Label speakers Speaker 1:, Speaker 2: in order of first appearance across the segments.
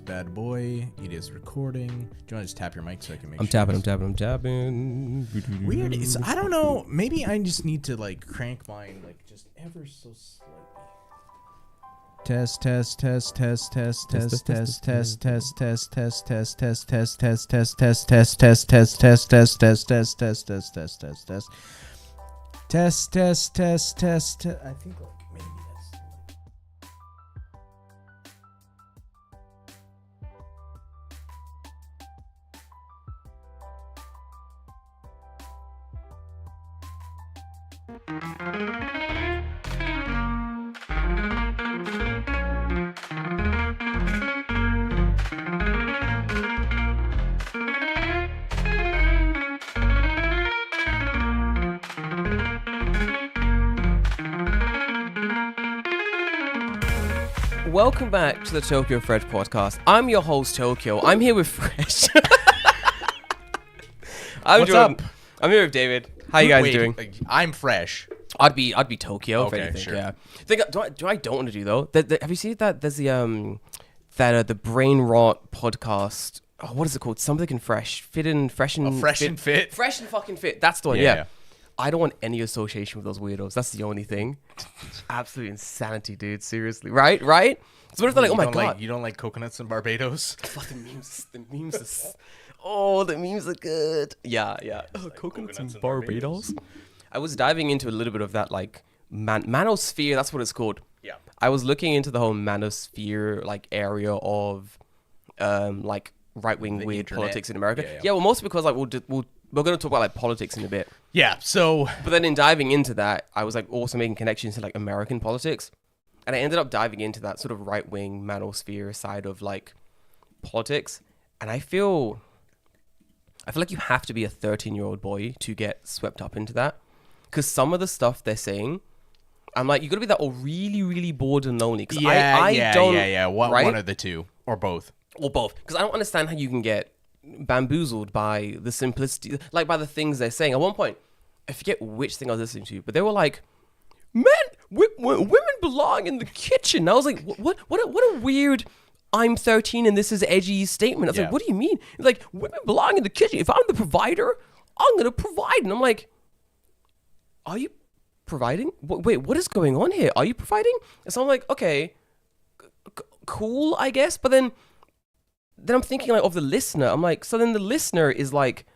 Speaker 1: bad boy. It is recording. Do you want to just tap your mic so I can make
Speaker 2: I'm
Speaker 1: sure?
Speaker 2: I'm tapping.
Speaker 1: Weird. I don't know. Maybe I just need to like crank mine like just ever so slightly. Test. I think like maybe that's.
Speaker 2: Welcome back to the Tokyo Fresh podcast. I'm your host, Tokyo. I'm here with Fresh.
Speaker 1: What's up?
Speaker 2: I'm here with David. How you guys doing?
Speaker 1: I'm Fresh.
Speaker 2: I'd be Tokyo.
Speaker 1: Okay,
Speaker 2: if anything,
Speaker 1: sure.
Speaker 2: Yeah. I don't want to do though. Have you seen that? There's the brain rot podcast. Oh, what is it called? Something and Fresh. Fresh and fit. Fresh and fucking fit. That's the one. Yeah. I don't want any association with those weirdos. That's the only thing. Absolute insanity, dude. Seriously. Right? So what if they're like, oh my God.
Speaker 1: You don't like coconuts in Barbados?
Speaker 2: Fuck, the memes are the memes are good. Yeah. Oh,
Speaker 1: like
Speaker 2: coconuts in
Speaker 1: in
Speaker 2: Barbados. I was diving into a little bit of that, like, manosphere. That's what it's called.
Speaker 1: Yeah.
Speaker 2: I was looking into the whole manosphere, like, area of, like, right-wing weird
Speaker 1: internet.
Speaker 2: politics in America.
Speaker 1: Yeah.
Speaker 2: Yeah, well, mostly because, like, we're going to talk about, like, politics in a bit.
Speaker 1: Yeah, so...
Speaker 2: But then in diving into that, I was, like, also making connections to, like, American politics. And I ended up diving into that sort of right-wing manosphere side of, like, politics. And I feel like you have to be a 13-year-old boy to get swept up into that. Because some of the stuff they're saying, I'm like, you got to be that or really, really bored and lonely. Cause I don't,
Speaker 1: One of the two. Or both.
Speaker 2: Or both. Because I don't understand how you can get bamboozled by the simplicity, like by the things they're saying. At one point, I forget which thing I was listening to, but they were like, women belong in the kitchen. And I was like, what a weird I'm 13 and this is edgy statement. I was like, what do you mean? Like, women belong in the kitchen. If I'm the provider, I'm going to provide. And I'm like, are you providing? Wait, what is going on here? Are you providing? And so I'm like, okay, cool, I guess. But then I'm thinking like of the listener. I'm like, so then the listener is like,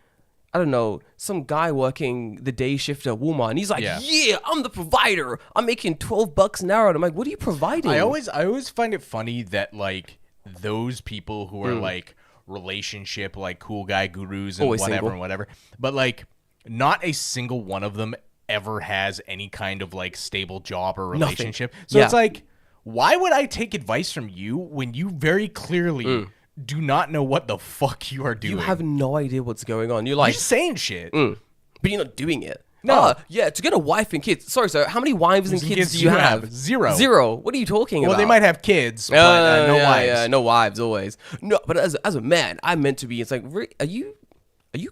Speaker 2: I don't know, some guy working the day shift at Walmart, and he's like, yeah, I'm the provider. I'm making $12 an hour. And I'm like, what are you providing?
Speaker 1: I always find it funny that like those people who are like relationship like cool guy gurus and
Speaker 2: Always
Speaker 1: whatever
Speaker 2: single.
Speaker 1: and whatever, but like not a single one of them ever has any kind of like stable job or relationship. So it's like, why would I take advice from you when you very clearly do not know what the fuck you are doing?
Speaker 2: You have no idea what's going on. You're like,
Speaker 1: you're just saying shit.
Speaker 2: But you're not doing it.
Speaker 1: No.
Speaker 2: Yeah, to get a wife and kids. Sorry, sir. How many wives and kids do you have?
Speaker 1: Zero.
Speaker 2: What are you talking about?
Speaker 1: Well, they might have kids, but no wives.
Speaker 2: Yeah, no wives always. No, but as a man, I'm meant to be. It's like, are you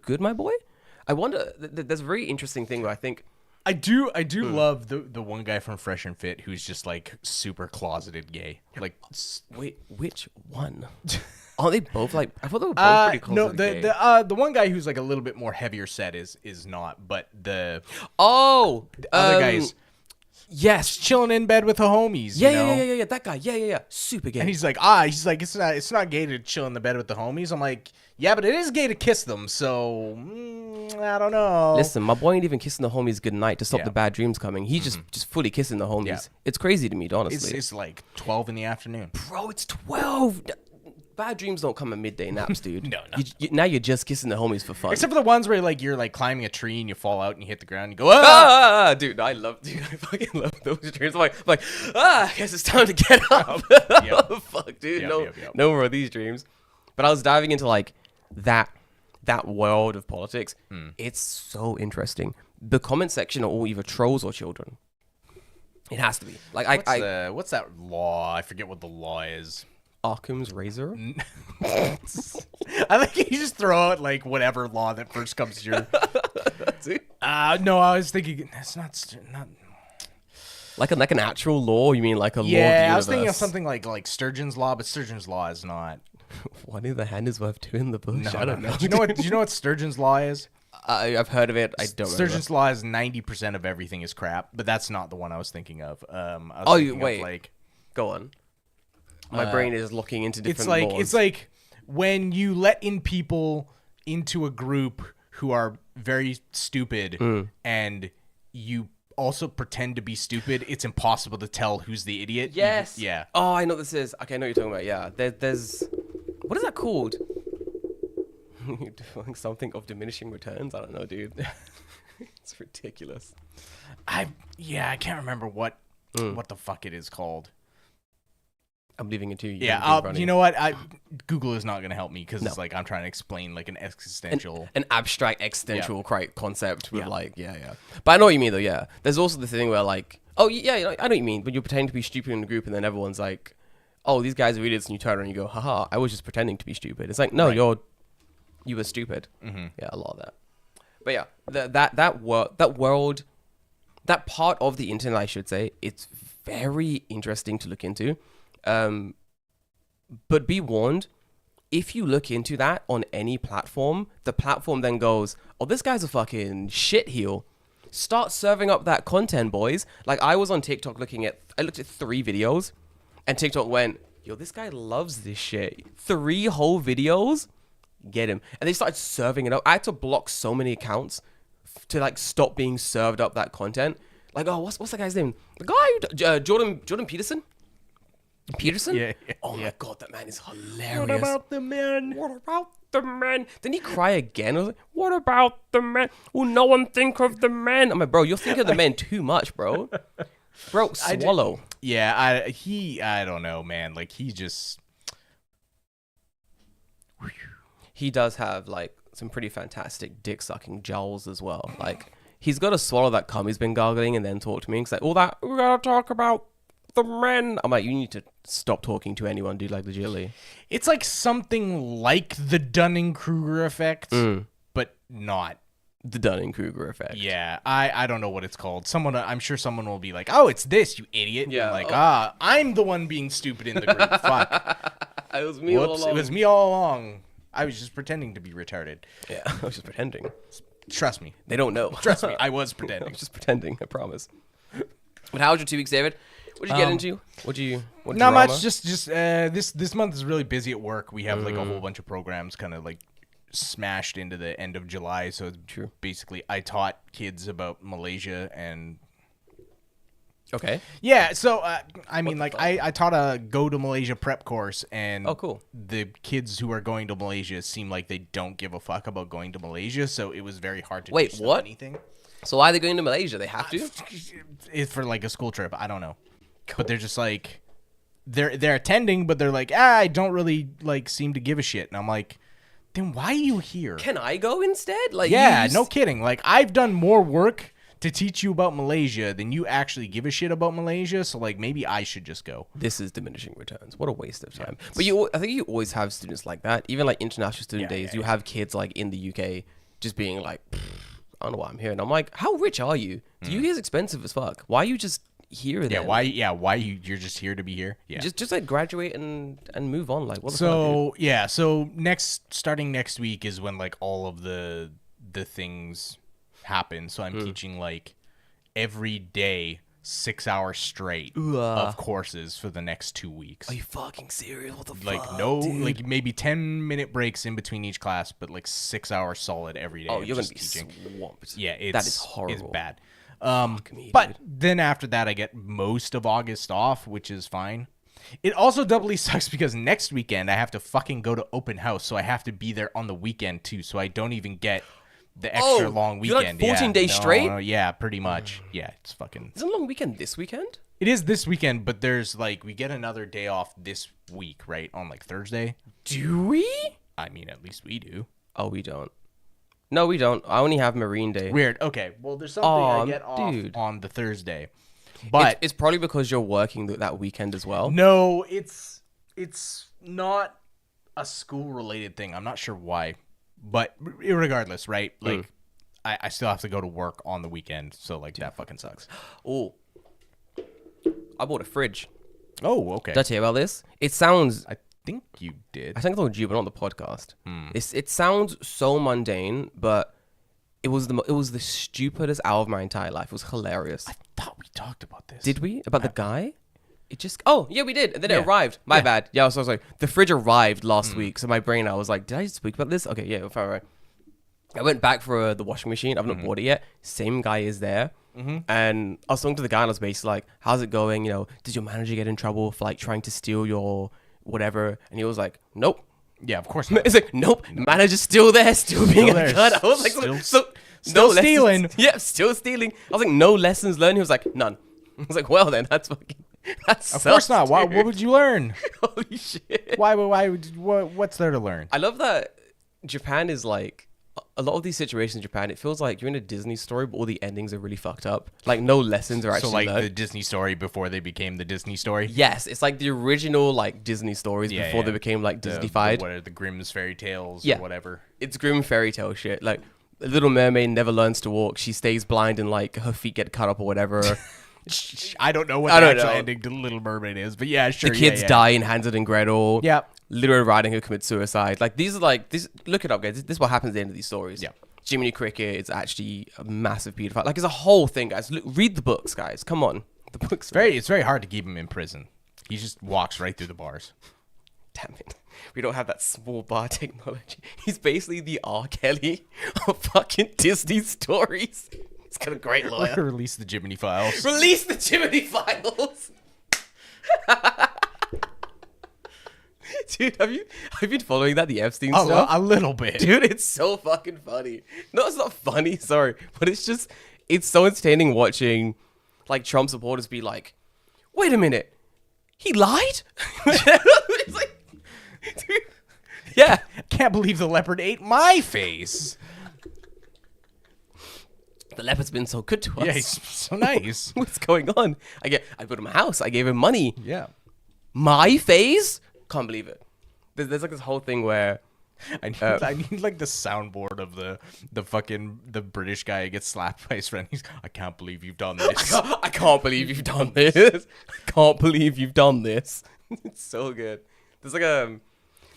Speaker 2: good, my boy? I wonder. There's a very interesting thing where I think.
Speaker 1: I do love the one guy from Fresh and Fit who's just like super closeted gay. Like,
Speaker 2: wait, which one? Aren't they both like? I thought they were both pretty closeted gay.
Speaker 1: The one guy who's like a little bit more heavier set is not, but the other guy is chilling in bed with the homies.
Speaker 2: Yeah. That guy. Yeah. Super gay.
Speaker 1: And he's like it's not gay to chill in the bed with the homies. I'm like, yeah, but it is gay to kiss them. So I don't know.
Speaker 2: Listen, my boy ain't even kissing the homies goodnight to stop the bad dreams coming. He's just fully kissing the homies. Yeah. It's crazy to me, honestly.
Speaker 1: It's like 12 in the afternoon.
Speaker 2: Bro, it's 12. Bad dreams don't come at midday naps, dude.
Speaker 1: No.
Speaker 2: Now you're just kissing the homies for fun.
Speaker 1: Except for the ones where like you're like climbing a tree and you fall out and you hit the ground and you go,
Speaker 2: dude, I fucking love those dreams. I'm like, I guess it's time to get up. Fuck, dude. No more of these dreams. But I was diving into like that world of politics. It's so interesting. The comment section are all either trolls or children. It has to be. Like,
Speaker 1: what's that law? I forget what the law is.
Speaker 2: Occam's razor.
Speaker 1: I like you just throw out like whatever law that first comes to your. No, I was thinking that's not
Speaker 2: like an actual law. You mean like a law?
Speaker 1: Yeah, I was thinking of something like Sturgeon's law, but Sturgeon's law is not.
Speaker 2: One in the hand is worth two in the bush. I don't know.
Speaker 1: Do you know what Sturgeon's law is?
Speaker 2: I've heard of it. I don't know.
Speaker 1: Sturgeon's law is 90% of everything is crap, but that's not the one I was thinking of. I was thinking
Speaker 2: wait.
Speaker 1: of, like,
Speaker 2: go on. My brain is looking into different laws.
Speaker 1: It's like when you let in people into a group who are very stupid and you also pretend to be stupid, it's impossible to tell who's the idiot.
Speaker 2: Yes.
Speaker 1: Yeah.
Speaker 2: Oh, I know what this is. Okay, I know what you're talking about. Yeah. There's what is that called? Doing something of diminishing returns? I don't know, dude. It's ridiculous.
Speaker 1: I can't remember what the fuck it is called.
Speaker 2: I'm leaving it to you.
Speaker 1: Yeah, you know what? Google is not going to help me because it's like I'm trying to explain like an existential...
Speaker 2: An abstract existential concept with But I know what you mean, though, yeah. There's also the thing where like, I know what you mean, but you're pretending to be stupid in a group and then everyone's like, oh, these guys are idiots, and you turn around and you go, haha, I was just pretending to be stupid. It's like, no, you were stupid. Mm-hmm. Yeah, a lot of that. But yeah, that world, that part of the internet, I should say, it's very interesting to look into. But be warned, if you look into that on any platform, the platform then goes, oh, this guy's a fucking shitheel. Start serving up that content, boys. Like, I was on TikTok I looked at 3 videos, and TikTok went, yo, this guy loves this shit. 3 whole videos? Get him. And they started serving it up. I had to block so many accounts to, like, stop being served up that content. Like, oh, what's that guy's name? The guy, Jordan Peterson?
Speaker 1: Yeah.
Speaker 2: Oh my god, that man is hilarious.
Speaker 1: What about the man?
Speaker 2: What about the man? Didn't he cry again? I was like, what about the man? Will no one think of the man? I'm like, bro, you're thinking of the man too much, bro. Bro, swallow.
Speaker 1: I don't know, man. Like, he just...
Speaker 2: He does have, like, some pretty fantastic dick-sucking jowls as well. Like, he's got to swallow that cum he's been gargling and then talk to me. He's like, we gotta talk about the men. I'm like, you need to stop talking to anyone, dude, like, legitimately.
Speaker 1: It's like something like the Dunning-Kruger effect, but not.
Speaker 2: The Dunning-Kruger effect.
Speaker 1: Yeah, I don't know what it's called. I'm sure someone will be like, oh, it's this, you idiot.
Speaker 2: Yeah.
Speaker 1: I'm like, I'm the one being stupid in the group. Fuck.
Speaker 2: It was me all along.
Speaker 1: It was me all along. I was just pretending to be retarded.
Speaker 2: Yeah, I was just pretending.
Speaker 1: Trust me.
Speaker 2: They don't know.
Speaker 1: Trust me, I was
Speaker 2: I
Speaker 1: pretending.
Speaker 2: was just pretending, I promise. But how was your 2 weeks, David? What did you get into? What
Speaker 1: not
Speaker 2: drama?
Speaker 1: much. Just this month is really busy at work. We have like a whole bunch of programs kind of like smashed into the end of July. So
Speaker 2: True.
Speaker 1: Basically, I taught kids about Malaysia and.
Speaker 2: Okay.
Speaker 1: Yeah. So I mean, like I taught a go to Malaysia prep course, and
Speaker 2: cool.
Speaker 1: The kids who are going to Malaysia seem like they don't give a fuck about going to Malaysia. So it was very hard to
Speaker 2: Wait,
Speaker 1: do
Speaker 2: what?
Speaker 1: Anything.
Speaker 2: So why are they going to Malaysia? They have to.
Speaker 1: It's for like a school trip. I don't know. Cool. But they're just like, they're attending, but they're like, I don't really like seem to give a shit. And I'm like, then why are you here?
Speaker 2: Can I go instead? Like,
Speaker 1: yeah, no kidding. Like, I've done more work to teach you about Malaysia than you actually give a shit about Malaysia. So like, maybe I should just go.
Speaker 2: This is diminishing returns. What a waste of time. But I think you always have students like that. Even like international student days, you have kids like in the UK just being like, I don't know why I'm here. And I'm like, how rich are you? The UK is expensive as fuck. Why are you just here then?
Speaker 1: Why you're just here to be here? Yeah.
Speaker 2: Just like graduate and move on. Like, what the fuck,
Speaker 1: so starting next week is when like all of the things happen. So I'm teaching like every day 6 hours straight of courses for the next 2 weeks.
Speaker 2: Are you fucking serious? What the fuck?
Speaker 1: Like no,
Speaker 2: dude?
Speaker 1: like maybe 10-minute breaks in between each class, but like 6 hours solid every day.
Speaker 2: Oh, you're gonna be
Speaker 1: teaching.
Speaker 2: swamped.
Speaker 1: Yeah,
Speaker 2: that is horrible.
Speaker 1: It's bad.
Speaker 2: But
Speaker 1: then after that, I get most of August off, which is fine. It also doubly sucks because next weekend I have to fucking go to open house, so I have to be there on the weekend too. So I don't even get the extra long weekend.
Speaker 2: You're like 14 days straight?
Speaker 1: No, yeah, pretty much. Yeah, it's fucking.
Speaker 2: Is it a long weekend this weekend?
Speaker 1: It is this weekend, but there's like we get another day off this week, right? On like Thursday.
Speaker 2: Do we?
Speaker 1: I mean, at least we do.
Speaker 2: Oh, we don't. No, we don't. I only have Marine Day.
Speaker 1: Weird. Okay. Well, there's something I get off on the Thursday. But
Speaker 2: it's probably because you're working that weekend as well.
Speaker 1: No, it's not a school-related thing. I'm not sure why. But regardless, right? Like, I still have to go to work on the weekend. So, like, that fucking sucks.
Speaker 2: Oh. I bought a fridge.
Speaker 1: Oh, okay.
Speaker 2: Did I tell you about this? It sounds
Speaker 1: think you did.
Speaker 2: I think I told you, but not on the podcast. It sounds so mundane, but it was the stupidest hour of my entire life. It was hilarious.
Speaker 1: I thought we talked about this.
Speaker 2: Did we? About the guy? It just... Oh, yeah, we did. And then it arrived. My
Speaker 1: Yeah.
Speaker 2: bad. Yeah, so I was like, the fridge arrived last week. So my brain, I was like, did I speak about this? Okay, yeah, fine, right. I went back for the washing machine. I've not bought it yet. Same guy is there. And I was talking to the guy and I was basically like, how's it going? You know, did your manager get in trouble for like trying to steal your whatever? And he was like, nope.
Speaker 1: Yeah, of course not.
Speaker 2: It's like, nope, manager's still there, still being a gun. I was like,
Speaker 1: Still stealing.
Speaker 2: Yeah, still stealing. I was like, no lessons learned. He was like, none. I was like, well then, that's fucking... That's
Speaker 1: Of course not. Why, what would you learn?
Speaker 2: Holy shit.
Speaker 1: What's there to learn?
Speaker 2: I love that Japan is like... A lot of these situations in Japan, it feels like you're in a Disney story, but all the endings are really fucked up. Like, no lessons are actually
Speaker 1: So, like,
Speaker 2: learned.
Speaker 1: the Disney story before they became the Disney story?
Speaker 2: Yes, it's like the original, like, Disney stories before they became, like, Disney-fied.
Speaker 1: What are the Grimm's fairy tales
Speaker 2: Yeah.
Speaker 1: or whatever?
Speaker 2: It's grim fairy tale shit. Like, the Little Mermaid never learns to walk. She stays blind and, like, her feet get cut up or whatever.
Speaker 1: I don't know what
Speaker 2: I
Speaker 1: the
Speaker 2: don't
Speaker 1: actual
Speaker 2: know.
Speaker 1: ending to Little Mermaid is, but yeah, sure.
Speaker 2: The kids die in Hansel and Gretel.
Speaker 1: Yeah.
Speaker 2: Little Red Riding Hood commits suicide. Like, these are, like... Look it up, guys. This is what happens at the end of these stories.
Speaker 1: Yeah.
Speaker 2: Jiminy Cricket is actually a massive pedophile. Like, it's a whole thing, guys. Look, read the books, guys. Come on. The books.
Speaker 1: It's very hard to keep him in prison. He just walks right through the bars.
Speaker 2: Damn it. We don't have that small bar technology. He's basically the R. Kelly of fucking Disney stories. He's got a great lawyer.
Speaker 1: Release the Jiminy Files.
Speaker 2: Release the Jiminy Files. Dude, have you been following that, the Epstein stuff?
Speaker 1: A little bit.
Speaker 2: Dude, it's so fucking funny. No, it's not funny, sorry. But it's so entertaining watching, like, Trump supporters be like, wait a minute, he lied? It's like, dude, yeah.
Speaker 1: Can't believe the leopard ate my face.
Speaker 2: The leopard's been so good to us.
Speaker 1: Yeah, he's so nice.
Speaker 2: What's going on? I put him a house. I gave him money.
Speaker 1: Yeah.
Speaker 2: My face? Can't believe it. There's like this whole thing where
Speaker 1: I need like the soundboard of the British guy who gets slapped by his friend. I can't believe you've done this.
Speaker 2: I can't believe you've done this. I can't believe you've done this. It's so good. There's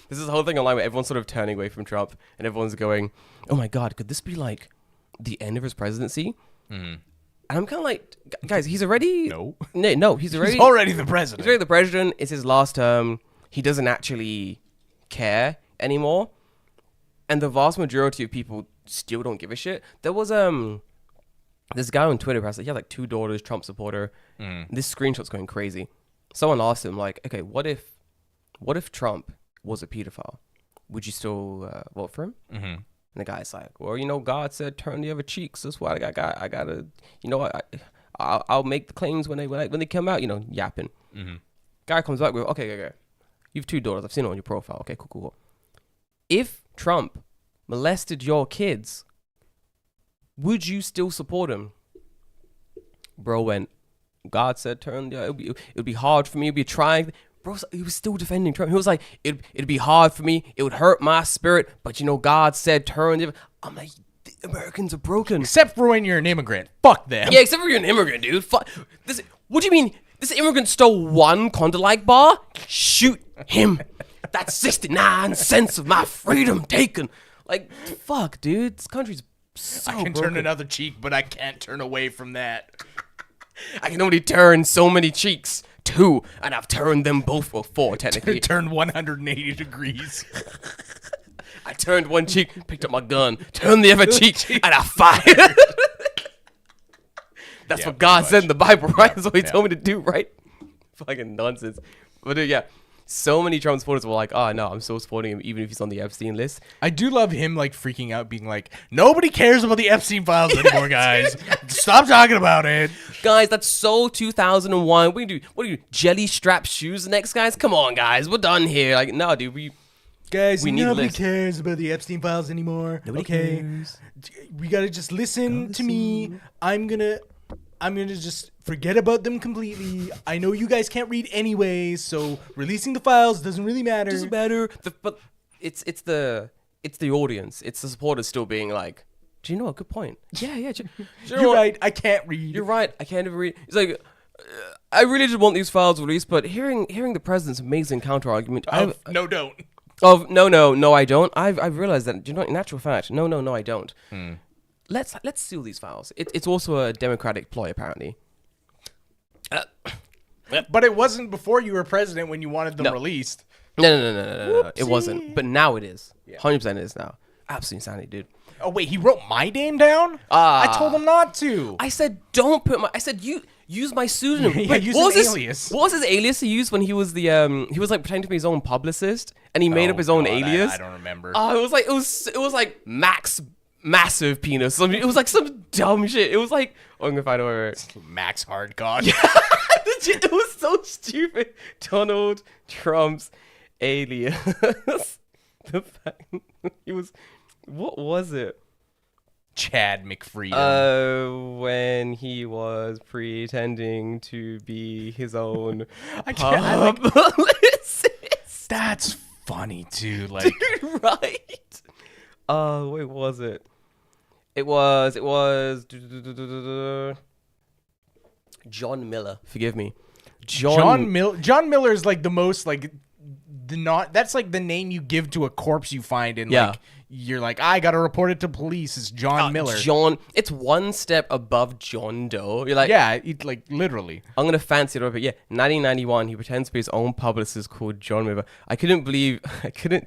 Speaker 2: this whole thing online where everyone's sort of turning away from Trump and everyone's going, oh my God, could this be like the end of his presidency? And I'm kind of like, guys, he's already...
Speaker 1: No,
Speaker 2: he's already...
Speaker 1: He's already the president.
Speaker 2: He's already the president. It's his last term. He doesn't actually care anymore. And the vast majority of people still don't give a shit. There was this guy on Twitter, he had like 2 daughters, Trump supporter. This screenshot's going crazy. Someone asked him, like, okay, what if Trump was a pedophile? Would you still vote for him? And the guy's like, well, God said turn the other cheek. So that's why I gotta, I'll make the claims when they come out, yapping. Guy comes back with, okay. You have 2 daughters. I've seen it on your profile. Okay, cool. If Trump molested your kids, would you still support him? Bro went, God said turn the, it would be hard for me. It'd be trying. Bro, he was still defending Trump. He was like, it'd be hard for me. It would hurt my spirit. But God said turn the. I'm like, the Americans are broken.
Speaker 1: Except for when you're an immigrant. Fuck them.
Speaker 2: Yeah, except for you're an immigrant, dude. Fuck. What do you mean? This immigrant stole 1 Klondike bar? Shoot him. That's 69 cents of my freedom taken. Like, fuck, dude. This country's so
Speaker 1: I can
Speaker 2: broken.
Speaker 1: turn another cheek, but I can't turn away from that.
Speaker 2: I can only turn so many cheeks. 2, and I've turned them both, well, 4 technically.
Speaker 1: Turn 180 degrees.
Speaker 2: I turned one cheek, picked up my gun, turned the other cheek, and I fired. That's what God said in the Bible, right? That's what he told me to do, right? Fucking nonsense. But yeah, so many Trump supporters were like, oh, no, I'm so supporting him, even if he's on the Epstein list.
Speaker 1: I do love him, like, freaking out, being like, nobody cares about the Epstein files anymore, guys. Stop talking about it.
Speaker 2: Guys, that's so 2001. What do you do? Jelly strap shoes next, guys? Come on, guys. We're done here. Like, no, dude, we need
Speaker 1: nobody
Speaker 2: a list.
Speaker 1: cares about the Epstein files anymore.
Speaker 2: Nobody
Speaker 1: okay?
Speaker 2: cares.
Speaker 1: We gotta just listen to me. I'm gonna just forget about them completely. I know you guys can't read anyways, so releasing the files doesn't really matter.
Speaker 2: Doesn't matter. But it's the audience. It's the supporters still being like, do you know a good point? Yeah.
Speaker 1: You're right. I can't read.
Speaker 2: You're right. I can't even read. It's like, I really did want these files released, but hearing the president's amazing counter argument,
Speaker 1: No, don't.
Speaker 2: of no, I don't. I've realized that. You know, in actual fact, no, I don't. Let's seal these files. It's also a democratic ploy, apparently.
Speaker 1: But it wasn't before you were president when you wanted them released.
Speaker 2: No. It wasn't. But now it is. 100% it is now. Absolute insanity, dude.
Speaker 1: Oh wait, he wrote my name down? I told him not to.
Speaker 2: I said don't put my. I said use my pseudonym.
Speaker 1: Yeah, use an alias.
Speaker 2: What was his alias he used when he was the he was like pretending to be his own publicist and he made up his own alias?
Speaker 1: I don't remember.
Speaker 2: It was like Max Massive Penis. I mean, it was like some dumb shit. It was like I'm gonna find out.
Speaker 1: Max Hardcock.
Speaker 2: It was so stupid. Donald Trump's alias. The fact he was. What was it?
Speaker 1: Chad McFreedom.
Speaker 2: When he was pretending to be his own
Speaker 1: publicist. That's funny too. Like,
Speaker 2: dude, right? Wait, was it? It was. John Miller. Forgive me.
Speaker 1: John Miller is like the most like that's like the name you give to a corpse you find in like you're like, I gotta report it to police. It's John Miller.
Speaker 2: It's one step above John Doe. You're like,
Speaker 1: like literally.
Speaker 2: I'm gonna fancy it up, but 1991. He pretends to be his own publicist called John Miller. I couldn't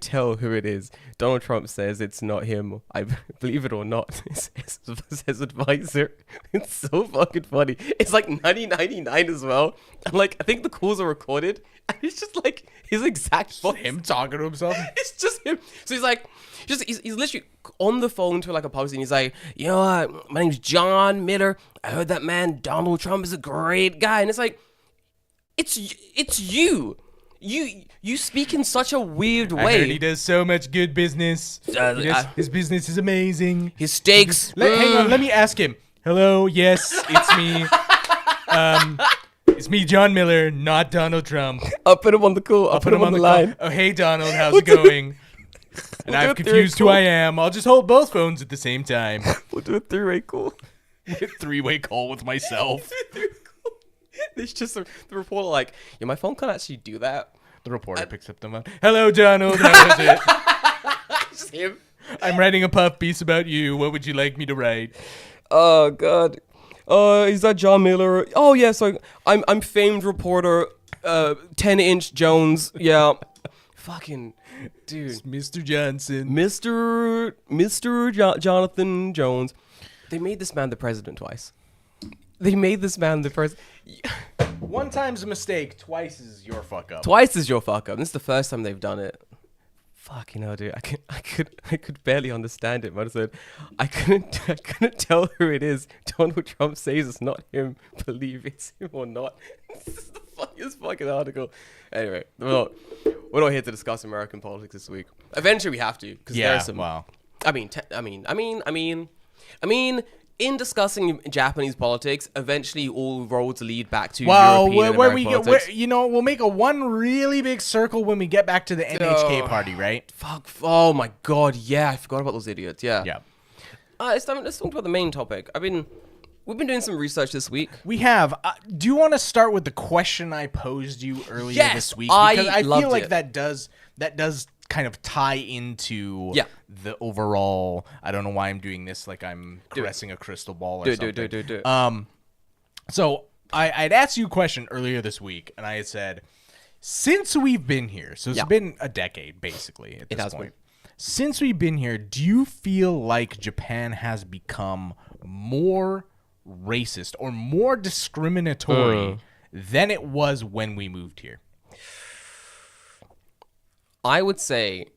Speaker 2: tell who it is. Donald Trump says it's not him. I believe it or not, it's his advisor. It's so fucking funny. It's like 1999 as well. And like, I think the calls are recorded, and it's just like his exact voice.
Speaker 1: Him talking to himself.
Speaker 2: It's just him. So he's like, he's literally on the phone to like a post, and he's like, you know what? My name's John Miller. I heard that man Donald Trump is a great guy, and it's like, it's you. You speak in such a weird way.
Speaker 1: I heard he does so much good business. His business is amazing.
Speaker 2: His steaks.
Speaker 1: Hang on, let me ask him. Hello, yes, it's me. It's me, John Miller, not Donald Trump.
Speaker 2: I'll put him on the call. I'll put him on the line.
Speaker 1: Oh, hey, Donald, how's it going? And I've confused who I am. I'll just hold both phones at the same time.
Speaker 2: We'll do a three-way call.
Speaker 1: Three-way call with myself.
Speaker 2: It's just the reporter like, yeah, my phone can't actually do that.
Speaker 1: The reporter picks up the phone. Hello, Donald. How is it?
Speaker 2: Just him.
Speaker 1: I'm writing a puff piece about you. What would you like me to write?
Speaker 2: Oh, God. Is that John Miller? Oh, yeah, so I'm famed reporter, 10-inch Jones. Yeah. Fucking, dude.
Speaker 1: It's Mr. Johnson.
Speaker 2: Mr. Jonathan Jones. They made this man the president twice.
Speaker 1: One time's a mistake. Twice is your fuck up.
Speaker 2: Twice is your fuck up. This is the first time they've done it. Fucking hell, dude. I could barely understand it, but I said I couldn't tell who it is. Donald Trump says it's not him. Believe it's him or not. This is the funniest fucking article. Anyway, we're not here to discuss American politics this week. Eventually, we have to because there's some.
Speaker 1: Wow.
Speaker 2: I mean, in discussing Japanese politics, eventually all roads lead back to European and American politics.
Speaker 1: We'll make a one really big circle when we get back to the NHK party, right?
Speaker 2: Fuck. Oh my God. Yeah, I forgot about those idiots. Yeah.
Speaker 1: Yeah.
Speaker 2: Let's talk about the main topic. We've been doing some research this week.
Speaker 1: We have. Do you want to start with the question I posed you earlier this week?
Speaker 2: Because
Speaker 1: I feel like that does kind of tie into the overall. I don't know why I'm doing this like I'm caressing a crystal ball or something.
Speaker 2: Do.
Speaker 1: So I'd asked you a question earlier this week, and I had said, since we've been here, so it's been a decade basically at this point. Since we've been here, do you feel like Japan has become more racist or more discriminatory than it was when we moved here?
Speaker 2: I would say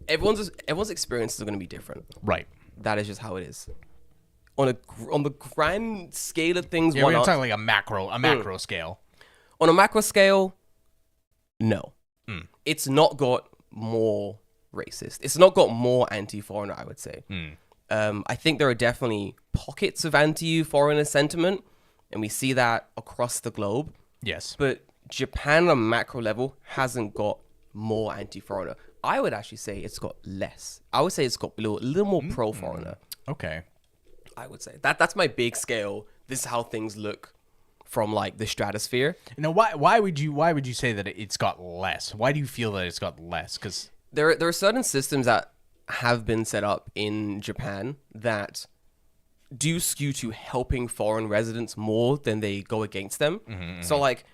Speaker 2: everyone's experiences are going to be different.
Speaker 1: Right.
Speaker 2: That is just how it is. On the grand scale of things,
Speaker 1: we're talking like a macro scale.
Speaker 2: On a macro scale, no. It's not got more racist. It's not got more anti-foreigner, I would say. I think there are definitely pockets of anti-foreigner sentiment, and we see that across the globe.
Speaker 1: Yes.
Speaker 2: But Japan on a macro level hasn't got more anti-foreigner. I would actually say it's got less. I would say it's got a little more pro-foreigner.
Speaker 1: Okay.
Speaker 2: I would say that's my big scale this is how things look from like the stratosphere.
Speaker 1: Now, why would you say that it's got less? Why do you feel that it's got less? Because
Speaker 2: there are certain systems that have been set up in Japan that do skew to helping foreign residents more than they go against them. So like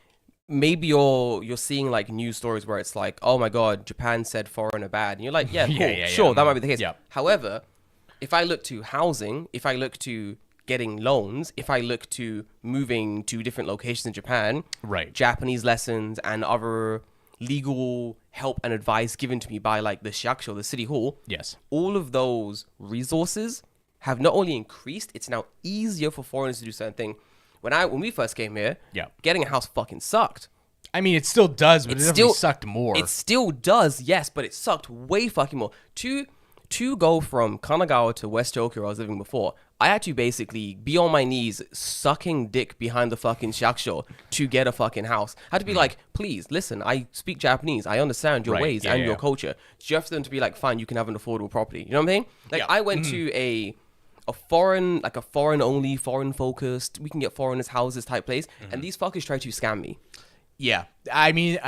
Speaker 2: maybe you're seeing like news stories where it's like, oh my god, Japan said foreign are bad, and you're like, yeah, cool, sure, that might be the case. However, if I look to housing, if I look to getting loans, if I look to moving to different locations in Japan,
Speaker 1: right,
Speaker 2: Japanese lessons and other legal help and advice given to me by like the shakusho, the city hall,
Speaker 1: yes,
Speaker 2: all of those resources have not only increased, it's now easier for foreigners to do certain things. When we first came here, getting a house fucking sucked.
Speaker 1: I mean, it still does, but it definitely sucked more.
Speaker 2: It still does, yes, but it sucked way fucking more. To go from Kanagawa to West Tokyo, where I was living before, I had to basically be on my knees sucking dick behind the fucking shakusho to get a fucking house. I had to be like, please, listen, I speak Japanese. I understand your ways and your culture. Just for them to be like, fine, you can have an affordable property. You know what I mean? Like, I went to a foreign, like a foreign-only, foreign-focused, we can get foreigners' houses type place, and these fuckers try to scam me.
Speaker 1: Yeah. I mean,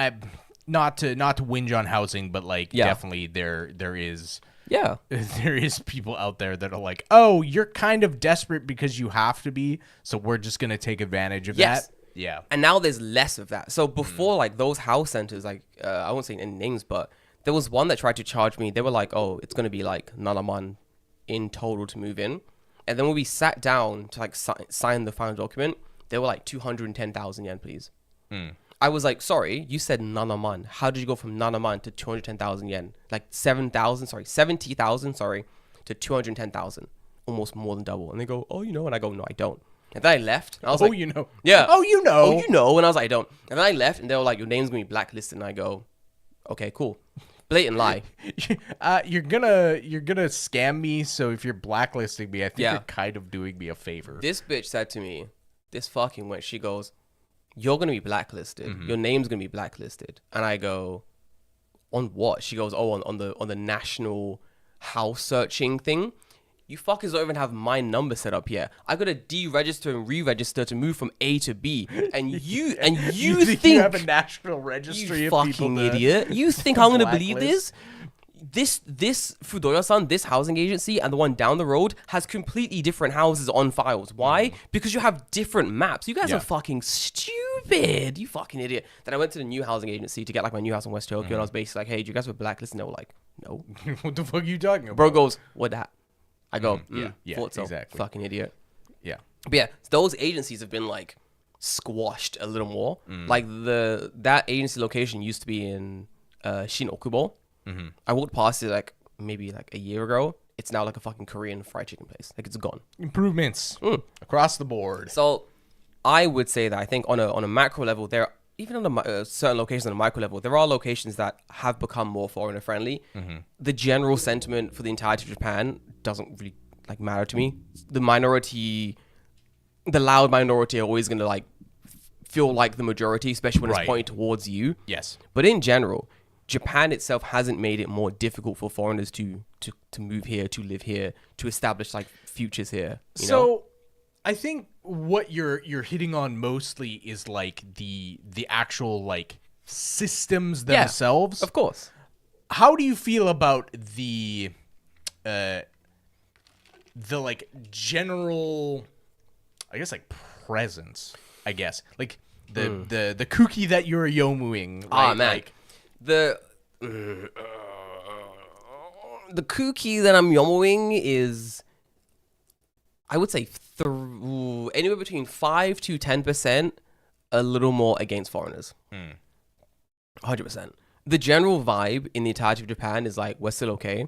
Speaker 1: not to whinge on housing, but like, definitely there is...
Speaker 2: Yeah.
Speaker 1: There is people out there that are like, oh, you're kind of desperate because you have to be, so we're just going to take advantage of that. Yeah.
Speaker 2: And now there's less of that. So before, like, those house centers, like, I won't say any names, but there was one that tried to charge me. They were like, oh, it's going to be, like, nanaman in total to move in. And then when we sat down to, like, sign the final document, they were like, 210,000 yen, please. I was like, sorry, you said nanaman. How did you go from nanaman to 210,000 yen? Like 70,000, to 210,000. Almost more than double. And they go, oh, you know. And I go, no, I don't. And then I left. And I was like,
Speaker 1: you know.
Speaker 2: Yeah.
Speaker 1: Oh, you know.
Speaker 2: Oh, you know. And I was like, I don't. And then I left and they were like, your name's going to be blacklisted. And I go, okay, cool. Blatant lie.
Speaker 1: You're gonna scam me. So if you're blacklisting me, I think you're kind of doing me a favor.
Speaker 2: This bitch said to me, this fucking went, she goes, you're going to be blacklisted. Your name's going to be blacklisted. And I go, on what? She goes, oh, on the national house searching thing. You fuckers don't even have my number set up yet. I got to deregister and re-register to move from A to B. And you think
Speaker 1: you have a national registry
Speaker 2: you
Speaker 1: of people
Speaker 2: fucking idiot. You think I'm going to believe this? This Fudoya-san, this housing agency, and the one down the road has completely different houses on files. Why? Because you have different maps. You guys are fucking stupid. You fucking idiot. Then I went to the new housing agency to get like my new house in West Tokyo, and I was basically like, hey, do you guys have a blacklisted? And they were like, no.
Speaker 1: What the fuck are you talking about?
Speaker 2: Bro goes, what that? I go, thought so.
Speaker 1: Exactly.
Speaker 2: Fucking idiot.
Speaker 1: Yeah.
Speaker 2: But yeah, those agencies have been like squashed a little more. Like that agency location used to be in Shin Okubo. I walked past it like maybe like a year ago. It's now like a fucking Korean fried chicken place. Like it's gone.
Speaker 1: Improvements across the board.
Speaker 2: So I would say that I think on a macro level, there even on a certain locations on a micro level, there are locations that have become more foreigner friendly. The general sentiment for the entirety of Japan doesn't really like matter to me. The loud minority are always going to like feel like the majority, especially when it's pointing towards you.
Speaker 1: Yes.
Speaker 2: But in general, Japan itself hasn't made it more difficult for foreigners to move here, to live here, to establish like futures here. You know?
Speaker 1: I think what you're hitting on mostly is like the actual like systems themselves.
Speaker 2: Of course.
Speaker 1: How do you feel about the like general, I guess like presence, I guess. Like the cookie that you're yomuing.
Speaker 2: Ah, man.
Speaker 1: Like,
Speaker 2: the cookie that I'm yomoing is, I would say anywhere between 5 to 10%, a little more against foreigners. 100%. The general vibe in the entirety of Japan is like, we're still okay.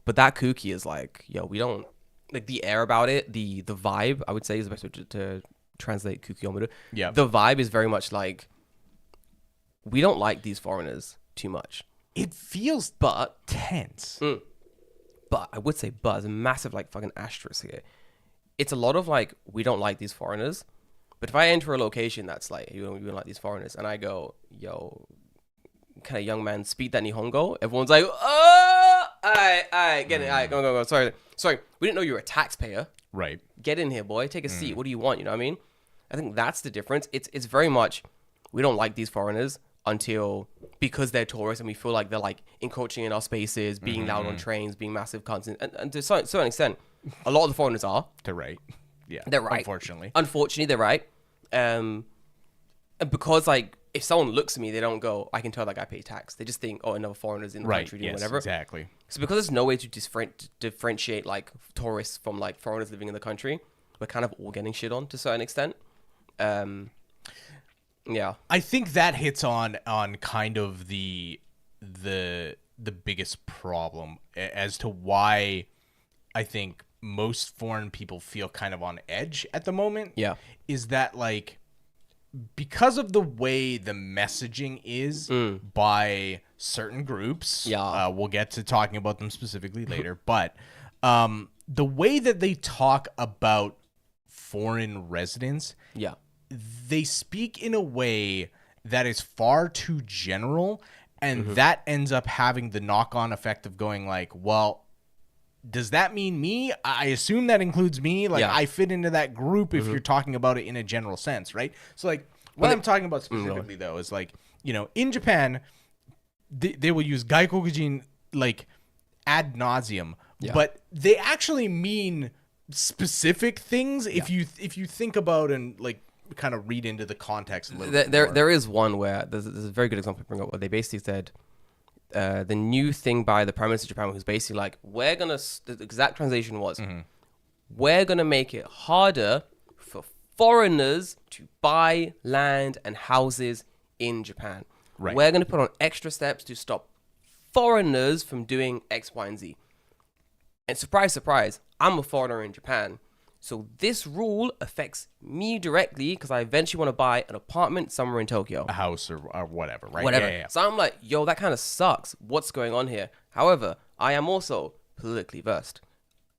Speaker 2: But that cookie is like, yo, we don't, like the air about it, the vibe, I would say is the best way to translate cookie yomoru.
Speaker 1: Yeah.
Speaker 2: The vibe is very much like, we don't like these foreigners too much.
Speaker 1: It feels tense.
Speaker 2: But I would say, there's a massive like fucking asterisk here. It's a lot of like, we don't like these foreigners. But if I enter a location that's like, we don't like these foreigners, and I go, yo, kind of young man, speak that Nihongo, everyone's like, oh, alright, get it, alright, go. Sorry, we didn't know you were a taxpayer.
Speaker 1: Right.
Speaker 2: Get in here, boy. Take a seat. What do you want? You know what I mean? I think that's the difference. It's very much, we don't like these foreigners until, because they're tourists and we feel like they're like encroaching in our spaces, being loud on trains, being massive cunts. And to a certain extent, a lot of the foreigners are.
Speaker 1: They're right. Yeah.
Speaker 2: They're right. Unfortunately, they're right. And because like, if someone looks at me, they don't go, I can tell that guy pays tax. They just think, oh, another foreigner's in the country doing whatever.
Speaker 1: Exactly.
Speaker 2: So because there's no way to differentiate like tourists from like foreigners living in the country, we're kind of all getting shit on to a certain extent. Yeah.
Speaker 1: I think that hits on kind of the biggest problem as to why I think most foreign people feel kind of on edge at the moment.
Speaker 2: Yeah.
Speaker 1: Is that like, because of the way the messaging is by certain groups, we'll get to talking about them specifically later, but the way that they talk about foreign residents, they speak in a way that is far too general, and that ends up having the knock-on effect of going like, well, does that mean me? I assume that includes me. Like, I fit into that group if you're talking about it in a general sense, right? So, like, what I'm talking about specifically, though, is, like, you know, in Japan, they will use gaikokujin, like, ad nauseum. But they actually mean specific things if you think about and, like, kind of read into the context a little bit more.
Speaker 2: There is one where, there's a very good example to bring up, where they basically said, the new thing by the Prime Minister of Japan was basically like, the exact translation was, we're going to make it harder for foreigners to buy land and houses in Japan. Right. We're going to put on extra steps to stop foreigners from doing X, Y, and Z. And surprise, surprise, I'm a foreigner in Japan. So this rule affects me directly because I eventually want to buy an apartment somewhere in Tokyo.
Speaker 1: A house or whatever, right?
Speaker 2: Whatever.
Speaker 1: Yeah.
Speaker 2: So I'm like, yo, that kind of sucks. What's going on here? However, I am also politically versed.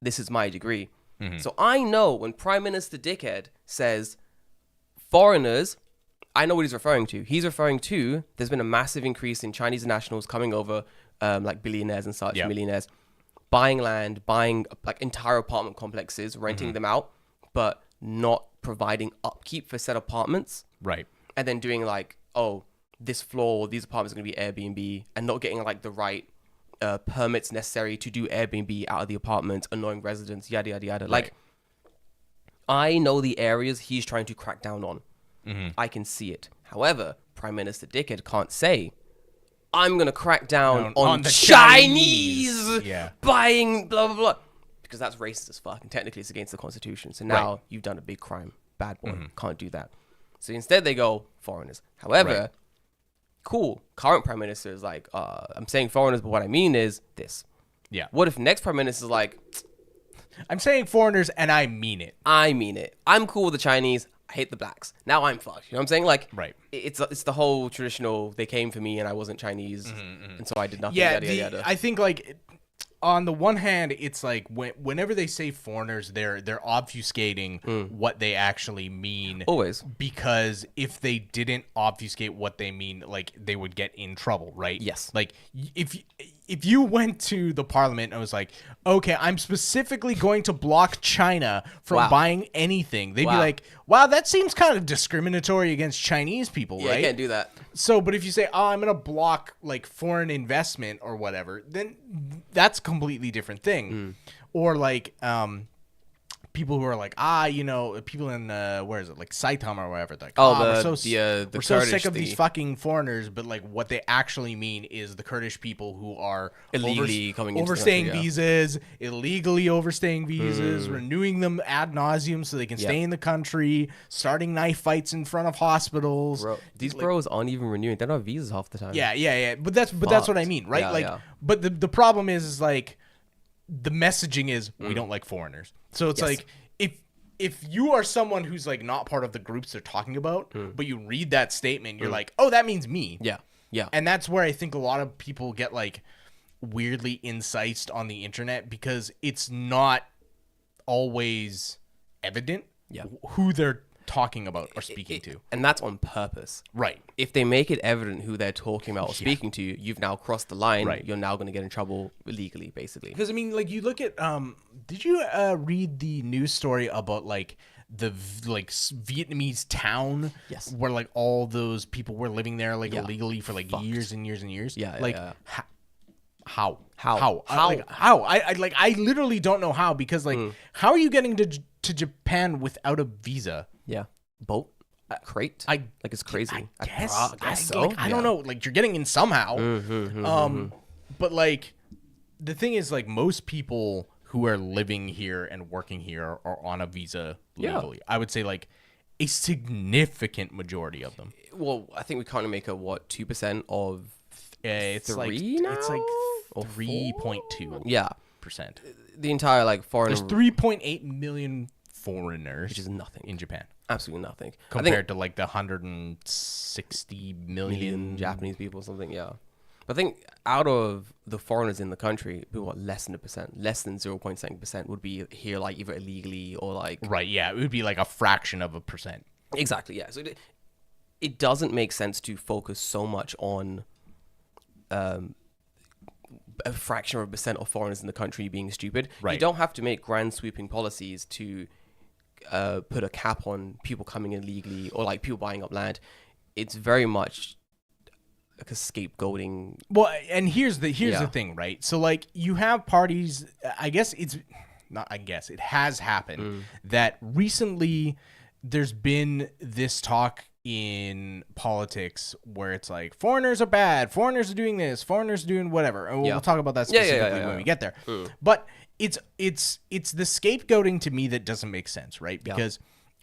Speaker 2: This is my degree. So I know when Prime Minister Dickhead says foreigners, I know what he's referring to. He's referring to, there's been a massive increase in Chinese nationals coming over, like billionaires and such, millionaires, buying land, buying like entire apartment complexes, renting them out, but not providing upkeep for said apartments.
Speaker 1: Right.
Speaker 2: And then doing like, oh, this floor, these apartments are going to be Airbnb, and not getting like the right permits necessary to do Airbnb out of the apartments, annoying residents, yada, yada, yada. Right. Like, I know the areas he's trying to crack down on. I can see it. However, Prime Minister Dickhead can't say, I'm going to crack down on the Chinese buying blah, blah, blah. Because that's racist as fuck. And technically it's against the Constitution. So now you've done a big crime. Bad boy. Can't do that. So instead they go foreigners. However, cool. Current Prime Minister is like, I'm saying foreigners, but what I mean is this.
Speaker 1: Yeah.
Speaker 2: What if next Prime Minister is like,
Speaker 1: I'm saying foreigners and I mean it.
Speaker 2: I mean it. I'm cool with the Chinese. I hate the blacks. Now I'm fucked. You know what I'm saying? Like, it's the whole traditional, they came for me and I wasn't Chinese. And so I did nothing.
Speaker 1: Yeah, I think like, on the one hand, it's like whenever they say foreigners, they're obfuscating what they actually mean.
Speaker 2: Always.
Speaker 1: Because if they didn't obfuscate what they mean, like, they would get in trouble, right?
Speaker 2: Yes.
Speaker 1: Like, if you went to the parliament and was like, okay, I'm specifically going to block China from buying anything, they'd be like, wow, that seems kind of discriminatory against Chinese people, right?
Speaker 2: Yeah, you can't do that.
Speaker 1: So, but if you say, oh, I'm going to block, like, foreign investment or whatever, then that's a completely different thing. Or, like, people who are like, you know, people in, where is it, like, Saitama or whatever, like, we're so sick of these fucking foreigners, but, like, what they actually mean is the Kurdish people who are
Speaker 2: illegally coming
Speaker 1: overstaying visas, illegally overstaying visas, renewing them ad nauseum so they can stay in the country, starting knife fights in front of hospitals.
Speaker 2: Bro, these bros aren't even renewing. They don't have visas half the time.
Speaker 1: Yeah. But that's what I mean, right? But the problem is like, the messaging is we don't like foreigners. So it's like, if you are someone who's like not part of the groups they're talking about, but you read that statement, you're like, oh, that means me.
Speaker 2: Yeah.
Speaker 1: And that's where I think a lot of people get like weirdly incised on the internet, because it's not always evident who they're talking about or speaking to.
Speaker 2: And that's on purpose.
Speaker 1: Right.
Speaker 2: If they make it evident who they're talking about or speaking to, you've now crossed the line.
Speaker 1: Right.
Speaker 2: You're now going to get in trouble legally, basically.
Speaker 1: Because, I mean, like, you look at, did you read the news story about, like, the Vietnamese town?
Speaker 2: Yes.
Speaker 1: Where, like, all those people were living there, like, illegally for, like, years and years and years?
Speaker 2: Yeah,
Speaker 1: like,
Speaker 2: yeah.
Speaker 1: How?
Speaker 2: How?
Speaker 1: I literally don't know how, because, like, how are you getting to Japan without a visa?
Speaker 2: Yeah. Boat? Crate? It's crazy.
Speaker 1: I guess
Speaker 2: so.
Speaker 1: Like, I don't know. Like, you're getting in somehow. But, like, the thing is, like, most people who are living here and working here are on a visa legally. I would say, like, a significant majority of them.
Speaker 2: Well, I think we kind of make a, 2% of
Speaker 1: it's
Speaker 2: 3
Speaker 1: like
Speaker 2: now?
Speaker 1: It's like
Speaker 2: Or
Speaker 1: 3.2%.
Speaker 2: Yeah. The entire, like, foreign...
Speaker 1: There's 3.8 million foreigners,
Speaker 2: which is nothing
Speaker 1: in Japan,
Speaker 2: absolutely nothing
Speaker 1: compared to like the 160 million
Speaker 2: Japanese people or something. Yeah, but I think out of the foreigners in the country, less than 0.7% would be here, like either illegally or like
Speaker 1: right. Yeah, it would be like a fraction of a percent.
Speaker 2: Exactly. Yeah, so it doesn't make sense to focus so much on a fraction of a percent of foreigners in the country being stupid. Right. You don't have to make grand sweeping policies to put a cap on people coming in legally or like people buying up land. It's very much like a scapegoating.
Speaker 1: Well, and here's the thing, right? So like you have parties, it has happened that recently there's been this talk in politics where it's like foreigners are bad, foreigners are doing this, foreigners are doing whatever, and we'll talk about that specifically when we get there. But it's the scapegoating to me that doesn't make sense, right? Because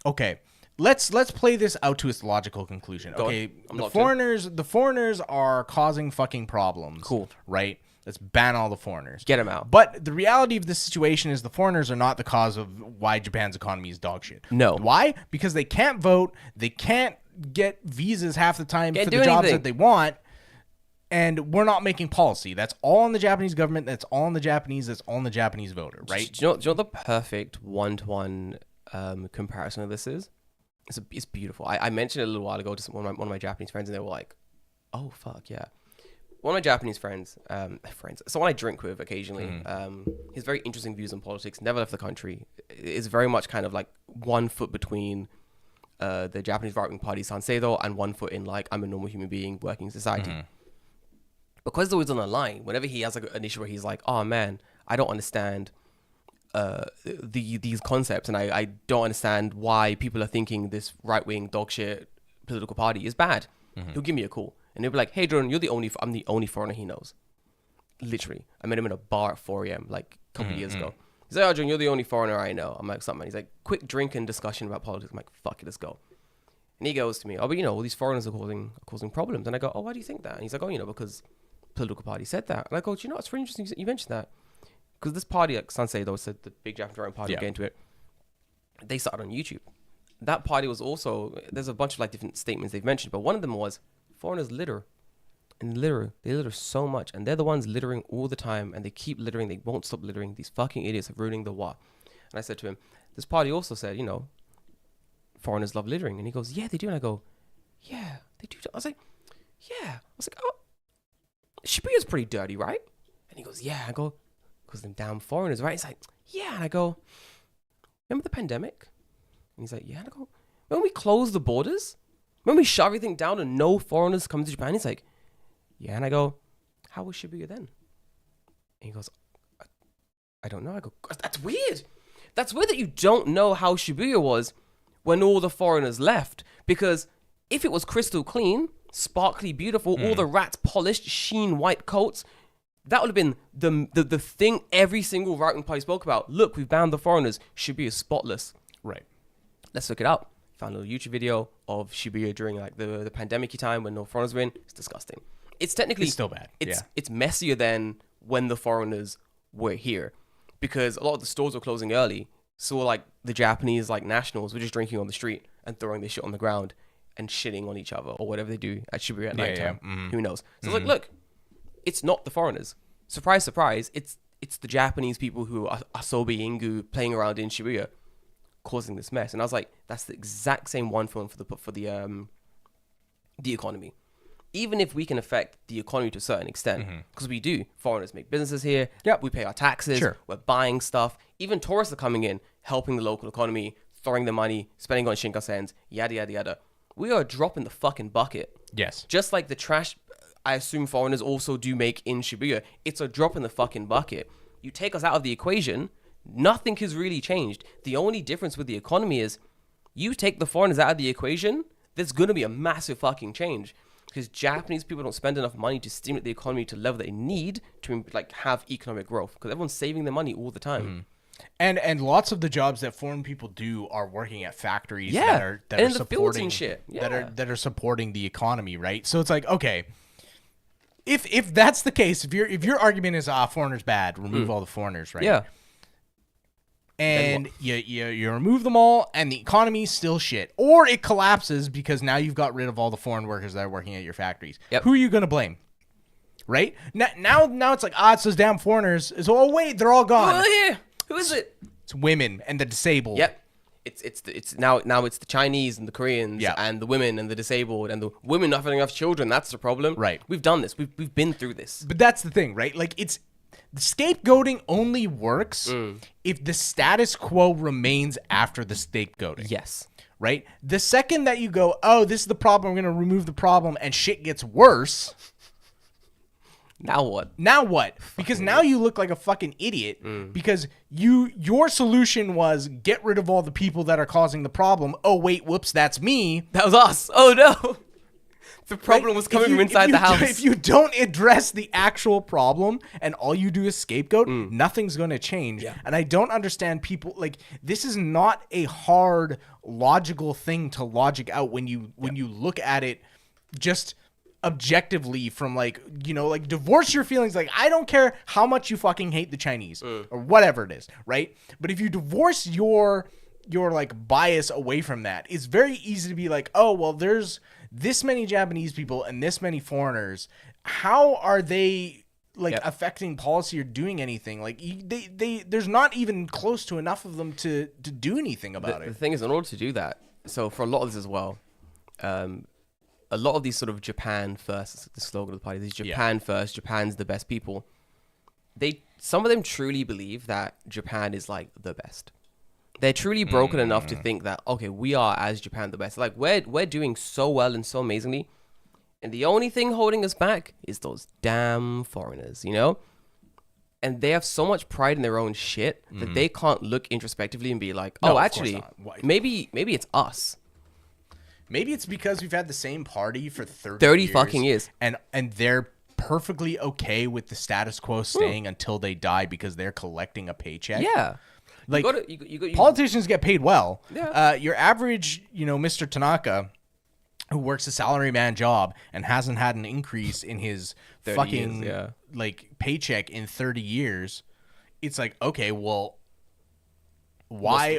Speaker 1: okay, let's play this out to its logical conclusion. Okay, the foreigners are causing fucking problems.
Speaker 2: Cool,
Speaker 1: right? Let's ban all the foreigners.
Speaker 2: Get them out.
Speaker 1: But the reality of this situation is the foreigners are not the cause of why Japan's economy is dog shit.
Speaker 2: No.
Speaker 1: Why? Because they can't vote. They can't get visas half the time for the jobs that they want. And we're not making policy. That's all on the Japanese government. That's all on the Japanese. That's all on the Japanese voter, right?
Speaker 2: Do you know what the perfect one-to-one comparison of this is? It's beautiful. I mentioned it a little while ago to one of my Japanese friends, and they were like, "Oh fuck yeah." One of my Japanese friends, someone I drink with occasionally, he has very interesting views on politics, never left the country, is very much kind of like 1 foot between the Japanese right-wing party Sanseido and 1 foot in like, I'm a normal human being working in society. Because it's always on the line, whenever he has like an issue where he's like, oh man, I don't understand these concepts, and I don't understand why people are thinking this right-wing dog shit political party is bad. He'll give me a call. And he'll be like, hey, Jordan, I'm the only foreigner he knows. Literally. I met him in a bar at 4 a.m. like a couple of years ago. He's like, oh, Jordan, you're the only foreigner I know. I'm like, something, man. He's like, quick drink and discussion about politics. I'm like, fuck it, let's go. And he goes to me, oh, but all these foreigners are causing problems. And I go, oh, why do you think that? And he's like, oh, because political party said that. And I go, it's really interesting you mentioned that. Because this party, like Sanseido said, the big Japanese right party, get into it. They started on YouTube. That party was also, there's a bunch of like different statements they've mentioned, but one of them was, foreigners litter. And they litter so much. And they're the ones littering all the time. And they keep littering. They won't stop littering. These fucking idiots are ruining the wa. And I said to him, this party also said, foreigners love littering. And he goes, yeah, they do. And I go, yeah, they do. I was like, yeah. I was like, oh, Shibuya's pretty dirty, right? And he goes, yeah. I go, because them damn foreigners, right? He's like, yeah. And I go, remember the pandemic? And he's like, yeah. And I go, when we closed the borders? When we shut everything down and no foreigners come to Japan? He's like, yeah. And I go, how was Shibuya then? And he goes, I don't know. I go, that's weird. That's weird that you don't know how Shibuya was when all the foreigners left. Because if it was crystal clean, sparkly, beautiful, all the rats polished, sheen white coats, that would have been the thing every single right-wing party spoke about. Look, we've banned the foreigners. Shibuya is spotless.
Speaker 1: Right.
Speaker 2: Let's look it up. Found a little YouTube video of Shibuya during like the pandemic time when no foreigners were in. It's disgusting. It's technically
Speaker 1: still bad.
Speaker 2: It's messier than when the foreigners were here, because a lot of the stores were closing early. So like the Japanese like nationals were just drinking on the street and throwing their shit on the ground and shitting on each other or whatever they do at Shibuya at nighttime. Who knows? So it's like, look, it's not the foreigners. Surprise, surprise. It's the Japanese people who are Asobi Ingu playing around in Shibuya. causing this mess. And I was like, that's the exact same one for the economy. Even if we can affect the economy to a certain extent, because we do. Foreigners make businesses here.
Speaker 1: Yep.
Speaker 2: We pay our taxes.
Speaker 1: Sure.
Speaker 2: We're buying stuff. Even tourists are coming in, helping the local economy, throwing the money, spending on Shinkansens, yada, yada, yada. We are a drop in the fucking bucket.
Speaker 1: Yes.
Speaker 2: Just like the trash, I assume foreigners also do make in Shibuya. It's a drop in the fucking bucket. You take us out of the equation, nothing has really changed. The only difference with the economy is you take the foreigners out of the equation, there's going to be a massive fucking change. Because Japanese people don't spend enough money to stimulate the economy to the level they need to like have economic growth. Because everyone's saving their money all the time.
Speaker 1: And lots of the jobs that foreign people do are working at factories
Speaker 2: Yeah.
Speaker 1: that
Speaker 2: And
Speaker 1: are
Speaker 2: in the fields
Speaker 1: supporting
Speaker 2: and shit.
Speaker 1: that are supporting the economy, right? So it's like, okay, if that's the case, if your argument is foreigners bad, remove all the foreigners, right?
Speaker 2: Yeah.
Speaker 1: And you remove them all, and the economy's still shit, or it collapses because now you've got rid of all the foreign workers that are working at your factories.
Speaker 2: Yep.
Speaker 1: Who are you gonna blame? Right now it's like it's those damn foreigners. So wait, they're all gone.
Speaker 2: Oh, yeah. Who is it?
Speaker 1: It's women and the disabled.
Speaker 2: Yep. It's now it's the Chinese and the Koreans and the women and the disabled and the women not having enough children. That's the problem.
Speaker 1: Right.
Speaker 2: We've done this. We've been through this.
Speaker 1: But that's the thing, right? Like the scapegoating only works if the status quo remains after the scapegoating.
Speaker 2: Yes.
Speaker 1: Right? The second that you go, oh, this is the problem, we're going to remove the problem, and shit gets worse.
Speaker 2: Now what?
Speaker 1: Now what? Because now you look like a fucking idiot because your solution was get rid of all the people that are causing the problem. Oh, wait, whoops, that's me.
Speaker 2: That was us. Oh, no. The problem was coming from inside the house.
Speaker 1: If you don't address the actual problem and all you do is scapegoat, nothing's going to change. Yeah. And I don't understand people like this is not a hard logical thing to logic out when you look at it just objectively from like divorce your feelings. Like I don't care how much you fucking hate the Chinese or whatever it is, right? But if you divorce your like bias away from that, it's very easy to be like, oh, well, there's this many Japanese people and this many foreigners. How are they affecting policy or doing anything? Like there's not even close to enough of them to do anything about it.
Speaker 2: The thing is, in order to do that, so for a lot of this as well, a lot of these sort of Japan first, the slogan of the party, these Japan first, Japan's the best people. Some of them truly believe that Japan is like the best. They're truly broken enough to think that, okay, we are as Japan the best. Like we're doing so well and so amazingly. And the only thing holding us back is those damn foreigners, you know? And they have so much pride in their own shit that they can't look introspectively and be like, oh, actually, maybe it's us.
Speaker 1: Maybe it's because we've had the same party for 30 years,
Speaker 2: fucking years.
Speaker 1: And they're perfectly okay with the status quo staying until they die because they're collecting a paycheck.
Speaker 2: Yeah.
Speaker 1: Like, politicians get paid well.
Speaker 2: Yeah.
Speaker 1: Your average, Mr. Tanaka, who works a salaryman job and hasn't had an increase in his fucking paycheck in 30 years, it's like, okay, well, why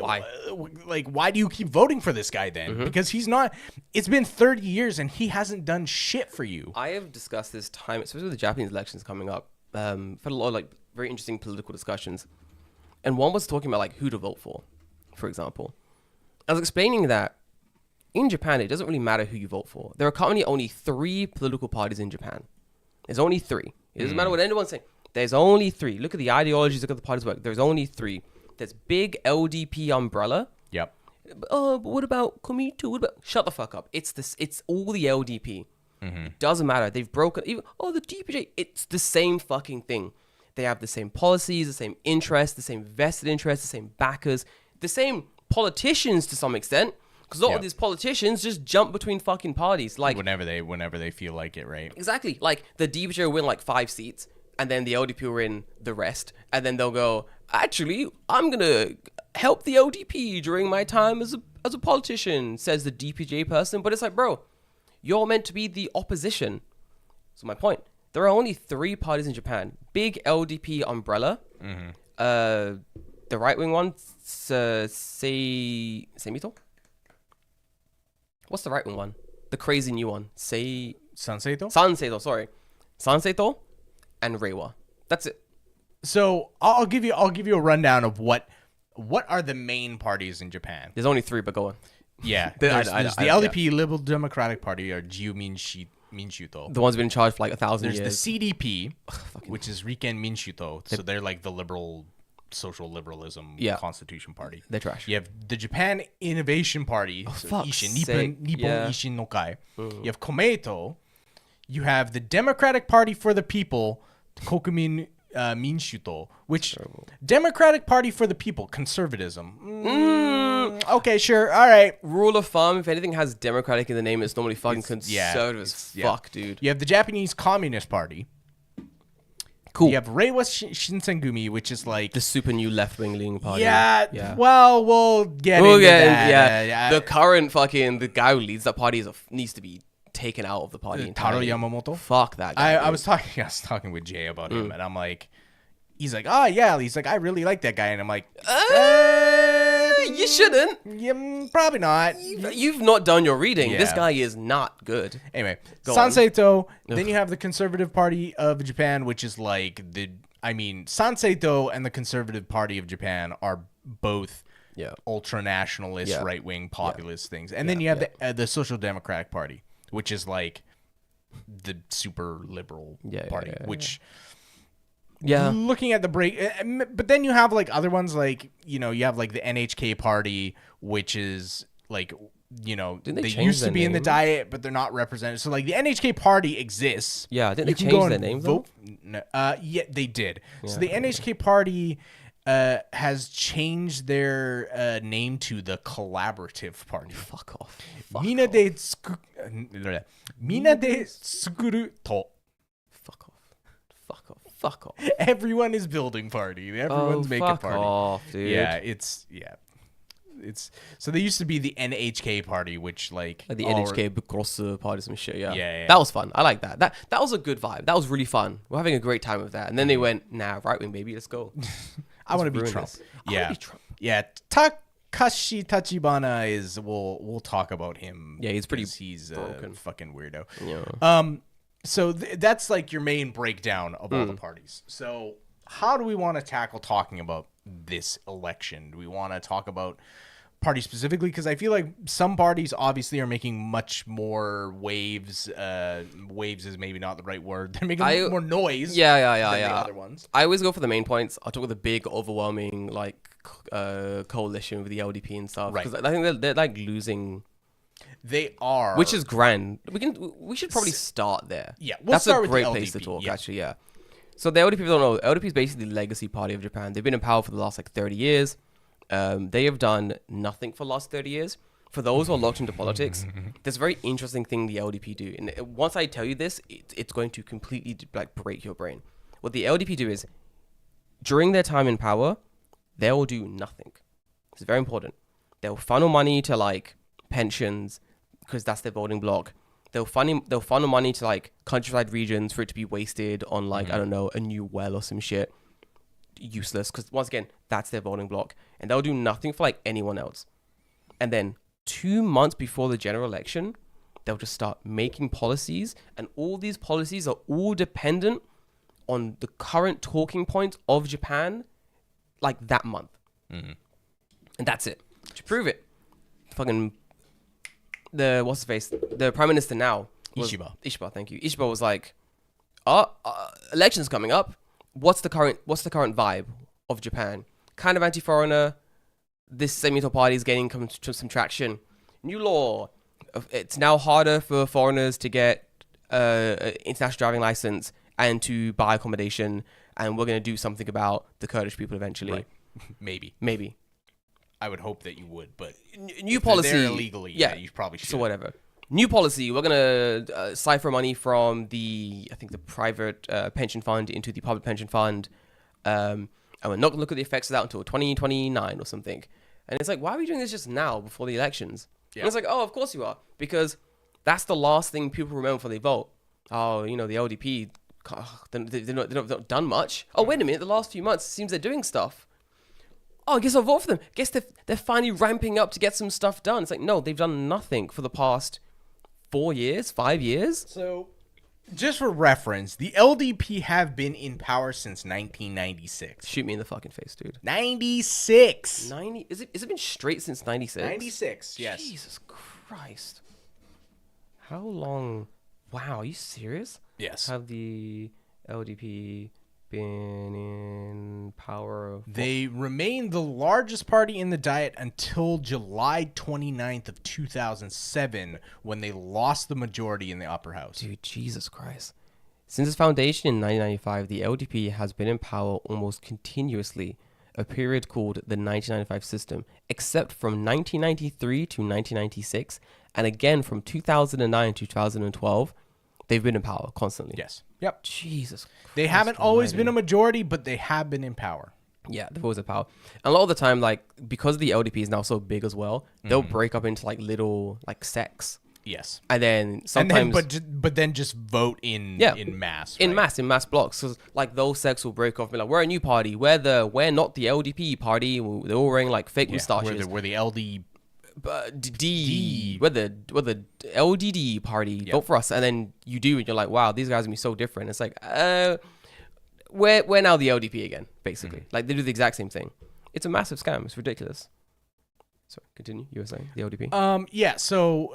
Speaker 1: do you keep voting for this guy then? Because it's been 30 years and he hasn't done shit for you.
Speaker 2: I have discussed this time, especially with the Japanese elections coming up. I've had a lot of very interesting political discussions. And one was talking about who to vote for example. I was explaining that in Japan, it doesn't really matter who you vote for. There are currently only 3 political parties in Japan. There's only 3. It doesn't matter what anyone's saying. There's only 3. Look at the ideologies, look at the parties work. There's only 3. There's big LDP umbrella.
Speaker 1: Yep.
Speaker 2: But what about Komitu? Shut the fuck up. It's all the LDP. It doesn't matter. They've broken the DPJ. It's the same fucking thing. They have the same policies, the same interests, the same vested interests, the same backers, the same politicians to some extent. Because a lot of these politicians just jump between fucking parties. Like
Speaker 1: whenever they feel like it, right?
Speaker 2: Exactly. Like the DPJ will win 5 seats, and then the LDP will win the rest, and then they'll go, actually, I'm gonna help the LDP during my time as a politician, says the DPJ person. But it's like, bro, you're meant to be the opposition. So my point. There are only 3 parties in Japan. Big LDP umbrella. The right-wing one, Seimito? What's the right-wing one? The crazy new one.
Speaker 1: Sanseito,
Speaker 2: sorry. Sanseito and Reiwa. That's it.
Speaker 1: So I'll give you a rundown of what what are the main parties in Japan?
Speaker 2: There's only 3, but go on.
Speaker 1: Yeah, there's the LDP, Liberal Democratic Party, or Jiu Minshuto.
Speaker 2: The ones been in charge for like 1,000 years.
Speaker 1: There's the CDP, which is Riken Minshuto. So they're like the social liberalism constitution party.
Speaker 2: They're trash.
Speaker 1: You have the Japan Innovation Party, Nippon Ishin no Kai. You have Komeito. You have the Democratic Party for the People, Kokumin Minshuto, which Democratic Party for the People, conservatism. Okay, sure, all right.
Speaker 2: Rule of thumb: if anything has Democratic in the name, it's normally fucking conservative as fuck, dude.
Speaker 1: You have the Japanese Communist Party.
Speaker 2: Cool.
Speaker 1: You have Reiwa Shinsengumi, which is like
Speaker 2: the super new left-wing leaning party.
Speaker 1: Yeah. Well, we'll get into that.
Speaker 2: Yeah. The current the guy who leads that party needs to be taken out of the party.
Speaker 1: Taro Yamamoto.
Speaker 2: Fuck that guy.
Speaker 1: I was talking with Jay about him, and I'm like, he's like, oh yeah. He's like, I really like that guy, and I'm like,
Speaker 2: you shouldn't.
Speaker 1: Yeah, probably not.
Speaker 2: You've not done your reading. Yeah. This guy is not good.
Speaker 1: Anyway, Sanseito. Then you have the Conservative Party of Japan, which is like Sanseito and the Conservative Party of Japan are both ultra nationalist, right wing populist things, and then you have the Social Democratic Party, which is like the super liberal party, which. Yeah, looking at the break, but then you have like other ones like you have like the NHK party, which is like they used to be in the Diet, but they're not represented. So like the NHK party exists.
Speaker 2: Yeah, didn't they change their name though?
Speaker 1: Yeah, they did. Yeah, so the NHK party has changed their name to the Collaborative Party.
Speaker 2: Fuck off.
Speaker 1: Mina de Tsukuru to.
Speaker 2: Fuck off.
Speaker 1: Everyone is building party. Everyone's making party.
Speaker 2: Off, dude.
Speaker 1: Yeah, it's so they used to be the NHK party, which like
Speaker 2: the NHK Bukrosu party, some shit. Yeah. That was fun. I like that. That was a good vibe. That was really fun. We're having a great time with that. And then they went, nah, right wing, baby, let's go.
Speaker 1: I want to be Trump. Yeah. Takashi Tachibana is. We'll talk about him.
Speaker 2: Yeah, he's
Speaker 1: broken. A fucking weirdo.
Speaker 2: Yeah.
Speaker 1: So that's like your main breakdown of all the parties. So how do we want to tackle talking about this election? Do we want to talk about parties specifically? Because I feel like some parties obviously are making much more waves. Waves is maybe not the right word. They're making more noise.
Speaker 2: Yeah.
Speaker 1: The other ones.
Speaker 2: I always go for the main points. I'll talk with the big, overwhelming coalition with the LDP and stuff. Because I think they're like losing.
Speaker 1: They are,
Speaker 2: which is grand. We should probably start there.
Speaker 1: Yeah,
Speaker 2: that's a great place to talk. Actually, yeah. So the LDP, people don't know. LDP is basically the legacy party of Japan. They've been in power for the last 30 years. They have done nothing for the last 30 years. For those who are locked into politics, there's a very interesting thing the LDP do. And once I tell you this, it's going to completely break your brain. What the LDP do is, during their time in power, they will do nothing. It's very important. They'll funnel money to pensions, because that's their voting block. They'll funnel money to countryside regions for it to be wasted on I don't know, a new well or some shit. Useless, because once again, that's their voting block, and they'll do nothing for anyone else. And then 2 months before the general election, they'll just start making policies, and all these policies are all dependent on the current talking points of Japan, that month. And that's it. To prove it, fucking what's his face? The prime minister now, Ishiba. Thank you. Ishiba was like, elections coming up. What's the current vibe of Japan? Kind of anti-foreigner. This Semito party is gaining some traction. New law. It's now harder for foreigners to get international driving license and to buy accommodation. And we're going to do something about the Kurdish people eventually.
Speaker 1: Right. Maybe. I would hope that you would, but
Speaker 2: new policy.
Speaker 1: They're illegally, you probably should.
Speaker 2: So whatever. New policy. We're gonna cipher money from the private pension fund into the public pension fund, and we're not gonna look at the effects of that until 2029 or something. And it's why are we doing this just now before the elections? Yeah. And it's of course you are, because that's the last thing people remember before they vote. Oh, the LDP, they've not done much. Oh, wait a minute. The last few months, it seems they're doing stuff. Oh, I guess I'll vote for them. Guess they're finally ramping up to get some stuff done. It's no, they've done nothing for the past 4 years, 5 years.
Speaker 1: So, just for reference, the LDP have been in power since 1996.
Speaker 2: Shoot me in the fucking face, dude.
Speaker 1: 96.
Speaker 2: 90? Is it been straight since 96?
Speaker 1: 96, yes.
Speaker 2: Jesus Christ. How long? Wow, are you serious?
Speaker 1: Yes.
Speaker 2: Have the LDP been in power?
Speaker 1: They remained the largest party in the Diet until July 29th of 2007, when they lost the majority in the upper house.
Speaker 2: Dude, Jesus Christ. Since its foundation in 1995, the LDP has been in power almost continuously, a period called the 1995 system, except from 1993 to 1996, and again from 2009 to 2012, they've been in power constantly.
Speaker 1: Yes. Yep.
Speaker 2: Jesus Christ.
Speaker 1: They haven't always been a majority, but they have been in power.
Speaker 2: Yeah, they've always had power. And a lot of the time, like, because the LDP is now so big as well, they'll break up into like little like sects.
Speaker 1: Yes.
Speaker 2: And then sometimes,
Speaker 1: but then just vote in mass.
Speaker 2: in
Speaker 1: right?
Speaker 2: mass blocks. So like those sects will break off and be like, we're a new party. We're not the LDP party. They're all wearing like fake moustaches.
Speaker 1: We're the LD.
Speaker 2: We're the LDD party.
Speaker 1: Yep.
Speaker 2: Vote for us. And then you do, and you're like, wow, these guys are gonna be so different. It's like, we're now the LDP again, basically. Like they do the exact same thing. It's a massive scam. It's ridiculous. Sorry, continue. You were saying the LDP.
Speaker 1: Yeah. So,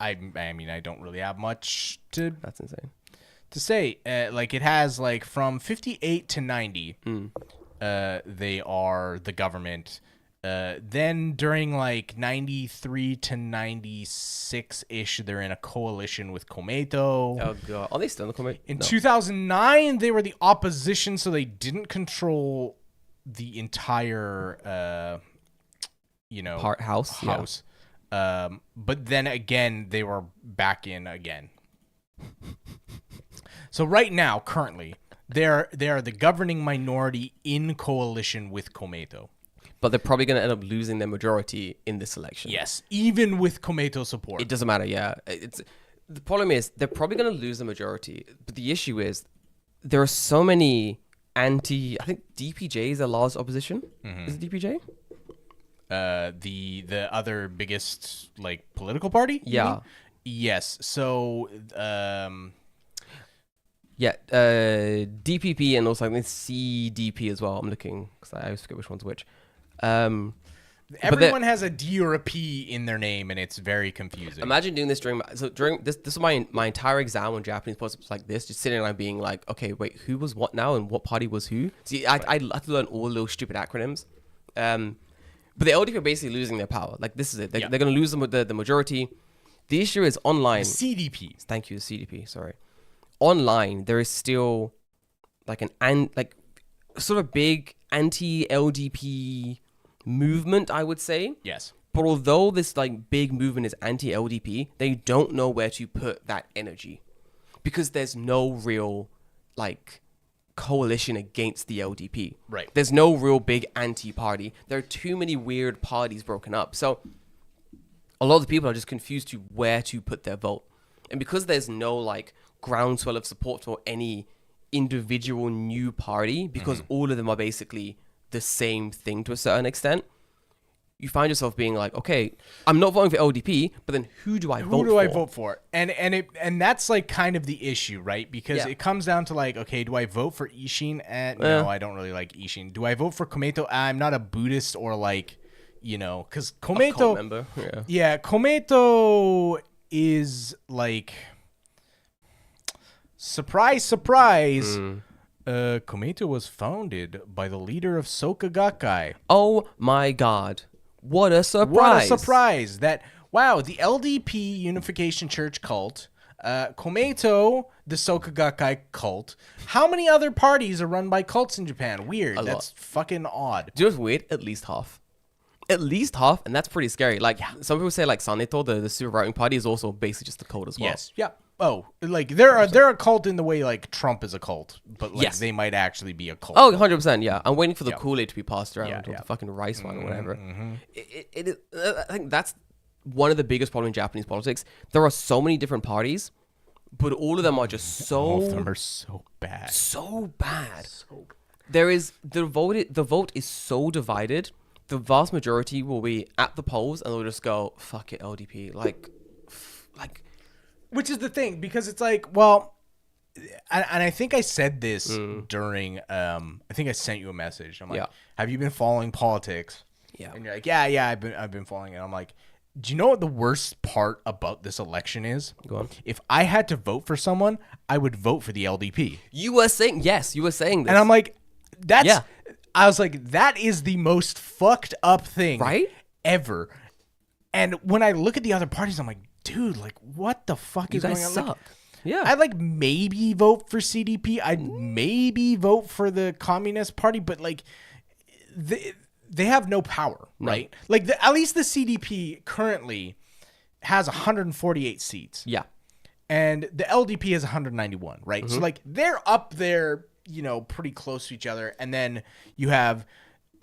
Speaker 1: I mean, I don't really have much
Speaker 2: That's insane.
Speaker 1: to say. Like it has like from 58 to 90. They are the government. Then during like 93 to 96 ish, they're in a coalition with Komeito.
Speaker 2: Oh god, are they still in the Komeito?
Speaker 1: In 2009, they were the opposition, so they didn't control the entire,
Speaker 2: house.
Speaker 1: Yeah. But then again, they were back in again. So right now, currently, they are the governing minority in coalition with Komeito.
Speaker 2: But they're probably going to end up losing their majority in this election.
Speaker 1: Yes, even with Komeito support.
Speaker 2: It doesn't matter, yeah. The problem is they're probably going to lose the majority. But the issue is there are so many I think DPJ is the largest opposition. Is it DPJ?
Speaker 1: The other biggest like political party?
Speaker 2: Yeah.
Speaker 1: Yes. So
Speaker 2: DPP and also I think CDP as well. I'm looking because I always forget which one's which.
Speaker 1: Everyone has a D or a P in their name, and it's very confusing.
Speaker 2: Imagine doing this during this was my entire exam on Japanese politics like this, just sitting and being like, okay, wait, who was what now, and what party was who? See, I had to learn all those stupid acronyms. But the LDP are basically losing their power. Like this is it. They're going to lose the majority. The issue is online.
Speaker 1: The CDP.
Speaker 2: Thank you, the CDP. Sorry. Online, there is still like sort of big anti-LDP movement, I would say.
Speaker 1: Yes.
Speaker 2: But although this like big movement is anti-LDP, they don't know where to put that energy because there's no real like coalition against the LDP.
Speaker 1: Right.
Speaker 2: There's no real big anti-party. There are too many weird parties broken up. So a lot of the people are just confused to where to put their vote. And because there's no like groundswell of support for any individual new party, because all of them are basically the same thing to a certain extent, you find yourself being like, okay, I'm not voting for LDP, but then who do I vote for?
Speaker 1: Who do I vote for? And that's like kind of the issue, right? Because it comes down to like, okay, do I vote for Ishin? No, I don't really like Ishin. Do I vote for Komeito? I'm not a Buddhist or like, because Komeito, Komeito is like, surprise, Komeito was founded by the leader of Soka Gakkai.
Speaker 2: Oh my god. What a surprise.
Speaker 1: What a surprise. The LDP Unification Church cult, Komeito, the Soka Gakkai cult. How many other parties are run by cults in Japan? Weird. That's fucking odd.
Speaker 2: Do you know what's weird? At least half. At least half, and that's pretty scary. Like, some people say like Saneto, the super right-wing party, is also basically just a cult as well.
Speaker 1: Yes. Yeah. Oh, like they're a cult in the way like Trump is a cult, but like they might actually be a cult.
Speaker 2: Oh, 100%, yeah. I'm waiting for the Kool-Aid to be passed around, or the fucking rice one or whatever. I think that's one of the biggest problems in Japanese politics. There are so many different parties, but all of them are just so...
Speaker 1: All of them are so bad.
Speaker 2: So bad. There is... The vote is so divided. The vast majority will be at the polls and they'll just go, fuck it, LDP. Like...
Speaker 1: Which is the thing, because it's like, well, and I think I said this during, I think I sent you a message. I'm like, have you been following politics?
Speaker 2: Yeah.
Speaker 1: And you're like, yeah, I've been following it. I'm like, do you know what the worst part about this election is?
Speaker 2: Go on.
Speaker 1: If I had to vote for someone, I would vote for the LDP.
Speaker 2: You were saying this.
Speaker 1: And I'm like, I was like, that is the most fucked up thing ever. And when I look at the other parties, I'm like, dude, like, what the fuck is going on?
Speaker 2: Suck.
Speaker 1: Like,
Speaker 2: Yeah.
Speaker 1: I'd like maybe vote for CDP. I'd maybe vote for the Communist Party, but like they have no power, right? Like at least the CDP currently has 148 seats.
Speaker 2: Yeah.
Speaker 1: And the LDP has 191, right? So like they're up there, you know, pretty close to each other. And then you have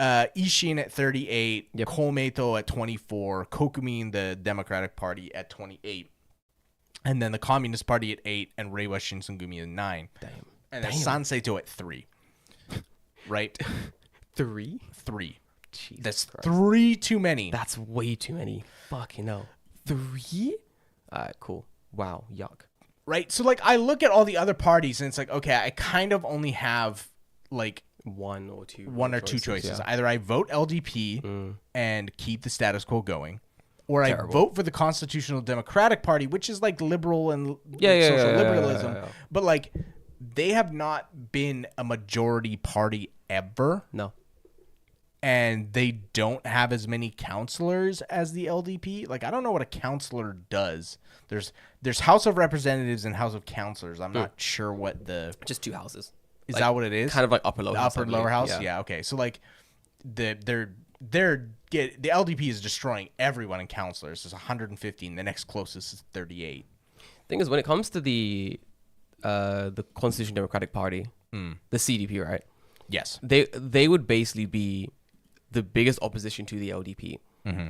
Speaker 1: Ishin at 38, Komeito at 24, Kokumin, the Democratic Party, at 28. And then the Communist Party at 8, and Reiwa Shinsengumi at 9. Damn. And then Sanseito at 3. Right?
Speaker 2: 3?
Speaker 1: 3.
Speaker 2: Jesus
Speaker 1: That's
Speaker 2: Christ.
Speaker 1: 3 too many.
Speaker 2: That's way too many. Fucking hell. 3? Alright, cool. Wow, yuck.
Speaker 1: Right? So, like, I look at all the other parties, and it's like, okay, I kind of only have, like,
Speaker 2: one or two
Speaker 1: choices.
Speaker 2: Yeah.
Speaker 1: Either I vote LDP and keep the status quo going, or I vote for the Constitutional Democratic Party, which is like liberal and social liberalism. Yeah. But like, they have not been a majority party ever.
Speaker 2: No.
Speaker 1: And they don't have as many counselors as the LDP. Like, I don't know what a counselor does. There's House of Representatives and House of Counselors. I'm not sure what the...
Speaker 2: Just 2 houses.
Speaker 1: Is that what it is?
Speaker 2: Kind of like upper lower house.
Speaker 1: Upper lower house? Yeah, okay. So like the LDP is destroying everyone in counselors. There's 115. The next closest is 38.
Speaker 2: Thing is, when it comes to the Constitutional Democratic Party, the CDP, right?
Speaker 1: Yes.
Speaker 2: They would basically be the biggest opposition to the LDP. Mm-hmm.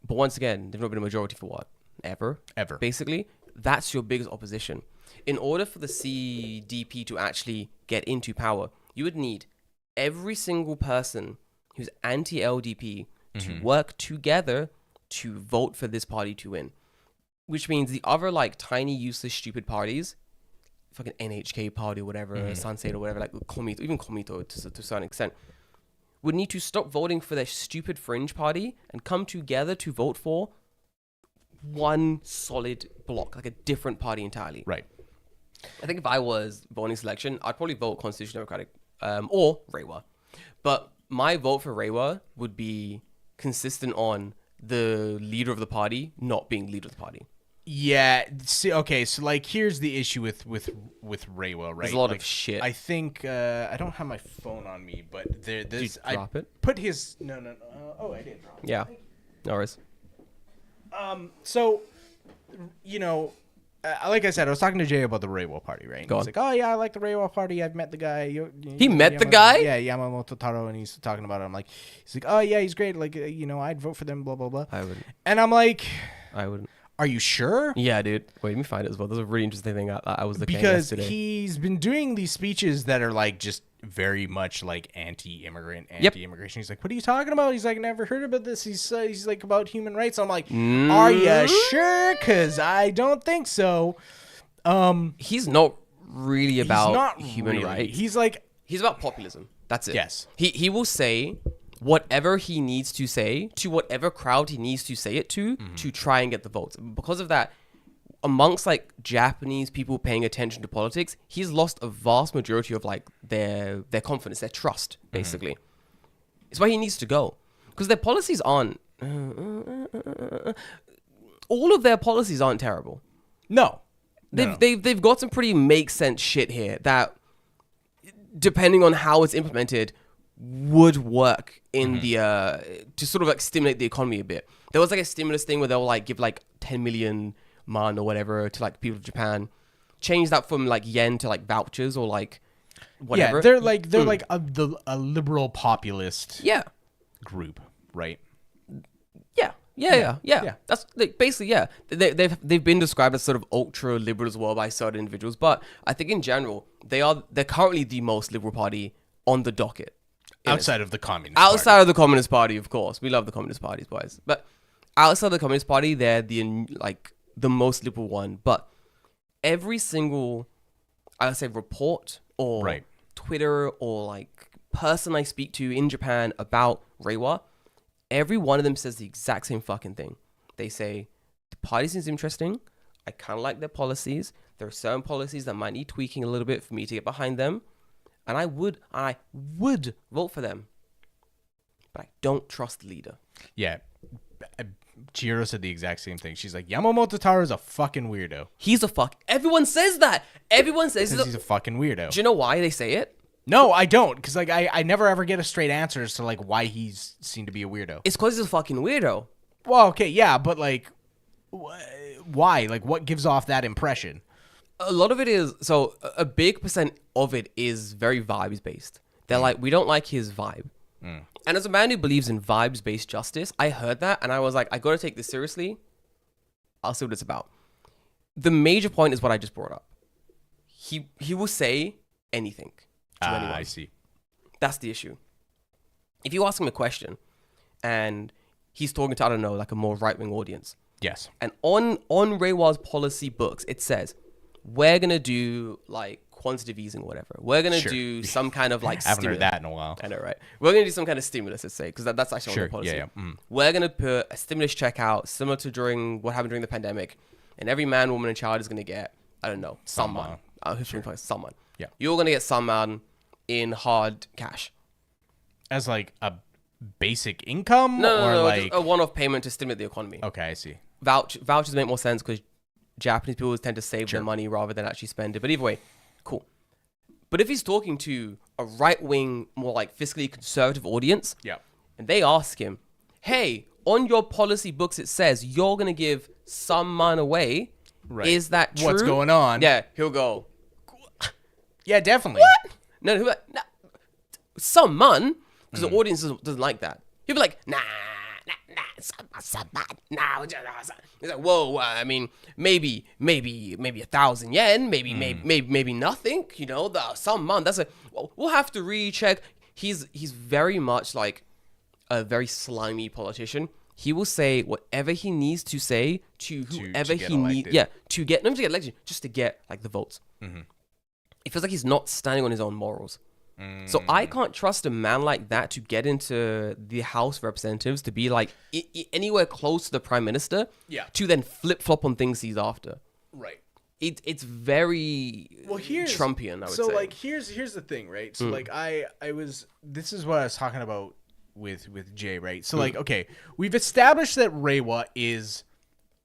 Speaker 2: But once again, they've not been a majority for what? Ever. Basically, that's your biggest opposition. In order for the CDP to actually get into power, you would need every single person who's anti-LDP to work together to vote for this party to win. Which means the other like tiny, useless, stupid parties, fucking NHK party or whatever, Sansei or whatever, like Komito, even Komito to a certain extent, would need to stop voting for their stupid fringe party and come together to vote for one solid block, like a different party entirely.
Speaker 1: Right.
Speaker 2: I think if I was voting selection, I'd probably vote Constitutional Democratic or Reiwa. But my vote for Reiwa would be consistent on the leader of the party not being leader of the party.
Speaker 1: Yeah. See, okay. So like, here's the issue with Reiwa, right?
Speaker 2: There's a lot of shit.
Speaker 1: I think I don't have my phone on me, but there's.
Speaker 2: Did you drop it?
Speaker 1: Put his no. Oh, I did drop it.
Speaker 2: Yeah. No worries.
Speaker 1: So, you know, like I said, I was talking to Jay about the Reiwa party, right?
Speaker 2: Go on.
Speaker 1: He's like, oh yeah, I like the Reiwa party. I've met the guy.
Speaker 2: He met the guy?
Speaker 1: Yeah, Yamamoto Taro, and he's talking about it. I'm like, he's like, oh yeah, he's great. Like, you know, I'd vote for them. Blah blah blah.
Speaker 2: I wouldn't.
Speaker 1: And I'm like,
Speaker 2: I wouldn't.
Speaker 1: Are you sure?
Speaker 2: Yeah, dude. Wait, let me find it as well. There's a really interesting thing I was looking at
Speaker 1: because
Speaker 2: yesterday.
Speaker 1: He's been doing these speeches that are like just very much like anti-immigrant, anti-immigration. He's like, what are you talking about? He's like, never heard about this. He's like about human rights. I'm like, are you sure? Because I don't think so.
Speaker 2: He's not really about human rights.
Speaker 1: He's
Speaker 2: about populism. That's it.
Speaker 1: Yes.
Speaker 2: He will say whatever he needs to say to whatever crowd he needs to say it to try and get the votes. Because of that, amongst like Japanese people paying attention to politics, he's lost a vast majority of like their confidence, their trust, basically. It's why he needs to go. Because their policies aren't all of their policies aren't terrible.
Speaker 1: No.
Speaker 2: They've got some pretty make sense shit here that, depending on how it's implemented, would work in the to sort of like stimulate the economy a bit. There was like a stimulus thing where they'll like give like 10 million man or whatever to like people of Japan, change that from like yen to like vouchers or like whatever.
Speaker 1: Yeah, they're like a liberal populist group, right?
Speaker 2: Yeah. That's like, basically, They've been described as sort of ultra liberal as well by certain individuals, but I think in general they're currently the most liberal party on the docket.
Speaker 1: Outside of the Communist
Speaker 2: Party. Of the Communist Party, of course. We love the Communist Parties, boys. But outside of the Communist Party, they're the most liberal one. But every single, I would say, report or
Speaker 1: Right.
Speaker 2: Twitter or like person I speak to in Japan about Reiwa, every one of them says the exact same fucking thing. They say, the party seems interesting. I kind of like their policies. There are certain policies that might need tweaking a little bit for me to get behind them. And I would vote for them. But I don't trust the leader.
Speaker 1: Yeah. Chihiro said the exact same thing. She's like, Yamamoto Taro is a fucking weirdo.
Speaker 2: He's a fuck. Everyone says that. Everyone says
Speaker 1: He's a fucking weirdo.
Speaker 2: Do you know why they say it?
Speaker 1: No, I don't. Because like I never ever get a straight answer as to like why he's seen to be a weirdo.
Speaker 2: It's because he's a fucking weirdo.
Speaker 1: Well, okay, yeah, but like, why? Like, what gives off that impression?
Speaker 2: A lot of it is, so a big percent of it is very vibes based. They're like, we don't like his vibe. And as a man who believes in vibes based justice, I heard that and I was like, I gotta take this seriously. I'll see what it's about. The major point is what I just brought up. He will say anything to anyone.
Speaker 1: I see.
Speaker 2: That's the issue. If you ask him a question and he's talking to, I don't know, like a more right-wing audience.
Speaker 1: Yes.
Speaker 2: And on Reiwa's policy books, it says, we're going to do like quantitative easing or whatever. We're going to do some kind of like
Speaker 1: I haven't
Speaker 2: stimulus.
Speaker 1: heard that in a while.
Speaker 2: I know, right? We're going to do some kind of stimulus, let's say, because that's actually on the policy.
Speaker 1: Yeah.
Speaker 2: We're going to put a stimulus check out similar to what happened during the pandemic. And every man, woman, and child is going to get, I don't know, someone. Someone.
Speaker 1: Yeah.
Speaker 2: You're going to get someone in hard cash.
Speaker 1: As like a basic income?
Speaker 2: No,
Speaker 1: like
Speaker 2: just a one-off payment to stimulate the economy.
Speaker 1: Okay, I see.
Speaker 2: Vouchers make more sense because Japanese people tend to save their money rather than actually spend it. But either way, cool. But if he's talking to a right-wing, more like fiscally conservative audience, and they ask him, hey, on your policy books it says you're going to give some money away. Right. Is that true?
Speaker 1: What's going on?
Speaker 2: Yeah, he'll go,
Speaker 1: yeah, definitely.
Speaker 2: What? No, some man, because the audience doesn't like that. He'll be like, nah. He's like, whoa, I mean, maybe 1,000 yen, maybe nothing. You know, some man. We'll have to recheck. He's very much like a very slimy politician. He will say whatever he needs to say to whoever he needs. Yeah, not to get elected, just to get like the votes. It feels like he's not standing on his own morals. So I can't trust a man like that to get into the House of Representatives, to be like anywhere close to the Prime Minister, to then flip-flop on things he's after.
Speaker 1: Right.
Speaker 2: It's very Trumpian, I would say.
Speaker 1: So like here's the thing, right? So like this is what I was talking about with Jay, right? So like, okay, we've established that Reiwa is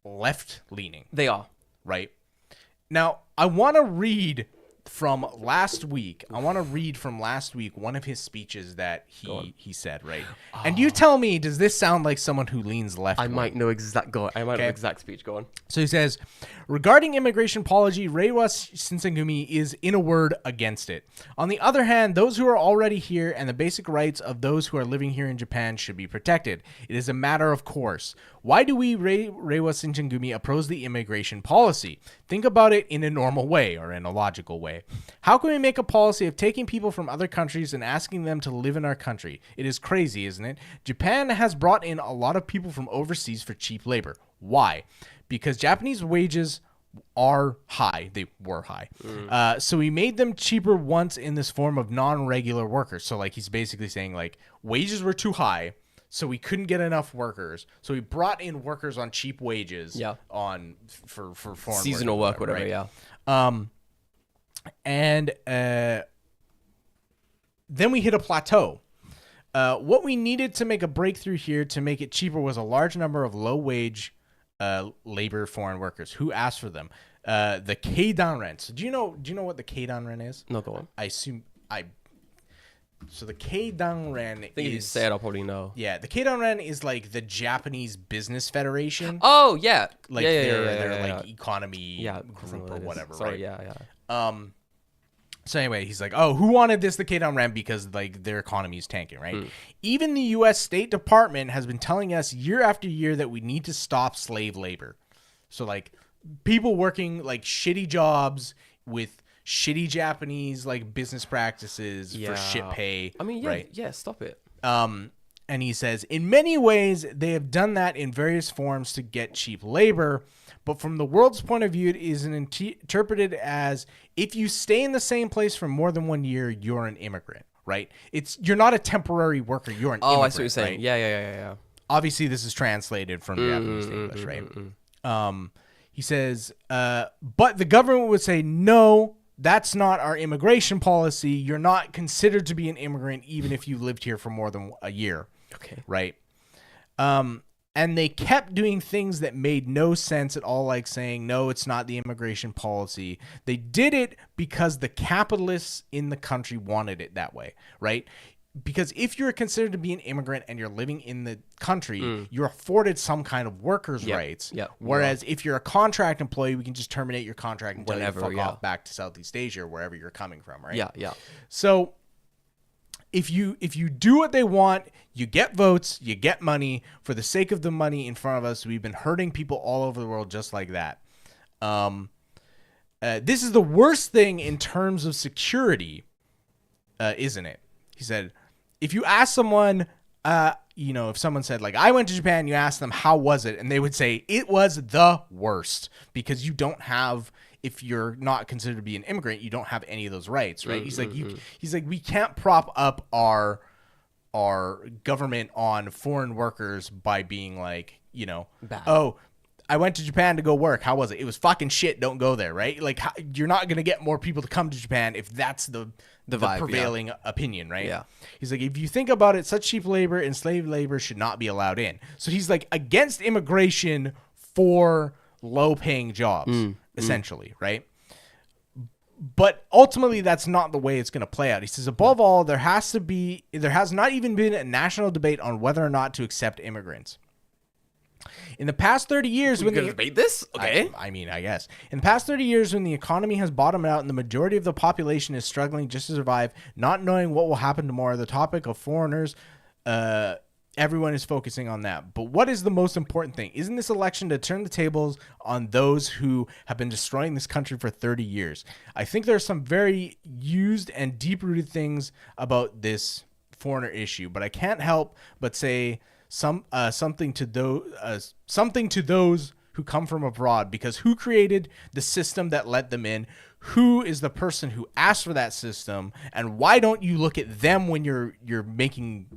Speaker 1: left-leaning.
Speaker 2: They are.
Speaker 1: Right? Now, I want to read from last week. one of his speeches that he said, right? And you tell me, does this sound like someone who leans left?
Speaker 2: I might know exact speech. Go on.
Speaker 1: So he says, regarding immigration policy, Reiwa Shinsengumi is, in a word, against it. On the other hand, those who are already here and the basic rights of those who are living here in Japan should be protected. It is a matter of course. Why do we, Reiwa Shinsengumi, oppose the immigration policy? Think about it in a normal way, or in a logical way. How can we make a policy of taking people from other countries and asking them to live in our country? It is crazy, isn't it? Japan has brought in a lot of people from overseas for cheap labor. Why? Because Japanese wages are high. They were high. So we made them cheaper once in this form of non-regular workers. So like he's basically saying like wages were too high, so we couldn't get enough workers. So we brought in workers on cheap wages for foreign
Speaker 2: seasonal work, whatever,
Speaker 1: right? And then we hit a plateau. What we needed to make a breakthrough here to make it cheaper was a large number of low-wage labor foreign workers. Who asked for them? The Keidan Ren. So do you know what the Keidan Ren is?
Speaker 2: No, go on.
Speaker 1: So the Keidan Ren
Speaker 2: I think if you say it, I'll probably know.
Speaker 1: Yeah, the Keidan Ren is like the Japanese Business Federation.
Speaker 2: Oh yeah,
Speaker 1: like they're like economy group or whatever.
Speaker 2: Sorry,
Speaker 1: right? So anyway, he's like, oh, who wanted this, the Keidan Ren, because like their economy is tanking, right? Even the U.S. State Department has been telling us year after year that we need to stop slave labor. So like people working like shitty jobs with shitty Japanese like business practices for shit pay.
Speaker 2: I mean,
Speaker 1: right?
Speaker 2: Stop it.
Speaker 1: And And he says, in many ways, they have done that in various forms to get cheap labor. But from the world's point of view, it is interpreted as if you stay in the same place for more than 1 year, you're an immigrant, right? You're not a temporary worker. You're an immigrant.
Speaker 2: I see what you're saying.
Speaker 1: Right?
Speaker 2: Yeah.
Speaker 1: Obviously, this is translated from Japanese to English, right? He says, but the government would say, no, that's not our immigration policy. You're not considered to be an immigrant even if you lived here for more than a year.
Speaker 2: Okay.
Speaker 1: Right. And they kept doing things that made no sense at all, like saying, no, it's not the immigration policy. They did it because the capitalists in the country wanted it that way, right? Because if you're considered to be an immigrant and you're living in the country, you're afforded some kind of workers' rights.
Speaker 2: Yep.
Speaker 1: Whereas if you're a contract employee, we can just terminate your contract and tell you to fuck
Speaker 2: yeah.
Speaker 1: off back to Southeast Asia or wherever you're coming from, right?
Speaker 2: Yeah.
Speaker 1: So if you do what they want, you get votes, you get money. For the sake of the money in front of us, we've been hurting people all over the world just like that. This is the worst thing in terms of security, isn't it? He said, if you ask someone, if someone said, like, I went to Japan, you ask them, how was it? And they would say, it was the worst because you don't have, if you're not considered to be an immigrant, you don't have any of those rights, right? He's like, we can't prop up our government on foreign workers by being like,
Speaker 2: bad.
Speaker 1: Oh, I went to Japan to go work. How was it? It was fucking shit. Don't go there, right? Like, you're not going to get more people to come to Japan if that's the vibe, prevailing opinion, right?
Speaker 2: Yeah.
Speaker 1: He's like, if you think about it, such cheap labor and slave labor should not be allowed in. So he's like against immigration for low-paying jobs, essentially, right? But ultimately, that's not the way it's going to play out. He says, above all, there has not even been a national debate on whether or not to accept immigrants. In the past 30 years,
Speaker 2: when debate this, okay?
Speaker 1: I guess. In the past 30 years, when the economy has bottomed out and the majority of the population is struggling just to survive, not knowing what will happen tomorrow, the topic of foreigners, everyone is focusing on that. But what is the most important thing? Isn't this election to turn the tables on those who have been destroying this country for 30 years? I think there are some very used and deep-rooted things about this foreigner issue, but I can't help but say something to those who come from abroad, because who created the system that let them in? Who is the person who asked for that system? And why don't you look at them when you're making,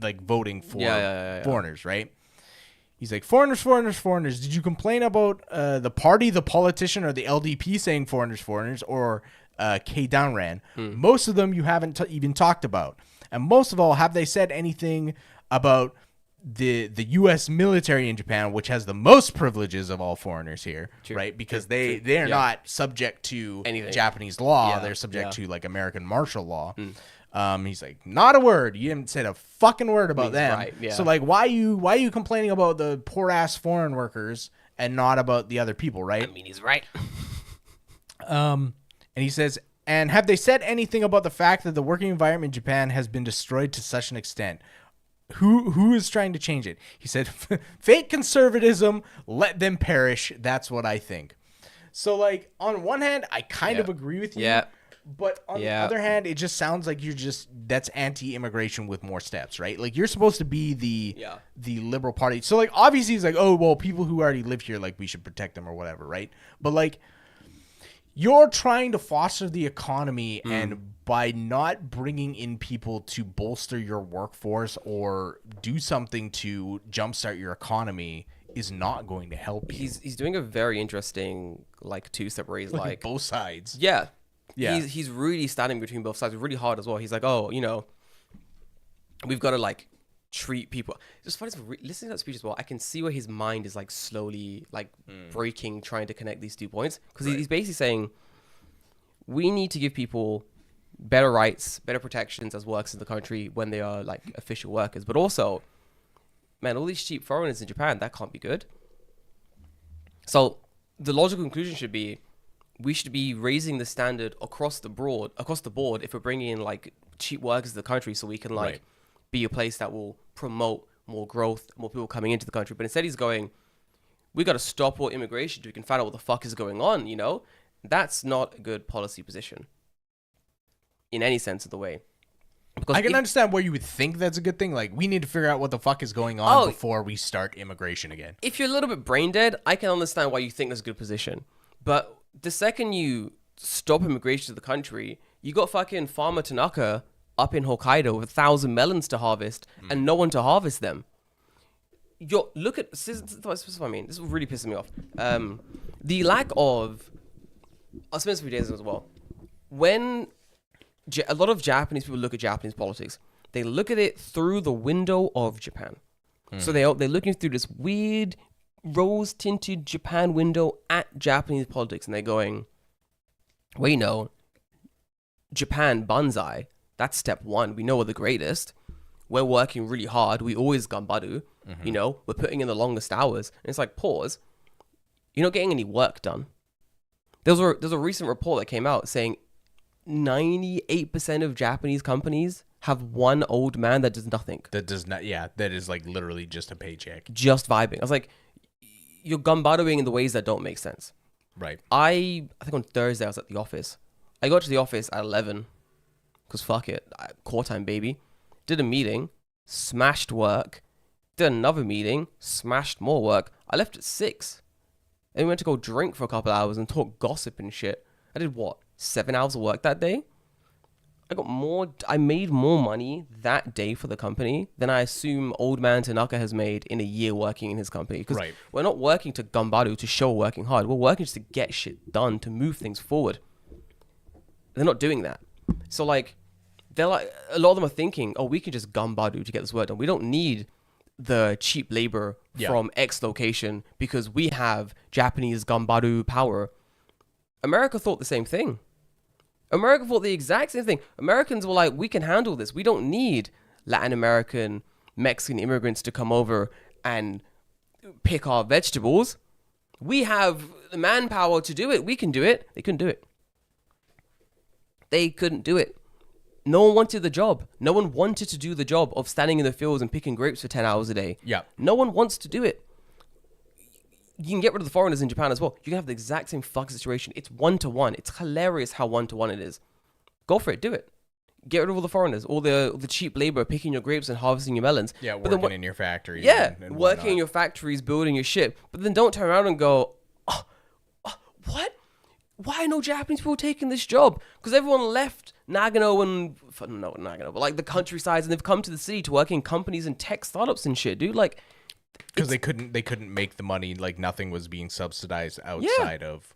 Speaker 1: like, voting for foreigners, right? He's like, foreigners. Did you complain about the party, the politician, or the LDP saying foreigners, or K Downran? Most of them you haven't even talked about. And most of all, have they said anything about the U.S. military in Japan, which has the most privileges of all foreigners here, right? Because they are not subject to anything. Japanese law. They're subject to, like, American martial law. He's like, not a word. You haven't said a fucking word about them. Right, yeah. So, like, why are you complaining about the poor ass foreign workers and not about the other people, right?
Speaker 2: I mean, he's right.
Speaker 1: And he says, and have they said anything about the fact that the working environment in Japan has been destroyed to such an extent? Who is trying to change it? He said, fake conservatism, let them perish. That's what I think. So, like, on one hand, I kind of agree with you. Yeah. But on the other hand, it just sounds like that's anti-immigration with more steps, right? Like, you're supposed to be the liberal party. So, like, obviously he's like, oh, well, people who already live here, like, we should protect them or whatever, right? But, like, you're trying to foster the economy, and by not bringing in people to bolster your workforce or do something to jumpstart your economy is not going to help you.
Speaker 2: He's doing a very interesting, like, two-step where he's like
Speaker 1: both sides.
Speaker 2: Yeah. He's really standing between both sides really hard as well. He's like, oh, we've got to, like, treat people. It's funny, listening to that speech as well, I can see where his mind is, like, slowly, like, breaking, trying to connect these 2 points. Because he's basically saying, we need to give people better rights, better protections as workers in the country when they are, like, official workers. But also, man, all these cheap foreigners in Japan, that can't be good. So the logical conclusion should be, we should be raising the standard across the board if we're bringing in, like, cheap workers to the country, so we can, like, be a place that will promote more growth, more people coming into the country. But instead he's going, we got to stop all immigration so we can find out what the fuck is going on, That's not a good policy position in any sense of the way. Because
Speaker 1: I can understand where you would think that's a good thing. Like, we need to figure out what the fuck is going on before we start immigration again.
Speaker 2: If you're a little bit brain dead, I can understand why you think that's a good position. But the second you stop immigration to the country, you got fucking Farmer Tanaka up in Hokkaido with 1,000 melons to harvest and no one to harvest them. Look at this is what I mean. This is really pissing me off. The lack of, I'll spend some days as well. When a lot of Japanese people look at Japanese politics, they look at it through the window of Japan. So they're looking through this weird rose-tinted Japan window at Japanese politics, and they're going, "We know Japan banzai. That's step one. We know we're the greatest. We're working really hard. We always ganbaru. You know, we're putting in the longest hours." And it's like, pause. You're not getting any work done. There's a recent report that came out saying 98% of Japanese companies have one old man that does nothing.
Speaker 1: That does not, that is like literally just a paycheck.
Speaker 2: Just vibing. I was like, you're ganbaruing in the ways that don't make sense.
Speaker 1: Right.
Speaker 2: I think on Thursday I was at the office. I got to the office at 11 because fuck it, core time baby. Did a meeting, smashed work. Did another meeting, smashed more work. I left at 6. And we went to go drink for a couple hours and talk gossip and shit. I did 7 hours of work that day? I made more money that day for the company than I assume old man Tanaka has made in a year working in his company. Because we're not working to ganbaru, to show we're working hard. We're working just to get shit done, to move things forward. They're not doing that. So like, they're like, a lot of them are thinking, oh, we can just ganbaru to get this work done. We don't need the cheap labor from X location because we have Japanese ganbaru power. America thought the same thing. America thought the exact same thing. Americans were like, we can handle this. We don't need Latin American, Mexican immigrants to come over and pick our vegetables. We have the manpower to do it. We can do it. They couldn't do it. They couldn't do it. No one wanted the job. No one wanted to do the job of standing in the fields and picking grapes for 10 hours a day.
Speaker 1: Yeah.
Speaker 2: No one wants to do it. You can get rid of the foreigners in Japan as well. You can have the exact same fucking situation. It's 1-to-1. It's hilarious how 1-to-1 it is. Go for it. Do it. Get rid of all the foreigners, all the cheap labor, picking your grapes and harvesting your melons.
Speaker 1: Yeah, working in your factories.
Speaker 2: Yeah,
Speaker 1: and
Speaker 2: working in your factories, building your shit. But then don't turn around and go, what? Why are no Japanese people taking this job? Because everyone left Nagano not Nagano, but like the countrysides, and they've come to the city to work in companies and tech startups and shit, dude. Like,
Speaker 1: because they couldn't make the money. Like, nothing was being subsidized outside of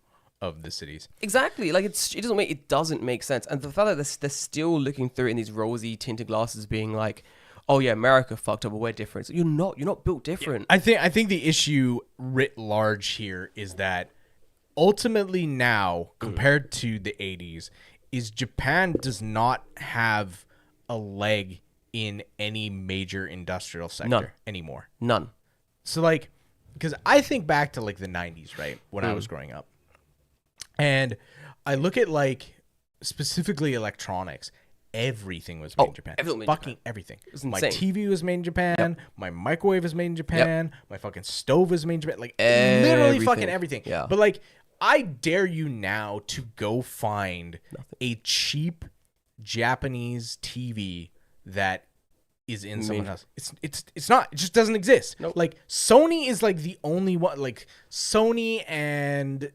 Speaker 1: the cities.
Speaker 2: Exactly. Like, it doesn't make sense. And the fact that they're still looking through it in these rosy tinted glasses, being like, oh yeah, America fucked up, but we're different. So you're not built different.
Speaker 1: Yeah. I think the issue writ large here is that ultimately now, compared to the 80s, is Japan does not have a leg in any major industrial sector anymore.
Speaker 2: None.
Speaker 1: So like, because I think back to like the 90s, right? When I was growing up. And I look at like specifically electronics. Everything was made in Japan. Everything.
Speaker 2: It was
Speaker 1: my
Speaker 2: insane.
Speaker 1: TV was made in Japan. My microwave was made in Japan. My fucking stove was made in Japan. Like literally fucking everything.
Speaker 2: Yeah.
Speaker 1: But like, I dare you now to go find a cheap Japanese TV that is in someone else. It's not. It just doesn't exist.
Speaker 2: Nope.
Speaker 1: Like, Sony is like the only one. Like, Sony and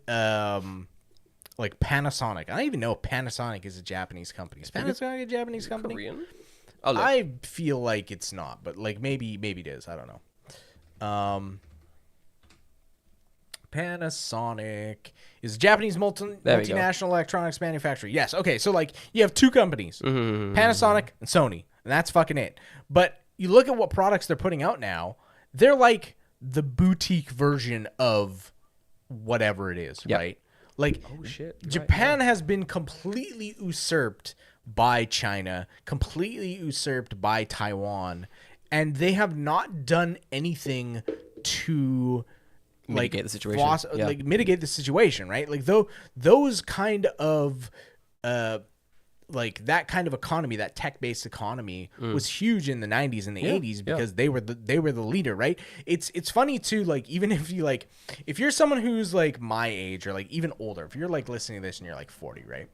Speaker 1: like Panasonic. I don't even know if Panasonic is a Japanese company. Is Panasonic a Japanese company?
Speaker 2: Korean?
Speaker 1: I feel like it's not, but like maybe it is. I don't know. Panasonic is a Japanese multinational electronics manufacturer. Yes. Okay. So like, you have two companies, Panasonic and Sony, and that's fucking it. But you look at what products they're putting out now, they're like the boutique version of whatever it is, right? Like, Japan has been completely usurped by China, completely usurped by Taiwan, and they have not done anything to
Speaker 2: mitigate the situation.
Speaker 1: Mitigate the situation, right? Like, those kind of like that kind of economy, that tech-based economy, was huge in the 90s and the 80s because they were the leader, right? It's funny too, like, even if you're someone who's like my age or like even older, if you're like listening to this and you're like 40, right?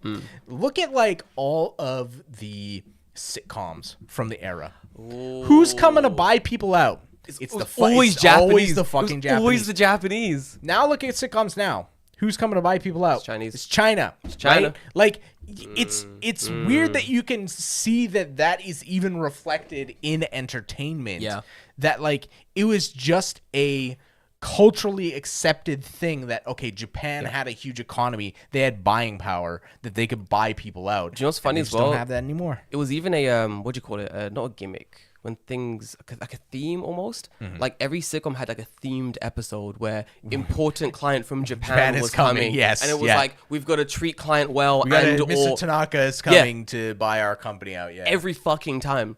Speaker 1: Look at like all of the sitcoms from the era. Ooh. Who's coming to buy people out?
Speaker 2: It's always Japanese.
Speaker 1: Always the fucking Japanese.
Speaker 2: Always the Japanese.
Speaker 1: Now look at sitcoms now. Who's coming to buy people out?
Speaker 2: It's Chinese.
Speaker 1: It's China.
Speaker 2: It's China.
Speaker 1: Right? Like, it's weird that you can see that is even reflected in entertainment.
Speaker 2: Yeah.
Speaker 1: That, like, it was just a culturally accepted thing that, okay, Japan had a huge economy. They had buying power that they could buy people out.
Speaker 2: Do you know what's funny as well?
Speaker 1: Don't have that anymore.
Speaker 2: It was even a, what do you call it? Not a gimmick. When things like a theme almost, like every sitcom had like a themed episode where important client from Japan was coming.
Speaker 1: Yes,
Speaker 2: and it was like, we've got to treat client well, and
Speaker 1: Mr. Tanaka is coming to buy our company out. Yeah,
Speaker 2: every fucking time.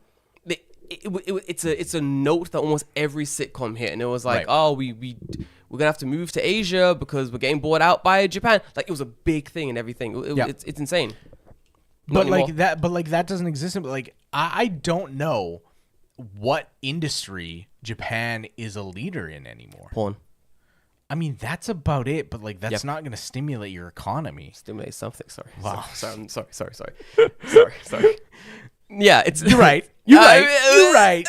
Speaker 2: It's a note that almost every sitcom hit, and it was like, oh, we're gonna have to move to Asia because we're getting bought out by Japan. Like, it was a big thing and everything. It's insane.
Speaker 1: But that doesn't exist. But like, I don't know what industry Japan is a leader in anymore.
Speaker 2: Porn.
Speaker 1: I mean, that's about it, but like that's not going to stimulate your economy.
Speaker 2: Stimulate something. Sorry.
Speaker 1: Wow.
Speaker 2: Sorry. Yeah, it's
Speaker 1: You're right. You're right.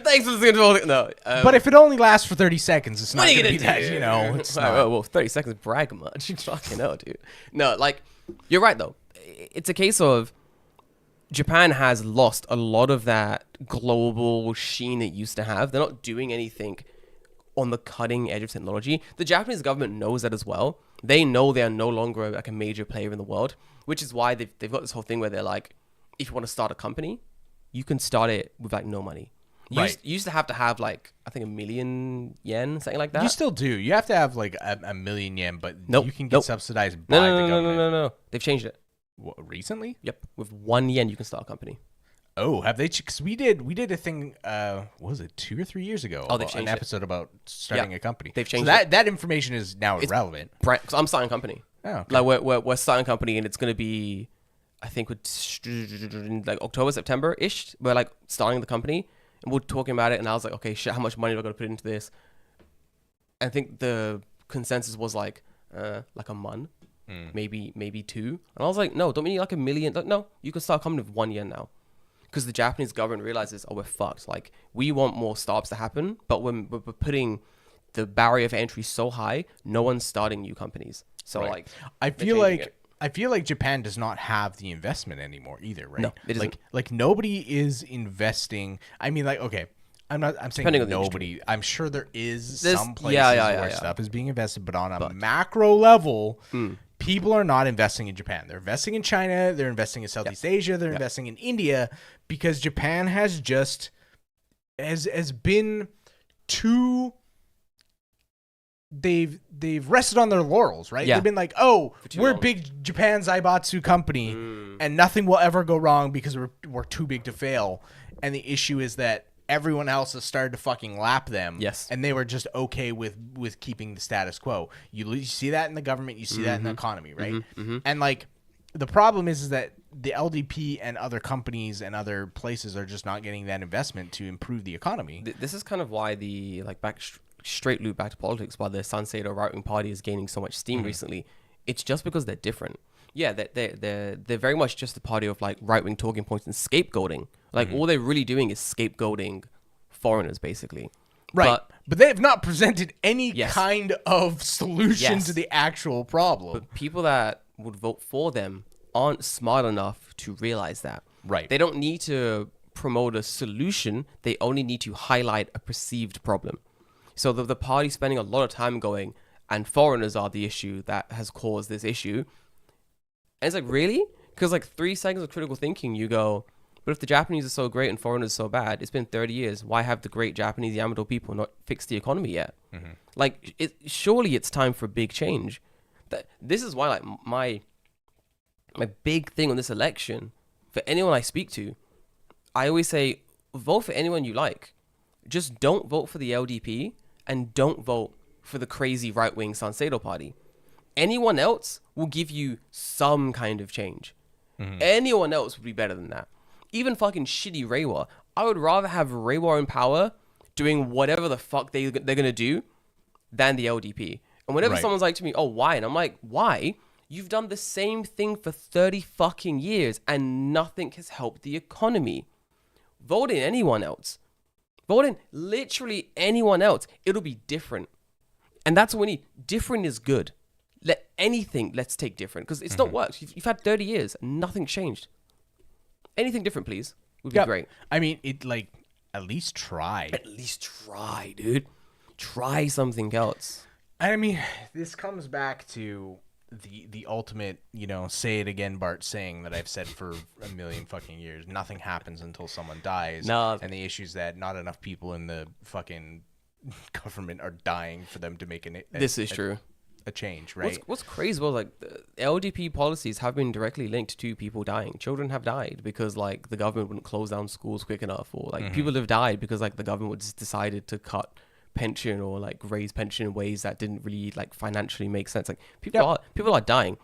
Speaker 2: Thanks for listening. No.
Speaker 1: But if it only lasts for 30 seconds, it's not going to be that,
Speaker 2: do?
Speaker 1: you know. It's not.
Speaker 2: Well, 30 seconds brag much. Fucking hell, dude. No, like, you're right though. It's a case of Japan has lost a lot of that global sheen it used to have. They're not doing anything on the cutting edge of technology. The Japanese government knows that as well. They know they are no longer like a major player in the world, which is why they've got this whole thing where they're like, if you want to start a company, you can start it with like no money. You used to have like, I think, 1 million yen, something like that.
Speaker 1: You still do. You have to have like a million yen, but you can get subsidized by the government.
Speaker 2: No. They've changed it.
Speaker 1: What, recently?
Speaker 2: Yep. With 1 yen, you can start a company.
Speaker 1: Oh, have they? Because we did a thing. What was it, 2 or 3 years ago?
Speaker 2: Oh, they've changed
Speaker 1: an episode about starting a company.
Speaker 2: They've changed
Speaker 1: that information is now irrelevant.
Speaker 2: Right, because I'm starting a company.
Speaker 1: Oh, okay.
Speaker 2: Like we're starting a company, and it's gonna be, I think, like October, September ish. We're like starting the company, and we're talking about it. And I was like, okay, shit, how much money do I got to put into this? And I think the consensus was like a month. Maybe 2. And I was like, no, don't we need like 1 million? Like, no, you can start coming with 1 yen now. Because the Japanese government realizes, oh, we're fucked. Like, we want more startups to happen, but when we're putting the barrier of entry so high, no one's starting new companies. So like,
Speaker 1: I feel like Japan does not have the investment anymore either, right?
Speaker 2: No, it isn't.
Speaker 1: Like nobody is investing. I mean, like, okay, I'm saying nobody. I'm sure there is some places where stuff is being invested, but on a macro level, people are not investing in Japan. They're investing in China. They're investing in Southeast Asia. They're investing in India because Japan has just has been too. They've rested on their laurels, right?
Speaker 2: Yeah.
Speaker 1: They've been like, oh, we're
Speaker 2: long.
Speaker 1: big Japan Zaibatsu company, and nothing will ever go wrong because we're too big to fail. And the issue is that everyone else has started to fucking lap them.
Speaker 2: Yes.
Speaker 1: And they were just okay with keeping the status quo. You see that in the government. You see that in the economy, right? And like the problem is that the LDP and other companies and other places are just not getting that investment to improve the economy.
Speaker 2: This is kind of why the straight loop back to politics, why the Sanseido right-wing party is gaining so much steam recently. It's just because they're different. Yeah, they're very much just a party of like right-wing talking points and scapegoating. Like all they're really doing is scapegoating foreigners, basically.
Speaker 1: Right. But they have not presented any kind of solution to the actual problem.
Speaker 2: But people that would vote for them aren't smart enough to realize that.
Speaker 1: Right.
Speaker 2: They don't need to promote a solution. They only need to highlight a perceived problem. So the party's spending a lot of time going, and foreigners are the issue that has caused this issue. And it's like, really? Because like 3 seconds of critical thinking, you go, but if the Japanese are so great and foreigners so bad, it's been 30 years. Why have the great Japanese Yamato people not fixed the economy yet? Like, surely it's time for a big change. This is why, like, my big thing on this election, for anyone I speak to, I always say, vote for anyone you like. Just don't vote for the LDP and don't vote for the crazy right-wing Sanseido party. Anyone else will give you some kind of change. Anyone else would be better than that. Even fucking shitty Reiwa. I would rather have Reiwa in power doing whatever the fuck they're going to do than the LDP. And whenever someone's like to me, oh, why? And I'm like, why? You've done the same thing for 30 fucking years and nothing has helped the economy. Vote in anyone else. Vote in literally anyone else. It'll be different. And that's what we need. Different is good. Let's take different. Because it's not worked. You've had 30 years and nothing's changed. Anything different, please. Would be great.
Speaker 1: I mean, at least try.
Speaker 2: At least try, dude. Try something else.
Speaker 1: I mean, this comes back to the ultimate, say it again, Bart saying that I've said for a million fucking years. Nothing happens until someone dies.
Speaker 2: No.
Speaker 1: And the issue is that not enough people in the fucking government are dying for them to make
Speaker 2: this is true.
Speaker 1: A change, right?
Speaker 2: What's crazy was like the LDP policies have been directly linked to people dying. Children have died because like the government wouldn't close down schools quick enough, or like people have died because like the government just decided to cut pension or like raise pension in ways that didn't really like financially make sense. Like people are dying,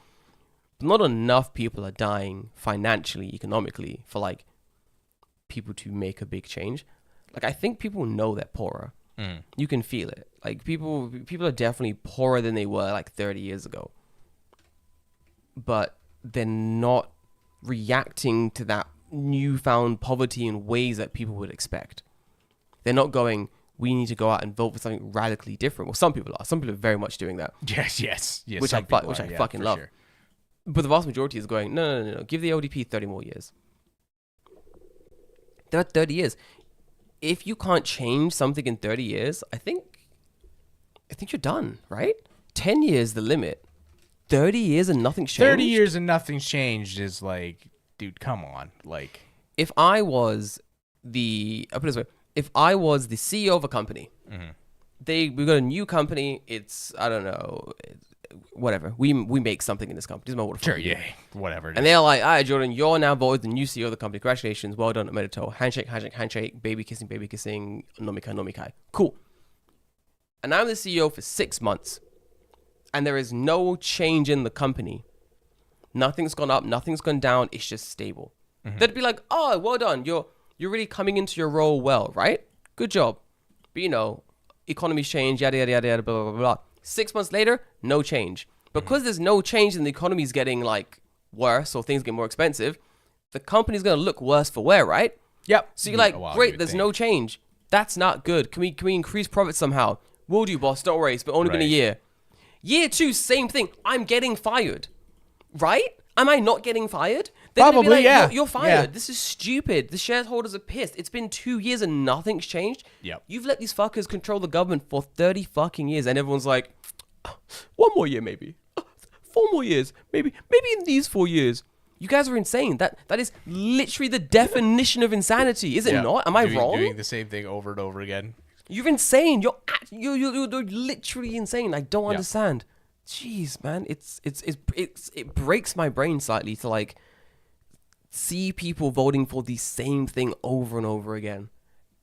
Speaker 2: but not enough people are dying financially, economically for like people to make a big change. Like I think people know they're poorer. You can feel it. Like people are definitely poorer than they were like 30 years ago. But they're not reacting to that newfound poverty in ways that people would expect. They're not going, we need to go out and vote for something radically different. Well, some people are. Some people are very much doing that.
Speaker 1: Yes.
Speaker 2: Which I fucking love. Sure. But the vast majority is going, no. Give the LDP 30 more years. They're at 30 years. If you can't change something in 30 years, I think you're done, right? 10 years the limit. 30 years and nothing's changed.
Speaker 1: 30 years and nothing's changed is like, dude, come on. Like,
Speaker 2: if I was the CEO of a company, we got a new company. It's, I don't know, whatever. We make something in this company. This is my water.
Speaker 1: Sure, yeah, whatever.
Speaker 2: And they're like, all right, Jordan, you're now voted the new CEO of the company. Congratulations. Well done, Medito. Handshake, baby kissing, nomikai. Cool. And I'm the CEO for 6 months. And there is no change in the company. Nothing's gone up, nothing's gone down. It's just stable. They'd be like, oh, well done. You're really coming into your role well, right? Good job. But economy's changed, yada, yada, yada, yada, blah, blah, blah. 6 months later, no change. Because there's no change and the economy's getting like worse or things get more expensive, the company's going to look worse for wear, right?
Speaker 1: Yep.
Speaker 2: So you're like, great, there's no change. That's not good. Can we increase profits somehow? Will do, boss. Don't worry. It's only been a year. Year 2, same thing. I'm getting fired. Right? Am I not getting fired? They're
Speaker 1: Probably,
Speaker 2: be like,
Speaker 1: yeah.
Speaker 2: You're fired.
Speaker 1: Yeah.
Speaker 2: This is stupid. The shareholders are pissed. It's been 2 years and nothing's changed.
Speaker 1: Yep.
Speaker 2: You've let these fuckers control the government for 30 fucking years, and everyone's like, 1 more year, maybe. 4 more years, maybe in these 4 years. You guys are insane. That is literally the definition of insanity, is it not? Am I wrong?
Speaker 1: Doing the same thing over and over again.
Speaker 2: You're insane. You're literally insane. I don't understand. Jeez, man, it breaks my brain slightly to like see people voting for the same thing over and over again,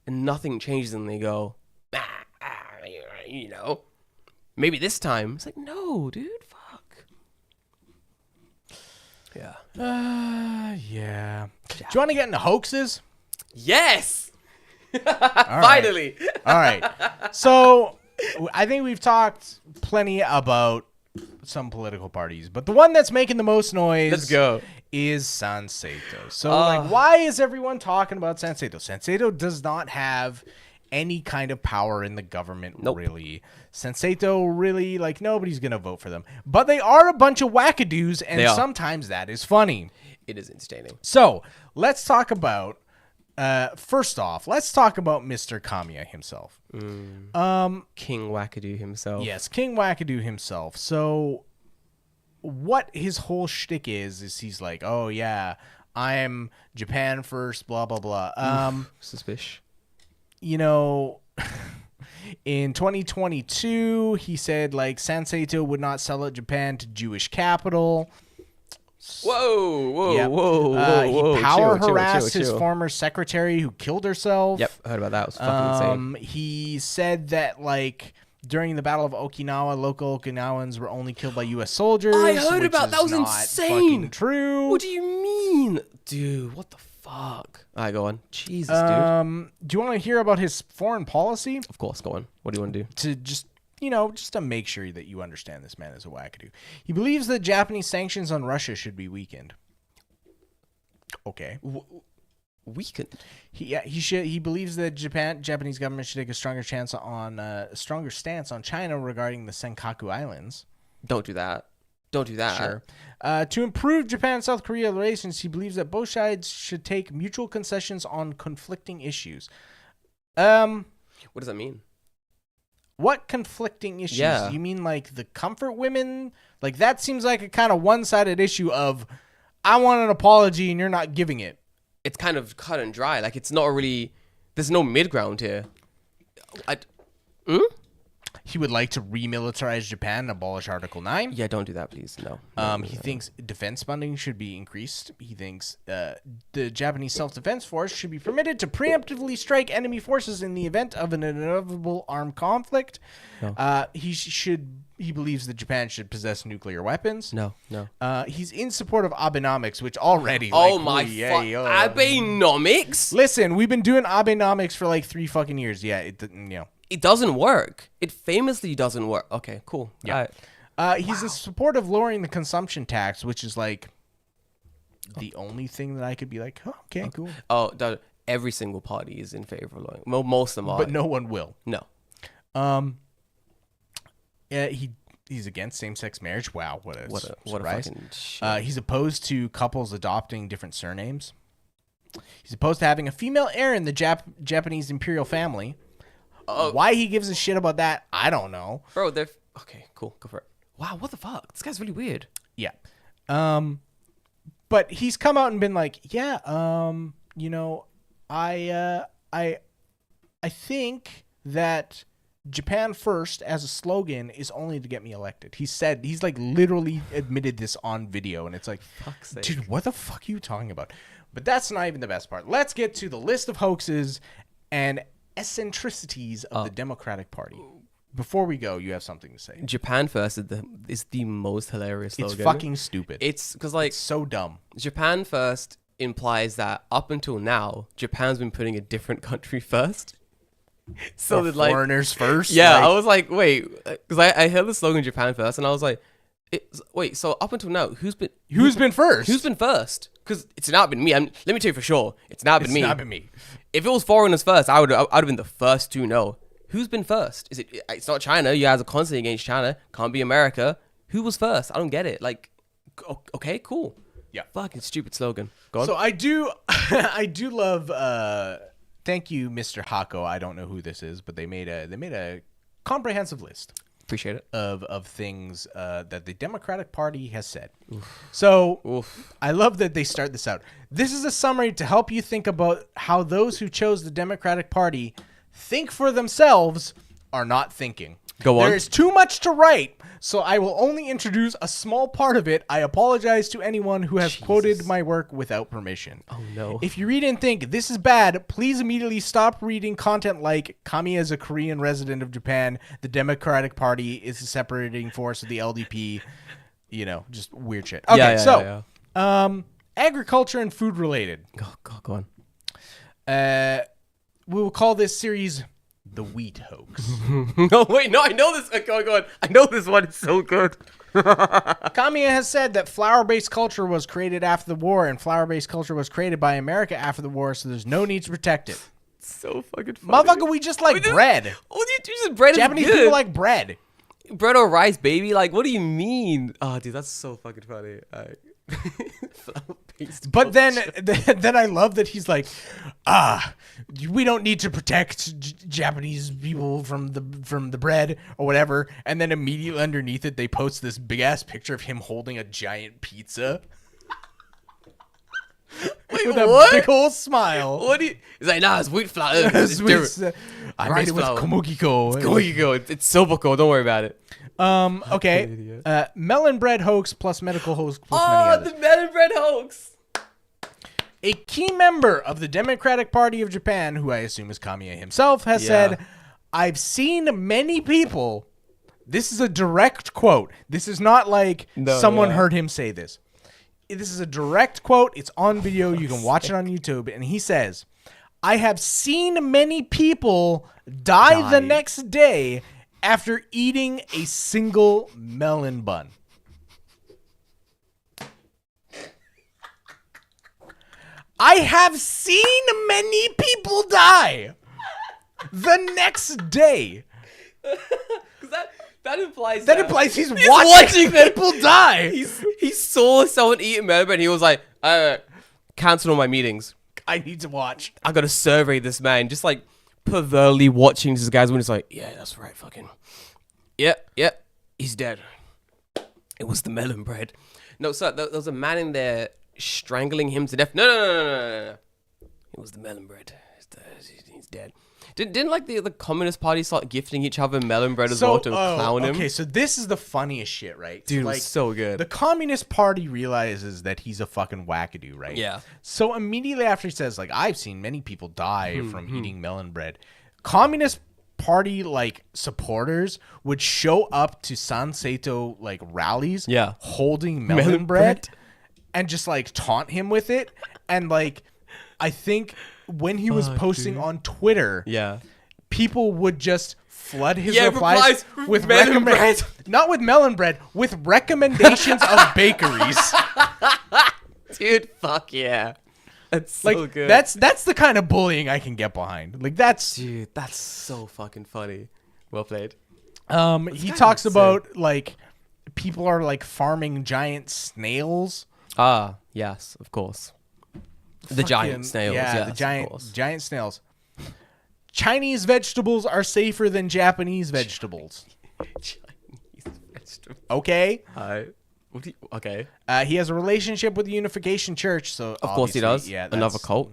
Speaker 2: and nothing changes, and they go, maybe this time. It's like, no, dude, fuck. Yeah.
Speaker 1: Yeah. Do you want to get into hoaxes?
Speaker 2: Yes. Finally.
Speaker 1: All right. So I think we've talked plenty about some political parties, but the one that's making the most noise is Sanseito. So why is everyone talking about Sanseito? Sanseito does not have any kind of power in the government, really. Sanseito really, like, nobody's going to vote for them. But they are a bunch of wackadoos, and sometimes that is funny.
Speaker 2: It is entertaining.
Speaker 1: So let's talk about first off, let's talk about Mr. Kamiya himself.
Speaker 2: King Wackadoo himself.
Speaker 1: Yes, King Wackadoo himself. So what his whole shtick is he's like, oh yeah, I'm Japan first, blah, blah, blah.
Speaker 2: Suspicious.
Speaker 1: In 2022, he said like Sanseito would not sell out Japan to Jewish capital.
Speaker 2: Whoa.
Speaker 1: He power harassed his former secretary who killed herself.
Speaker 2: Yep, I heard about that. It was fucking insane.
Speaker 1: He said that like during the Battle of Okinawa, local Okinawans were only killed by U.S. soldiers.
Speaker 2: I heard about that. Was
Speaker 1: not
Speaker 2: insane.
Speaker 1: Fucking true.
Speaker 2: What do you mean, dude? What the fuck? All right, go on. Jesus, dude.
Speaker 1: Do you want to hear about his foreign policy?
Speaker 2: Of course, go on. What do you want to do?
Speaker 1: To just just to make sure that you understand this man is a wackadoo. He believes that Japanese sanctions on Russia should be weakened. Okay.
Speaker 2: Weakened?
Speaker 1: He believes that Japanese government should take a stronger stance on China regarding the Senkaku Islands.
Speaker 2: Don't do that. Don't do that.
Speaker 1: Sure. To improve Japan and South Korea relations, he believes that both sides should take mutual concessions on conflicting issues.
Speaker 2: What does that mean?
Speaker 1: What conflicting issues?
Speaker 2: Yeah.
Speaker 1: You mean like the comfort women? Like that seems like a kind of one-sided issue of I want an apology and you're not giving it.
Speaker 2: It's kind of cut and dry. Like it's not really. There's no mid ground here.
Speaker 1: He would like to remilitarize Japan and abolish Article 9.
Speaker 2: Yeah, don't do that, please. No.
Speaker 1: He thinks defense funding should be increased. He thinks the Japanese self-defense force should be permitted to preemptively strike enemy forces in the event of an inevitable armed conflict.
Speaker 2: No.
Speaker 1: He believes that Japan should possess nuclear weapons.
Speaker 2: No.
Speaker 1: He's in support of Abenomics, which already.
Speaker 2: Abenomics?
Speaker 1: Listen, we've been doing Abenomics for like 3 fucking years. Yeah,
Speaker 2: It doesn't work. It famously doesn't work. Okay, cool.
Speaker 1: Yeah. He's in support of lowering the consumption tax, which is like the only thing that I could be like, oh, okay, cool.
Speaker 2: Oh, every single party is in favor of lowering. Well, most of them are.
Speaker 1: But no one will.
Speaker 2: No.
Speaker 1: He's against same-sex marriage. Wow, what a
Speaker 2: surprise.
Speaker 1: Fucking shit. He's opposed to couples adopting different surnames. He's opposed to having a female heir in the Japanese imperial family. Why he gives a shit about that, I don't know.
Speaker 2: Bro, they're... Okay, cool. Go for it. Wow, what the fuck? This guy's really weird.
Speaker 1: Yeah. But he's come out and been like, yeah, I think that Japan first as a slogan is only to get me elected. He's like literally admitted this on video, and it's like,
Speaker 2: fuck's sake.
Speaker 1: Dude, what the fuck are you talking about? But that's not even the best part. Let's get to the list of hoaxes and eccentricities of the Democratic Party. Before we go, you have something to say.
Speaker 2: Japan first is the most hilarious slogan.
Speaker 1: It's fucking stupid.
Speaker 2: It's because like
Speaker 1: it's so dumb.
Speaker 2: Japan first implies that up until now, Japan's been putting a different country first. So that like
Speaker 1: foreigners first.
Speaker 2: Yeah, I was like, wait, because I heard the slogan Japan first, and I was like, wait. So up until now, who's been
Speaker 1: first?
Speaker 2: Who's been first? Because it's not been me. Let me tell you for sure, it's not been me.
Speaker 1: It's not been me.
Speaker 2: If it was foreigners first, I would have been the first to know. Who's been first? Is it? It's not China. You guys are constantly against China. Can't be America. Who was first? I don't get it. Like, okay, cool.
Speaker 1: Yeah.
Speaker 2: Fucking stupid slogan. Go on.
Speaker 1: So I do love. Thank you, Mr. Hako. I don't know who this is, but they made a comprehensive list.
Speaker 2: Appreciate it.
Speaker 1: Of things that the Democratic Party has said. Oof. So I love that they start this out. This is a summary to help you think about how those who chose the Democratic Party think for themselves are not thinking.
Speaker 2: Go on.
Speaker 1: There is too much to write, so I will only introduce a small part of it. I apologize to anyone who has quoted my work without permission.
Speaker 2: Oh, no.
Speaker 1: If you read and think this is bad, please immediately stop reading content like Kamiya is a Korean resident of Japan, the Democratic Party is a separating force of the LDP, just weird shit. Okay, agriculture and food related.
Speaker 2: Go
Speaker 1: on. We will call this series The Wheat Hoax.
Speaker 2: No, wait, no, I know this. Go on. I know this one is so good.
Speaker 1: Kamiya has said that flour-based culture was created after the war, and flour-based culture was created by America after the war, so there's no need to protect it.
Speaker 2: So fucking funny.
Speaker 1: Motherfucker, we just like bread.
Speaker 2: What do you do? Just bread
Speaker 1: Japanese
Speaker 2: is good.
Speaker 1: people like bread.
Speaker 2: Bread or rice, baby. Like, what do you mean? Oh, dude, that's so fucking funny.
Speaker 1: But then I love that he's like, we don't need to protect Japanese people from the bread or whatever. And then immediately underneath it, they post this big ass picture of him holding a giant pizza.
Speaker 2: Wait,
Speaker 1: with
Speaker 2: what?
Speaker 1: a big old smile.
Speaker 2: What do you? He's like, nah, it's wheat flour.
Speaker 1: I made it with komukiko.
Speaker 2: It's komukiko. It's soboko. Don't worry about it.
Speaker 1: Okay. Melon bread hoax plus medical hoax plus many others.
Speaker 2: The melon bread hoax.
Speaker 1: A key member of the Democratic Party of Japan, who I assume is Kamiya himself, has said, I've seen many people. This is a direct quote. This is not like someone heard him say this. This is a direct quote. It's on video. You can watch it on YouTube. And he says, I have seen many people die the next day after eating a single melon bun. I have seen many people die the next day.
Speaker 2: That implies
Speaker 1: he's watching people die.
Speaker 2: He saw someone eat a melon bread and he was like, cancel all my meetings.
Speaker 1: I need to watch.
Speaker 2: I gotta survey this man. Just like perversely watching this guy's when it's like, yeah, that's right, fucking. Yep, he's dead. It was the melon bread. No, sir, there was a man in there strangling him to death. No. It was the melon bread. He's dead. Didn't like the Communist Party start gifting each other melon bread as well to clown him?
Speaker 1: Okay, so this is the funniest shit, right?
Speaker 2: Dude,
Speaker 1: like,
Speaker 2: it was so good.
Speaker 1: The Communist Party realizes that he's a fucking wackadoo, right?
Speaker 2: Yeah.
Speaker 1: So immediately after he says, like, I've seen many people die from eating melon bread, Communist Party, like, supporters would show up to San Seito, like, rallies holding melon bread and just, like, taunt him with it. And, like, I think when he was posting on Twitter, people would just flood his replies with melon bread. Not with melon bread, with recommendations of bakeries.
Speaker 2: Dude, fuck yeah. That's so good.
Speaker 1: That's the kind of bullying I can get behind. Like that's
Speaker 2: so fucking funny. Well played.
Speaker 1: He talks about like people are like farming giant snails.
Speaker 2: Ah, yes, of course. The giant snails.
Speaker 1: Yeah, the giant snails. Chinese vegetables are safer than Japanese vegetables.
Speaker 2: Chinese vegetables.
Speaker 1: Okay.
Speaker 2: Okay.
Speaker 1: He has a relationship with the Unification Church, so
Speaker 2: of course he does.
Speaker 1: Yeah,
Speaker 2: another cult.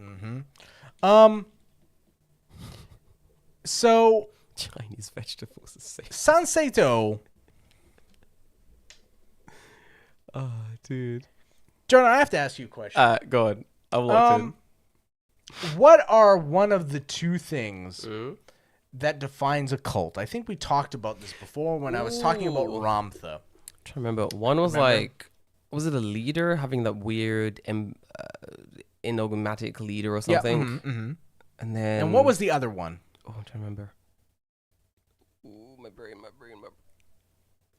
Speaker 1: So
Speaker 2: Chinese vegetables are safe.
Speaker 1: San Seito.
Speaker 2: Oh, dude.
Speaker 1: Jordan, I have to ask you a question.
Speaker 2: Go on. I'm locked in.
Speaker 1: What are one of the two things that defines a cult? I think we talked about this before when I was talking about Ramtha.
Speaker 2: I'm trying to remember. One was like, was it a leader having that weird enigmatic leader or something? And then.
Speaker 1: And what was the other one?
Speaker 2: Oh, I'm trying to remember. Ooh, my brain.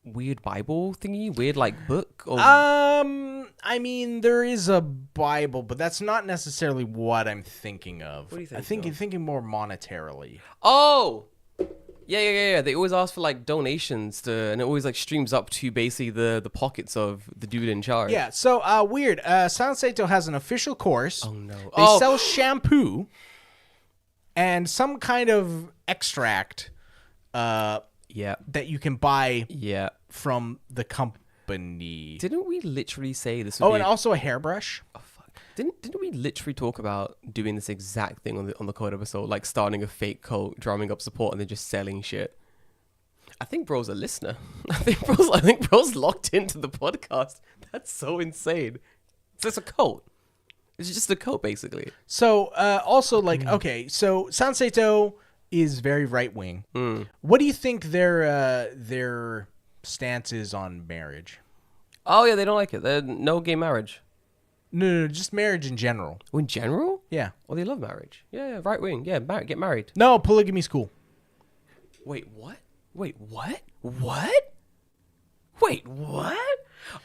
Speaker 2: Weird Bible thingy? Weird like book? Or...
Speaker 1: I mean, there is a Bible, but that's not necessarily what I'm thinking of.
Speaker 2: What do you think?
Speaker 1: I think you're thinking more monetarily.
Speaker 2: Oh! Yeah. They always ask for like donations and it always like streams up to basically the pockets of the dude in charge.
Speaker 1: Yeah, so weird. San Seito has an official course.
Speaker 2: Oh no.
Speaker 1: They sell shampoo and some kind of extract that you can buy from the company.
Speaker 2: Didn't we literally say this would
Speaker 1: and also a hairbrush?
Speaker 2: Oh fuck. Didn't we literally talk about doing this exact thing on the code episode, like starting a fake cult, drumming up support, and then just selling shit? I think bro's a listener. I think bro's locked into the podcast. That's so insane. So it's a cult. It's just a cult, basically.
Speaker 1: So also like so San Seito is very right wing. What do you think their stance is on marriage?
Speaker 2: Oh yeah, they don't like it. They're no gay marriage.
Speaker 1: No, just marriage in general.
Speaker 2: Oh, in general?
Speaker 1: Yeah.
Speaker 2: Well, they love marriage. Yeah, right wing. Yeah, get married.
Speaker 1: No, polygamy's cool.
Speaker 2: Wait, what?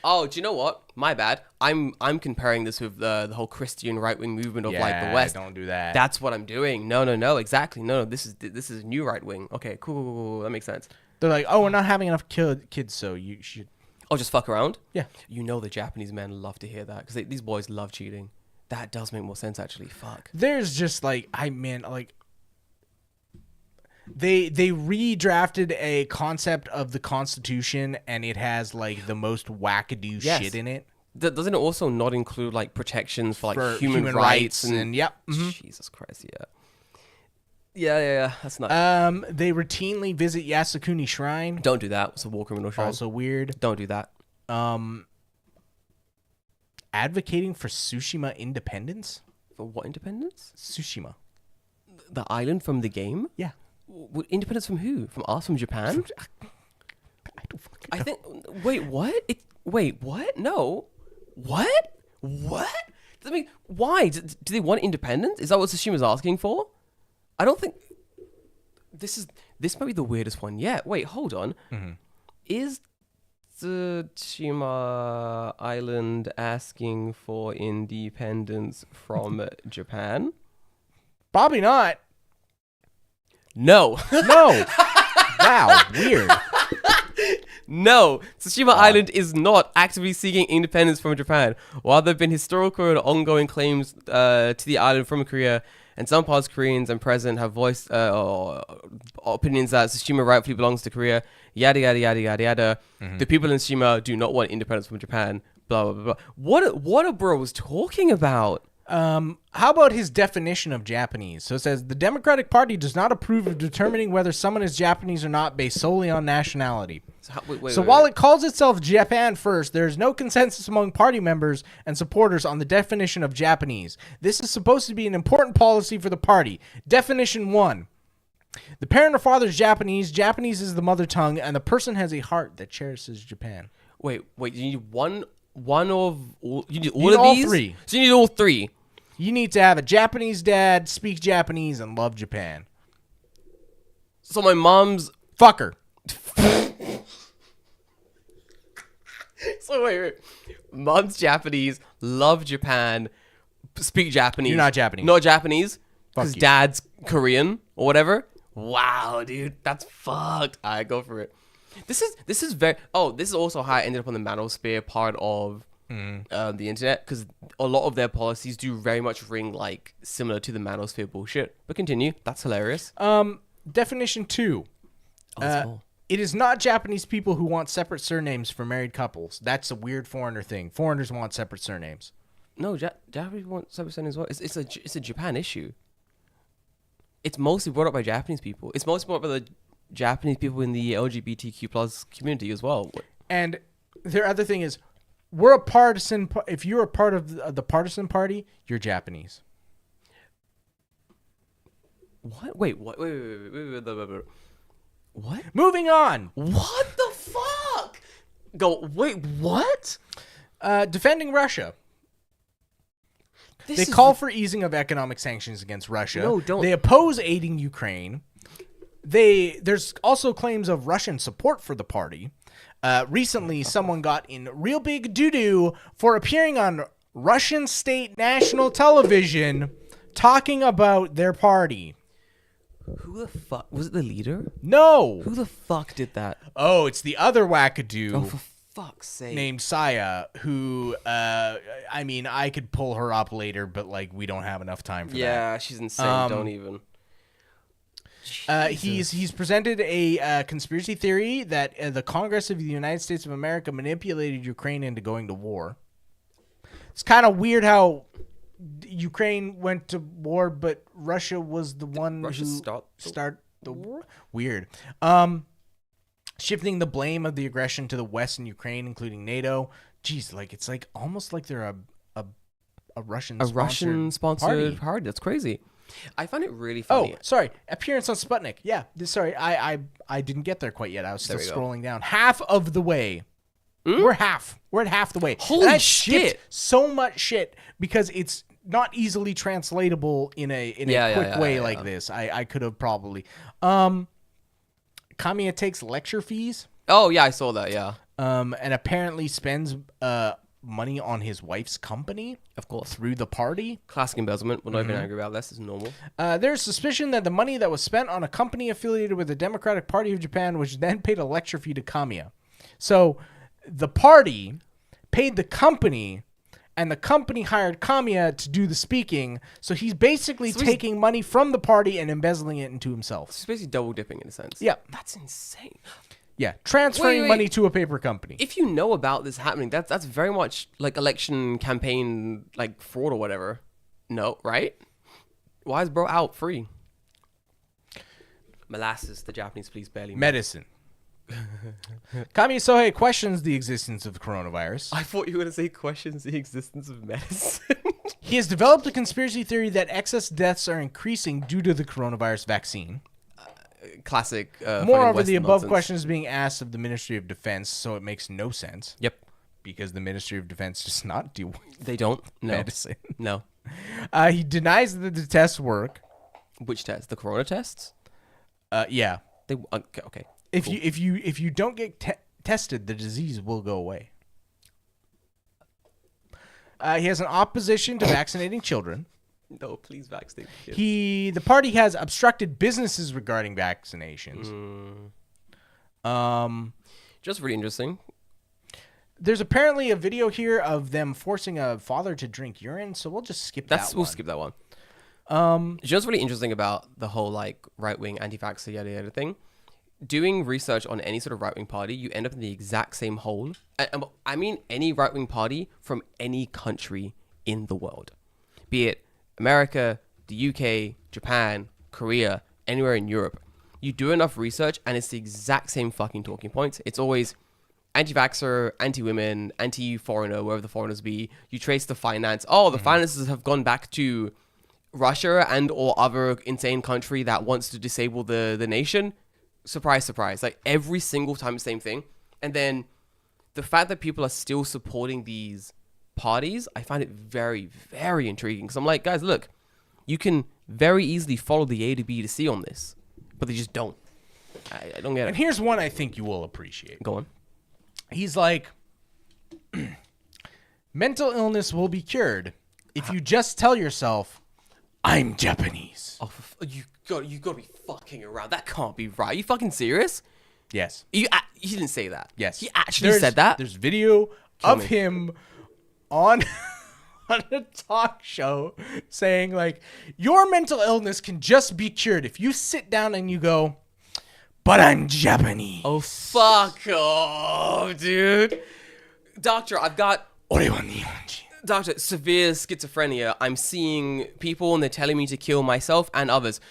Speaker 2: Oh, do you know what? My bad. I'm comparing this with the whole Christian right wing movement of like the West.
Speaker 1: Don't do that.
Speaker 2: That's what I'm doing. No, exactly. No, this is new right wing. Okay, cool. That makes sense.
Speaker 1: They're like, we're not having enough kids, so you should.
Speaker 2: Oh, just fuck around?
Speaker 1: Yeah.
Speaker 2: You know the Japanese men love to hear that because these boys love cheating. That does make more sense, actually. Fuck.
Speaker 1: There's just like, they redrafted a concept of the Constitution and it has like the most wackadoo shit in it.
Speaker 2: Doesn't it also not include like protections for like human rights and
Speaker 1: yep.
Speaker 2: Jesus Christ, yeah. That's not.
Speaker 1: They routinely visit Yasukuni Shrine.
Speaker 2: Don't do that. It's a war criminal shrine.
Speaker 1: Also weird.
Speaker 2: Don't do that.
Speaker 1: Advocating for Tsushima independence.
Speaker 2: For what independence?
Speaker 1: Tsushima.
Speaker 2: The island from the game?
Speaker 1: Yeah.
Speaker 2: Independence from who? From us? From Japan? I think. Wait, what? Wait, what? No. What? I mean, why? Do they want independence? Is that what Tsushima's asking for? I don't think. This This might be the weirdest one yet. Wait, hold on. Is Tsushima Island asking for independence from Japan?
Speaker 1: Probably not.
Speaker 2: No.
Speaker 1: No. Wow, weird.
Speaker 2: No, Tsushima Island is not actively seeking independence from Japan. While there have been historical and ongoing claims to the island from Korea, and some past Koreans and present have voiced opinions that Tsushima rightfully belongs to Korea, yada, yada, yada, yada, yada. The people in Tsushima do not want independence from Japan, blah, blah, blah, blah. What a bro was talking about?
Speaker 1: How about his definition of Japanese? So it says, the Democratic Party does not approve of determining whether someone is Japanese or not based solely on nationality. So while it calls itself Japan First, there is no consensus among party members and supporters on the definition of Japanese. This is supposed to be an important policy for the party. Definition 1. The parent or father is Japanese. Japanese is the mother tongue, and the person has a heart that cherishes Japan.
Speaker 2: Wait, you need one of all, you need all
Speaker 1: You need
Speaker 2: of
Speaker 1: all
Speaker 2: these?
Speaker 1: three.
Speaker 2: So you need all three.
Speaker 1: You need to have a Japanese dad, speak Japanese, and love Japan.
Speaker 2: So my mom's...
Speaker 1: Fuck her.
Speaker 2: So wait. Mom's Japanese, love Japan, speak Japanese.
Speaker 1: You're not Japanese.
Speaker 2: Not Japanese? Because
Speaker 1: you.
Speaker 2: dad's Korean or whatever? Wow, dude. That's fucked. Alright, go for it. This is very... Oh, this is also how I ended up on the manosphere part of the internet, because a lot of their policies do very much ring like similar to the manosphere bullshit. But continue. That's hilarious.
Speaker 1: Definition 2.
Speaker 2: That's cool.
Speaker 1: It is not Japanese people who want separate surnames for married couples. That's a weird foreigner thing. Foreigners want separate surnames.
Speaker 2: No, Japanese want separate surnames as well. It's a Japan issue. It's mostly brought up by Japanese people. It's mostly brought up by the Japanese people in the LGBTQ plus community as well.
Speaker 1: And their other thing is, we're a partisan. If you're a part of the partisan party, you're Japanese.
Speaker 2: What? Wait. What?
Speaker 1: Moving on.
Speaker 2: What the fuck? Wait, what?
Speaker 1: Defending Russia. They call for easing of economic sanctions against Russia.
Speaker 2: No, don't.
Speaker 1: They oppose aiding Ukraine. There's also claims of Russian support for the party. Recently, someone got in real big doo-doo for appearing on Russian state national television talking about their party.
Speaker 2: Who the fuck? Was it the leader?
Speaker 1: No.
Speaker 2: Who the fuck did that?
Speaker 1: Oh, it's the other wackadoo.
Speaker 2: Oh, for fuck's sake.
Speaker 1: Named Saya, who, I mean, I could pull her up later, but, like, we don't have enough time for that.
Speaker 2: Yeah, she's insane. Don't even.
Speaker 1: He's presented a conspiracy theory that the Congress of the United States of America manipulated Ukraine into going to war. It's kind of weird how Ukraine went to war, but Russia was the one who started the war. Weird. Shifting the blame of the aggression to the West and Ukraine, including NATO. Jeez, like it's like almost like they're a Russian-sponsored
Speaker 2: party. That's crazy. I find it really funny.
Speaker 1: Oh, sorry. Appearance on Sputnik. Yeah. Sorry, I didn't get there quite yet. I was still scrolling down. Half of the way. We're at half the way.
Speaker 2: Holy shit!
Speaker 1: So much shit because it's not easily translatable in a quick way like this. I could have probably. Kamiya takes lecture fees.
Speaker 2: Oh yeah, I saw that. Yeah.
Speaker 1: And apparently spends money on his wife's company,
Speaker 2: of course,
Speaker 1: through the party.
Speaker 2: Classic embezzlement. We're not even angry about this. It's normal.
Speaker 1: There's suspicion that the money that was spent on a company affiliated with the Democratic Party of Japan, which then paid a lecture fee to Kamiya. So the party paid the company, and the company hired Kamiya to do the speaking. So he's basically taking money from the party and embezzling it into himself.
Speaker 2: It's basically double dipping in a sense.
Speaker 1: Yeah.
Speaker 2: That's insane.
Speaker 1: Yeah, transferring money to a paper company.
Speaker 2: If you know about this happening, that's very much like election campaign, like fraud or whatever. No, right? Why is bro out free? Molasses, the Japanese police barely.
Speaker 1: Medicine. Kamiya Sohei questions the existence of the coronavirus.
Speaker 2: I thought you were going to say questions the existence of medicine.
Speaker 1: He has developed a conspiracy theory that excess deaths are increasing due to the coronavirus vaccine.
Speaker 2: Classic.
Speaker 1: Moreover, the above question is being asked of the Ministry of Defense, so it makes no sense.
Speaker 2: Yep.
Speaker 1: Because the Ministry of Defense does not deal with
Speaker 2: They don't? No.
Speaker 1: medicine.
Speaker 2: No.
Speaker 1: He denies that the tests work.
Speaker 2: Which tests? The corona tests?
Speaker 1: Yeah.
Speaker 2: Okay.
Speaker 1: If you don't get tested, the disease will go away. He has an opposition to vaccinating children.
Speaker 2: No, please vaccinate kids.
Speaker 1: The party has obstructed businesses regarding vaccinations.
Speaker 2: Just really interesting.
Speaker 1: There's apparently a video here of them forcing a father to drink urine, so we'll just skip that one.
Speaker 2: We'll skip that one. Just really interesting about the whole like right-wing anti-vaxxer yada yada thing. Doing research on any sort of right-wing party, you end up in the exact same hole. I mean any right-wing party from any country in the world. Be it America, the UK, Japan, Korea, anywhere in Europe. You do enough research and it's the exact same fucking talking points. It's always anti-vaxxer, anti-women, anti-foreigner, wherever the foreigners be. You trace the finance. Oh, the finances have gone back to Russia and or other insane country that wants to disable the nation. Surprise, surprise. Like every single time, same thing. And then the fact that people are still supporting these parties, I find it very, very intriguing. Because I'm like, guys, look, you can very easily follow the A to B to C on this. But they just don't. I don't get it.
Speaker 1: And here's one I think you will appreciate.
Speaker 2: Go on.
Speaker 1: He's like, mental illness will be cured if you just tell yourself, I'm Japanese.
Speaker 2: Oh, you gotta be fucking around. That can't be right. Are you fucking serious?
Speaker 1: Yes.
Speaker 2: You didn't say that.
Speaker 1: Yes.
Speaker 2: He actually said that?
Speaker 1: There's video of him on a talk show saying, like, your mental illness can just be cured if you sit down and you go, but I'm Japanese.
Speaker 2: Oh, fuck off, dude. Doctor, I've got... Doctor, severe schizophrenia. I'm seeing people and they're telling me to kill myself and others.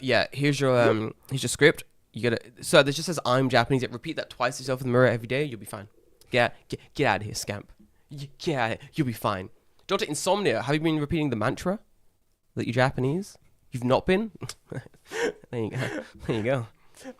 Speaker 2: Yeah, here's your script. You gotta... So this just says, I'm Japanese. Repeat that twice to yourself in the mirror every day. You'll be fine. Get out of here, scamp. Get out of here. You'll be fine. Doctor, insomnia. Have you been repeating the mantra that you're Japanese? You've not been? There you go.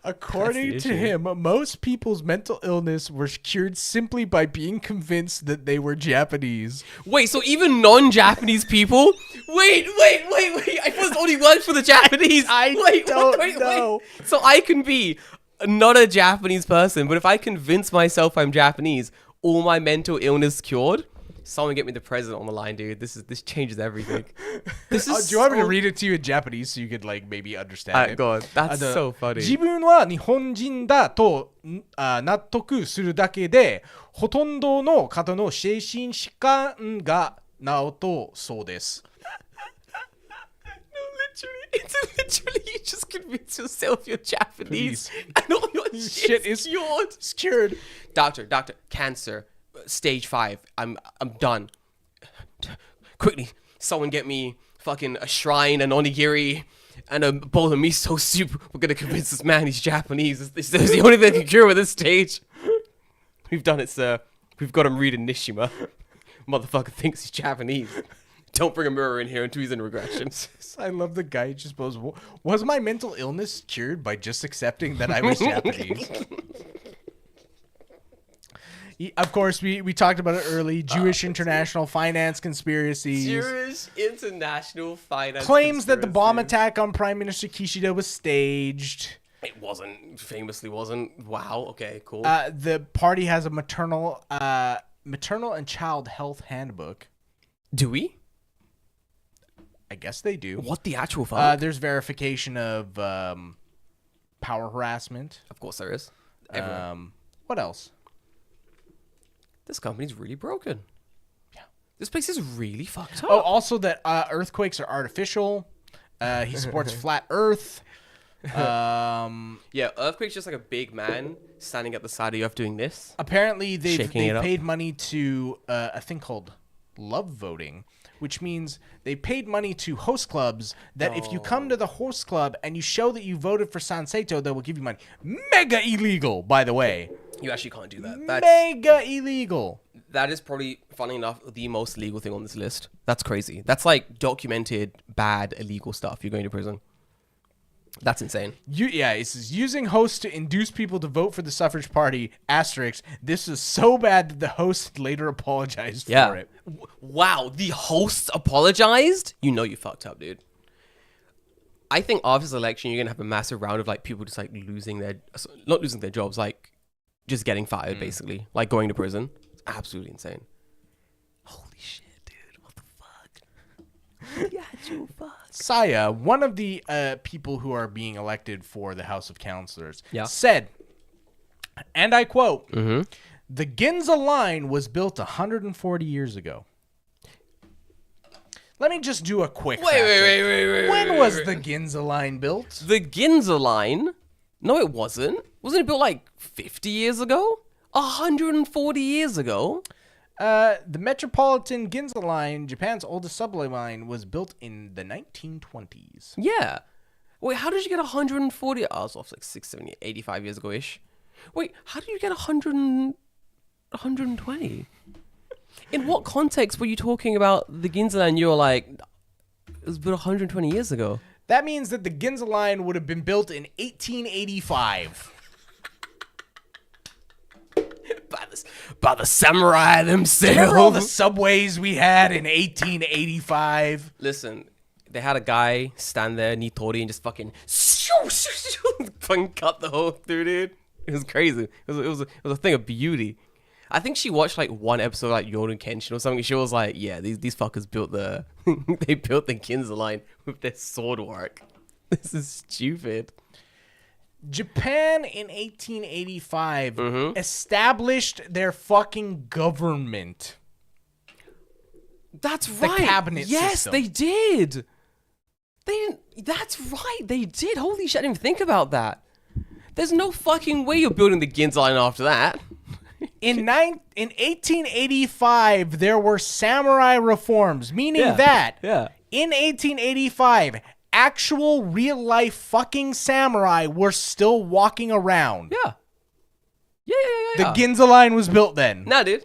Speaker 1: According to him, most people's mental illness were cured simply by being convinced that they were Japanese.
Speaker 2: Wait, so even non-Japanese people? Wait. I thought it only worked for the Japanese.
Speaker 1: I don't know.
Speaker 2: So I can be not a Japanese person, but if I convince myself I'm Japanese, all my mental illness cured? Someone get me the president on the line, dude. This changes everything. This is
Speaker 1: do you want me to read it to you in Japanese so you could like maybe understand it?
Speaker 2: Go on. That's so funny.
Speaker 1: 自分は日本人だと納得するだけで、ほとんどの方の精神疾患が治とそうです。
Speaker 2: It's literally you just convince yourself you're Japanese and all your shit is
Speaker 1: cured.
Speaker 2: Doctor, cancer, stage 5. I'm done. Quickly, someone get me fucking a shrine, an onigiri, and a bowl of miso soup. We're gonna convince this man he's Japanese. This is the only thing that can cure at this stage. We've done it, sir. We've got him reading Nishima. Motherfucker thinks he's Japanese. Don't bring a mirror in here until he's in regression.
Speaker 1: I love the guy who just goes, was my mental illness cured by just accepting that I was Japanese? Of course, we talked about it early. Jewish international finance conspiracies.
Speaker 2: Jewish international finance
Speaker 1: claims that the bomb attack on Prime Minister Kishida was staged.
Speaker 2: It wasn't. Famously wasn't. Wow. Okay, cool.
Speaker 1: The party has a maternal and child health handbook.
Speaker 2: Do we?
Speaker 1: I guess they do.
Speaker 2: What the actual fuck?
Speaker 1: There's verification of power harassment.
Speaker 2: Of course there is.
Speaker 1: What else?
Speaker 2: This company's really broken. Yeah. This place is really fucked up.
Speaker 1: Oh, also that earthquakes are artificial. He supports flat Earth.
Speaker 2: Yeah, earthquake's just like a big man standing at the side of you doing this.
Speaker 1: Apparently, they've paid money to a thing called love voting, which means they paid money to host clubs that if you come to the host club and you show that you voted for Sanseito, they will give you money. Mega illegal, by the way.
Speaker 2: You actually can't do that. That's
Speaker 1: mega illegal.
Speaker 2: That is probably, funny enough, the most legal thing on this list. That's crazy. That's like documented bad illegal stuff. You're going to prison. That's insane.
Speaker 1: It says using hosts to induce people to vote for the suffrage party. Asterisk. This is so bad that the host later apologized for it.
Speaker 2: Wow, the host apologized? You know you fucked up, dude. I think after this election, you're going to have a massive round of like people just like not losing their jobs, like just getting fired, basically, like going to prison. It's absolutely insane. Holy shit, dude. What the fuck? The actual fuck.
Speaker 1: Saya, one of the people who are being elected for the House of Councillors,
Speaker 2: Yeah.
Speaker 1: said, and I quote,
Speaker 2: Mm-hmm.
Speaker 1: "The Ginza line was built 140 years ago." Let me just do a quick fact check. When was the Ginza line built?
Speaker 2: The Ginza line? No, it wasn't. Wasn't it built like 50 years ago? 140 years ago?
Speaker 1: The Metropolitan Ginza line, Japan's oldest subway line, was built in the 1920s.
Speaker 2: Yeah. Wait, how did you get 140? I was off like 6, 70, 85 years ago-ish. Wait, how did you get 120? In what context were you talking about the Ginza line? You were like, it was built 120 years ago.
Speaker 1: That means that the Ginza line would have been built in 1885.
Speaker 2: By the samurai themselves.
Speaker 1: Remember all the subways we had in 1885?
Speaker 2: Listen, they had a guy stand there, Nitori, and just fucking fucking cut the whole through, dude. It was crazy. It was a thing of beauty. I think she watched like one episode of like Yoru Kenshin or something. She was like, yeah, these fuckers built they built the Ginza line with their sword work. This is stupid.
Speaker 1: Japan in 1885 established their fucking government.
Speaker 2: That's right.
Speaker 1: The cabinet
Speaker 2: yes,
Speaker 1: system.
Speaker 2: they did. That's right. They did. Holy shit, I didn't even think about that. There's no fucking way you're building the Ginza line after that.
Speaker 1: In 1885, there were samurai reforms, meaning that in 1885, actual real-life fucking samurai were still walking around.
Speaker 2: Yeah.
Speaker 1: The Ginza line was built then.
Speaker 2: Nah, dude.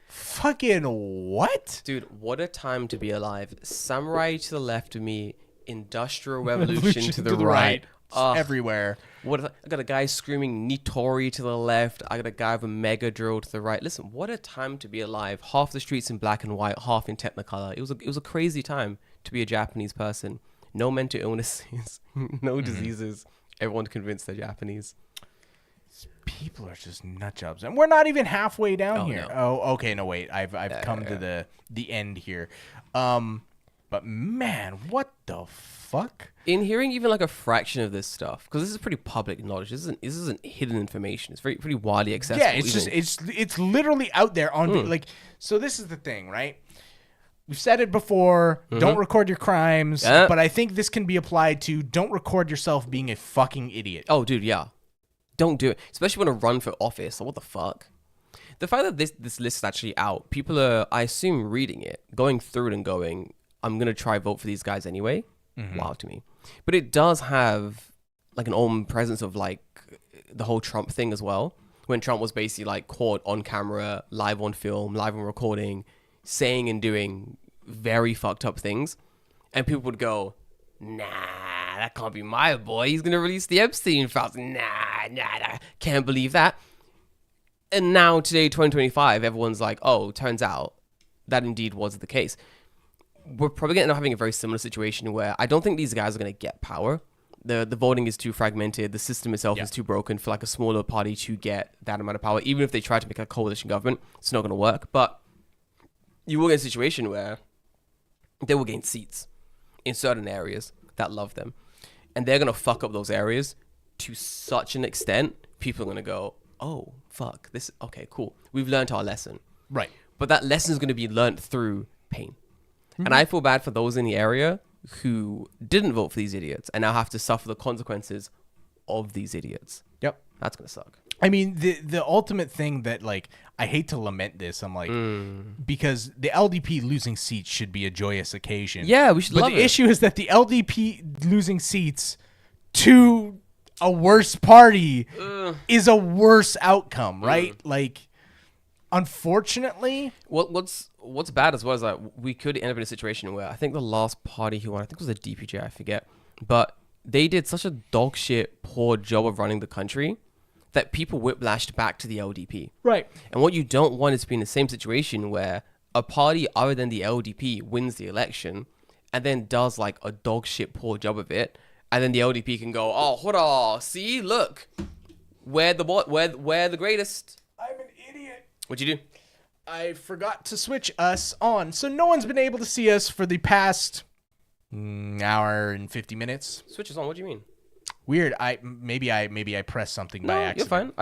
Speaker 1: Fucking what?
Speaker 2: Dude, what a time to be alive. Samurai to the left of me, Industrial Revolution to the right.
Speaker 1: Everywhere.
Speaker 2: I got a guy screaming Nitori to the left. I got a guy with a mega drill to the right. Listen, what a time to be alive. Half the streets in black and white, half in Technicolor. It was a crazy time to be a Japanese person. No mental illnesses, no diseases. Everyone's convinced they're Japanese.
Speaker 1: People are just nut jobs, and we're not even halfway down here.
Speaker 2: No.
Speaker 1: Oh, okay. No, wait. I've come to the end here. But man, what the fuck?
Speaker 2: In hearing even like a fraction of this stuff, because this is pretty public knowledge. This isn't hidden information. It's pretty widely accessible.
Speaker 1: Yeah, it's literally out there on like. So this is the thing, right? We've said it before. Don't record your crimes, but I think this can be applied to don't record yourself being a fucking idiot.
Speaker 2: Oh, dude, yeah. Don't do it, especially when I run for office. Like, what the fuck? The fact that this list is actually out, people are, I assume, reading it, going through it and going, I'm going to try vote for these guys anyway. Wow to me. But it does have like an omnipresence of like the whole Trump thing as well. When Trump was basically like caught on camera, live on film, live on recording, saying and doing very fucked up things. And people would go, nah, that can't be my boy. He's going to release the Epstein files. Nah, can't believe that. And now today, 2025, everyone's like, oh, turns out that indeed was the case. We're probably going to end up having a very similar situation where I don't think these guys are going to get power. The voting is too fragmented. The system itself is too broken for like a smaller party to get that amount of power. Even if they try to make a coalition government, it's not going to work. But you will get a situation where they will gain seats in certain areas that love them. And they're going to fuck up those areas to such an extent, people are going to go, oh, fuck, this, okay, cool. We've learned our lesson.
Speaker 1: Right.
Speaker 2: But that lesson is going to be learned through pain. And I feel bad for those in the area who didn't vote for these idiots and now have to suffer the consequences of these idiots.
Speaker 1: Yep.
Speaker 2: That's going to suck.
Speaker 1: I mean, the ultimate thing that, like, I hate to lament this. I'm like, because the LDP losing seats should be a joyous occasion.
Speaker 2: Yeah, we should love it.
Speaker 1: But the issue is that the LDP losing seats to a worse party is a worse outcome, right? Like, unfortunately.
Speaker 2: What's bad as well is that we could end up in a situation where I think the last party who won, I think it was the DPJ, I forget, but they did such a dog shit poor job of running the country that people whiplashed back to the LDP.
Speaker 1: Right.
Speaker 2: And what you don't want is to be in the same situation where a party other than the LDP wins the election and then does like a dog shit poor job of it, and then the LDP can go, oh, hold see, look, we're the greatest.
Speaker 1: I'm an idiot.
Speaker 2: What'd you do?
Speaker 1: I forgot to switch us on, so no one's been able to see us for the past hour and 50 minutes.
Speaker 2: Switch us on. What do you mean?
Speaker 1: Weird. Maybe I pressed something by accident.
Speaker 2: You're fine.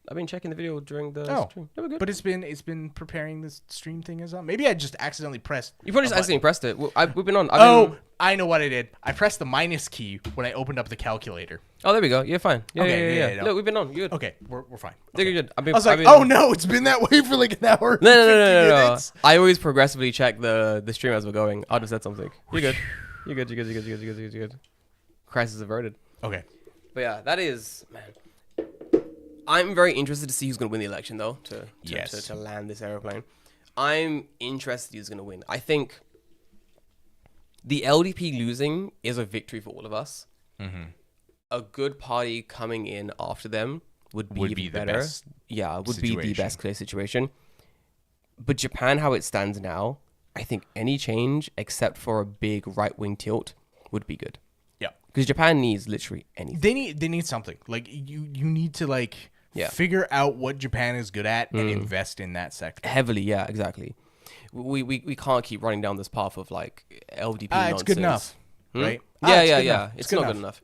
Speaker 2: I've been checking the video during the stream. They were good.
Speaker 1: But it's been preparing this stream thing as well. Maybe I just accidentally pressed.
Speaker 2: You probably just accidentally pressed it. We've been on.
Speaker 1: I know what I did. I pressed the minus key when I opened up the calculator.
Speaker 2: Oh, there we go. You're fine. Yeah,
Speaker 1: Okay,
Speaker 2: yeah. Look, we've been on. You're good.
Speaker 1: Okay, we're fine.
Speaker 2: You're
Speaker 1: Okay.
Speaker 2: good.
Speaker 1: I was like, oh no, it's been that way for like an hour.
Speaker 2: No. I always progressively check the stream as we're going. I'll just said something. You're good. You're good. Crisis averted.
Speaker 1: Okay.
Speaker 2: But yeah, that is, man. I'm very interested to see who's going to win the election, though, to land this aeroplane. I'm interested who's going to win. I think the LDP losing is a victory for all of us. Mm-hmm. A good party coming in after them would be better.
Speaker 1: The best
Speaker 2: be the best clear situation. But Japan, how it stands now, I think any change except for a big right-wing tilt would be good.
Speaker 1: Yeah.
Speaker 2: Because Japan needs literally anything.
Speaker 1: They need something. Like you need to figure out what Japan is good at and invest in that sector.
Speaker 2: Heavily, yeah, exactly. We can't keep running down this path of like LDP nonsense.
Speaker 1: It's good enough, right?
Speaker 2: Yeah. It's not good enough.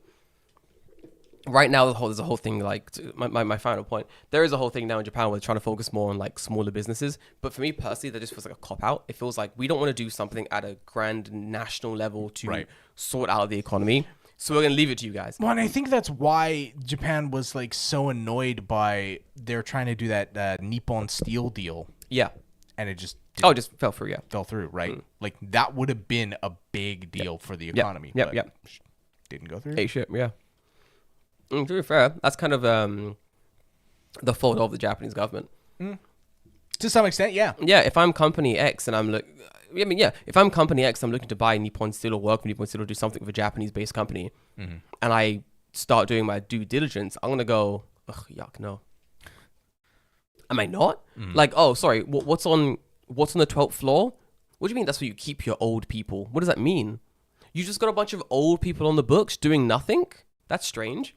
Speaker 2: Right now, there's a whole thing, like, my final point, there is a whole thing now in Japan where they're trying to focus more on, like, smaller businesses. But for me, personally, that just feels like a cop-out. It feels like we don't want to do something at a grand national level to sort out the economy. So we're going to leave it to you guys.
Speaker 1: Well, and I think that's why Japan was, like, so annoyed by they're trying to do that Nippon Steel deal.
Speaker 2: Yeah.
Speaker 1: And it just...
Speaker 2: it just fell through, yeah.
Speaker 1: Fell through, right? Like, that would have been a big deal for the economy.
Speaker 2: Yep.
Speaker 1: Didn't go through.
Speaker 2: Hey, shit, yeah. To be fair, that's kind of the fault of the Japanese government.
Speaker 1: To some extent, yeah.
Speaker 2: Yeah, if I'm company X and if I'm company X, I'm looking to buy Nippon Steel or work with Nippon Steel or do something with a Japanese-based company, and I start doing my due diligence, I'm gonna go, ugh, yuck, no. Am I not? Like, oh, sorry, what's on the 12th floor? What do you mean that's where you keep your old people? What does that mean? You just got a bunch of old people on the books doing nothing? That's strange.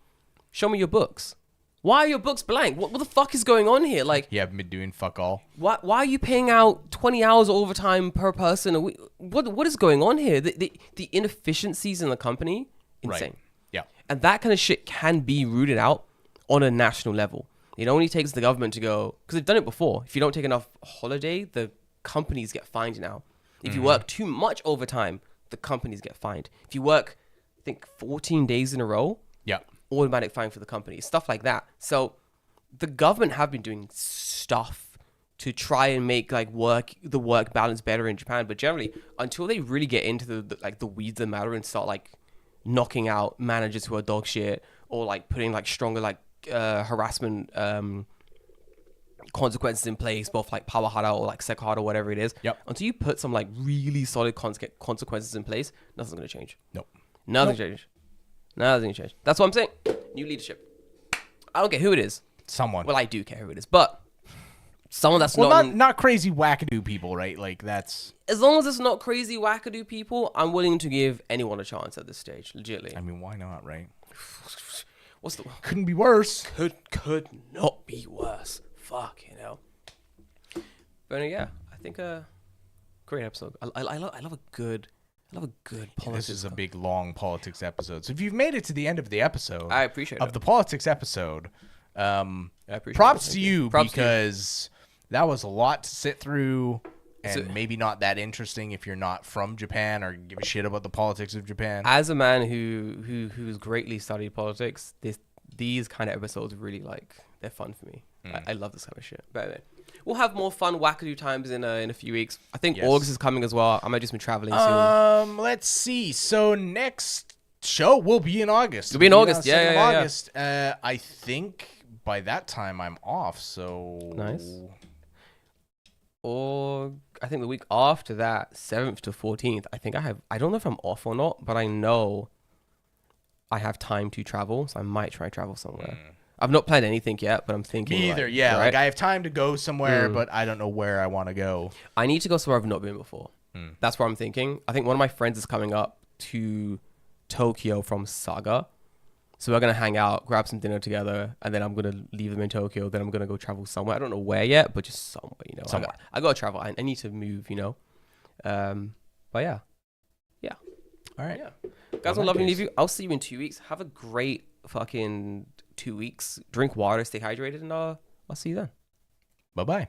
Speaker 2: Show me your books. Why are your books blank? What the fuck is going on here? Like,
Speaker 1: you haven't been doing fuck all.
Speaker 2: Why are you paying out 20 hours overtime per person a week? What is going on here? The inefficiencies in the company, insane.
Speaker 1: Right. Yeah.
Speaker 2: And that kind of shit can be rooted out on a national level. It only takes the government to go, because they've done it before. If you don't take enough holiday, the companies get fined now. If you work too much overtime, the companies get fined. If you work, I think, 14 days in a row, automatic fine for the company, stuff like that. So the government have been doing stuff to try and make like the work balance better in Japan, but generally until they really get into the weeds of the matter and start like knocking out managers who are dog shit or like putting like stronger like harassment consequences in place, both like Pawahara or like Sekihara or whatever it is, until you put some like really solid consequences in place, nothing's going to change. Nothing's changed. Nothing changed. That's what I'm saying. New leadership. I don't care who it is.
Speaker 1: Someone.
Speaker 2: Well, I do care who it is, but someone that's
Speaker 1: not crazy wackadoo people, right? Like that's
Speaker 2: as long as it's not crazy wackadoo people, I'm willing to give anyone a chance at this stage. Legitimately.
Speaker 1: I mean, why not, right?
Speaker 2: Couldn't
Speaker 1: be worse.
Speaker 2: Could not be worse. Fuck, you know. But yeah, I think great episode. I love a good politics.
Speaker 1: This is a big, long politics episode. So if you've made it to the end of the episode,
Speaker 2: I appreciate it.
Speaker 1: Of the politics episode, props to you because that was a lot to sit through, and maybe not that interesting if you're not from Japan or give a shit about the politics of Japan.
Speaker 2: As a man who's greatly studied politics, these kind of episodes really they're fun for me. I love this kind of shit. But anyway, we'll have more fun wackadoo times in a few weeks. I think August is coming as well. I might just be traveling soon.
Speaker 1: Let's see. So next show will be in August.
Speaker 2: It'll be in August.
Speaker 1: August. I think by that time I'm off. So
Speaker 2: nice. Or I think the week after that, 7th to 14th. I don't know if I'm off or not, but I know I have time to travel, so I might try and travel somewhere. I've not planned anything yet, but I'm thinking.
Speaker 1: Me either, yeah. Right? Like I have time to go somewhere, but I don't know where I want to go.
Speaker 2: I need to go somewhere I've not been before. That's what I'm thinking. I think one of my friends is coming up to Tokyo from Saga. So we're going to hang out, grab some dinner together, and then I'm going to leave them in Tokyo. Then I'm going to go travel somewhere. I don't know where yet, but just somewhere, you know.
Speaker 1: Somewhere.
Speaker 2: I got to travel. I need to move, you know. But yeah. Yeah.
Speaker 1: All right.
Speaker 2: Yeah. Guys, I'm loving to leave you. I'll see you in 2 weeks. Have a great fucking 2 weeks. Drink water, stay hydrated, and I'll see you then.
Speaker 1: Bye-bye.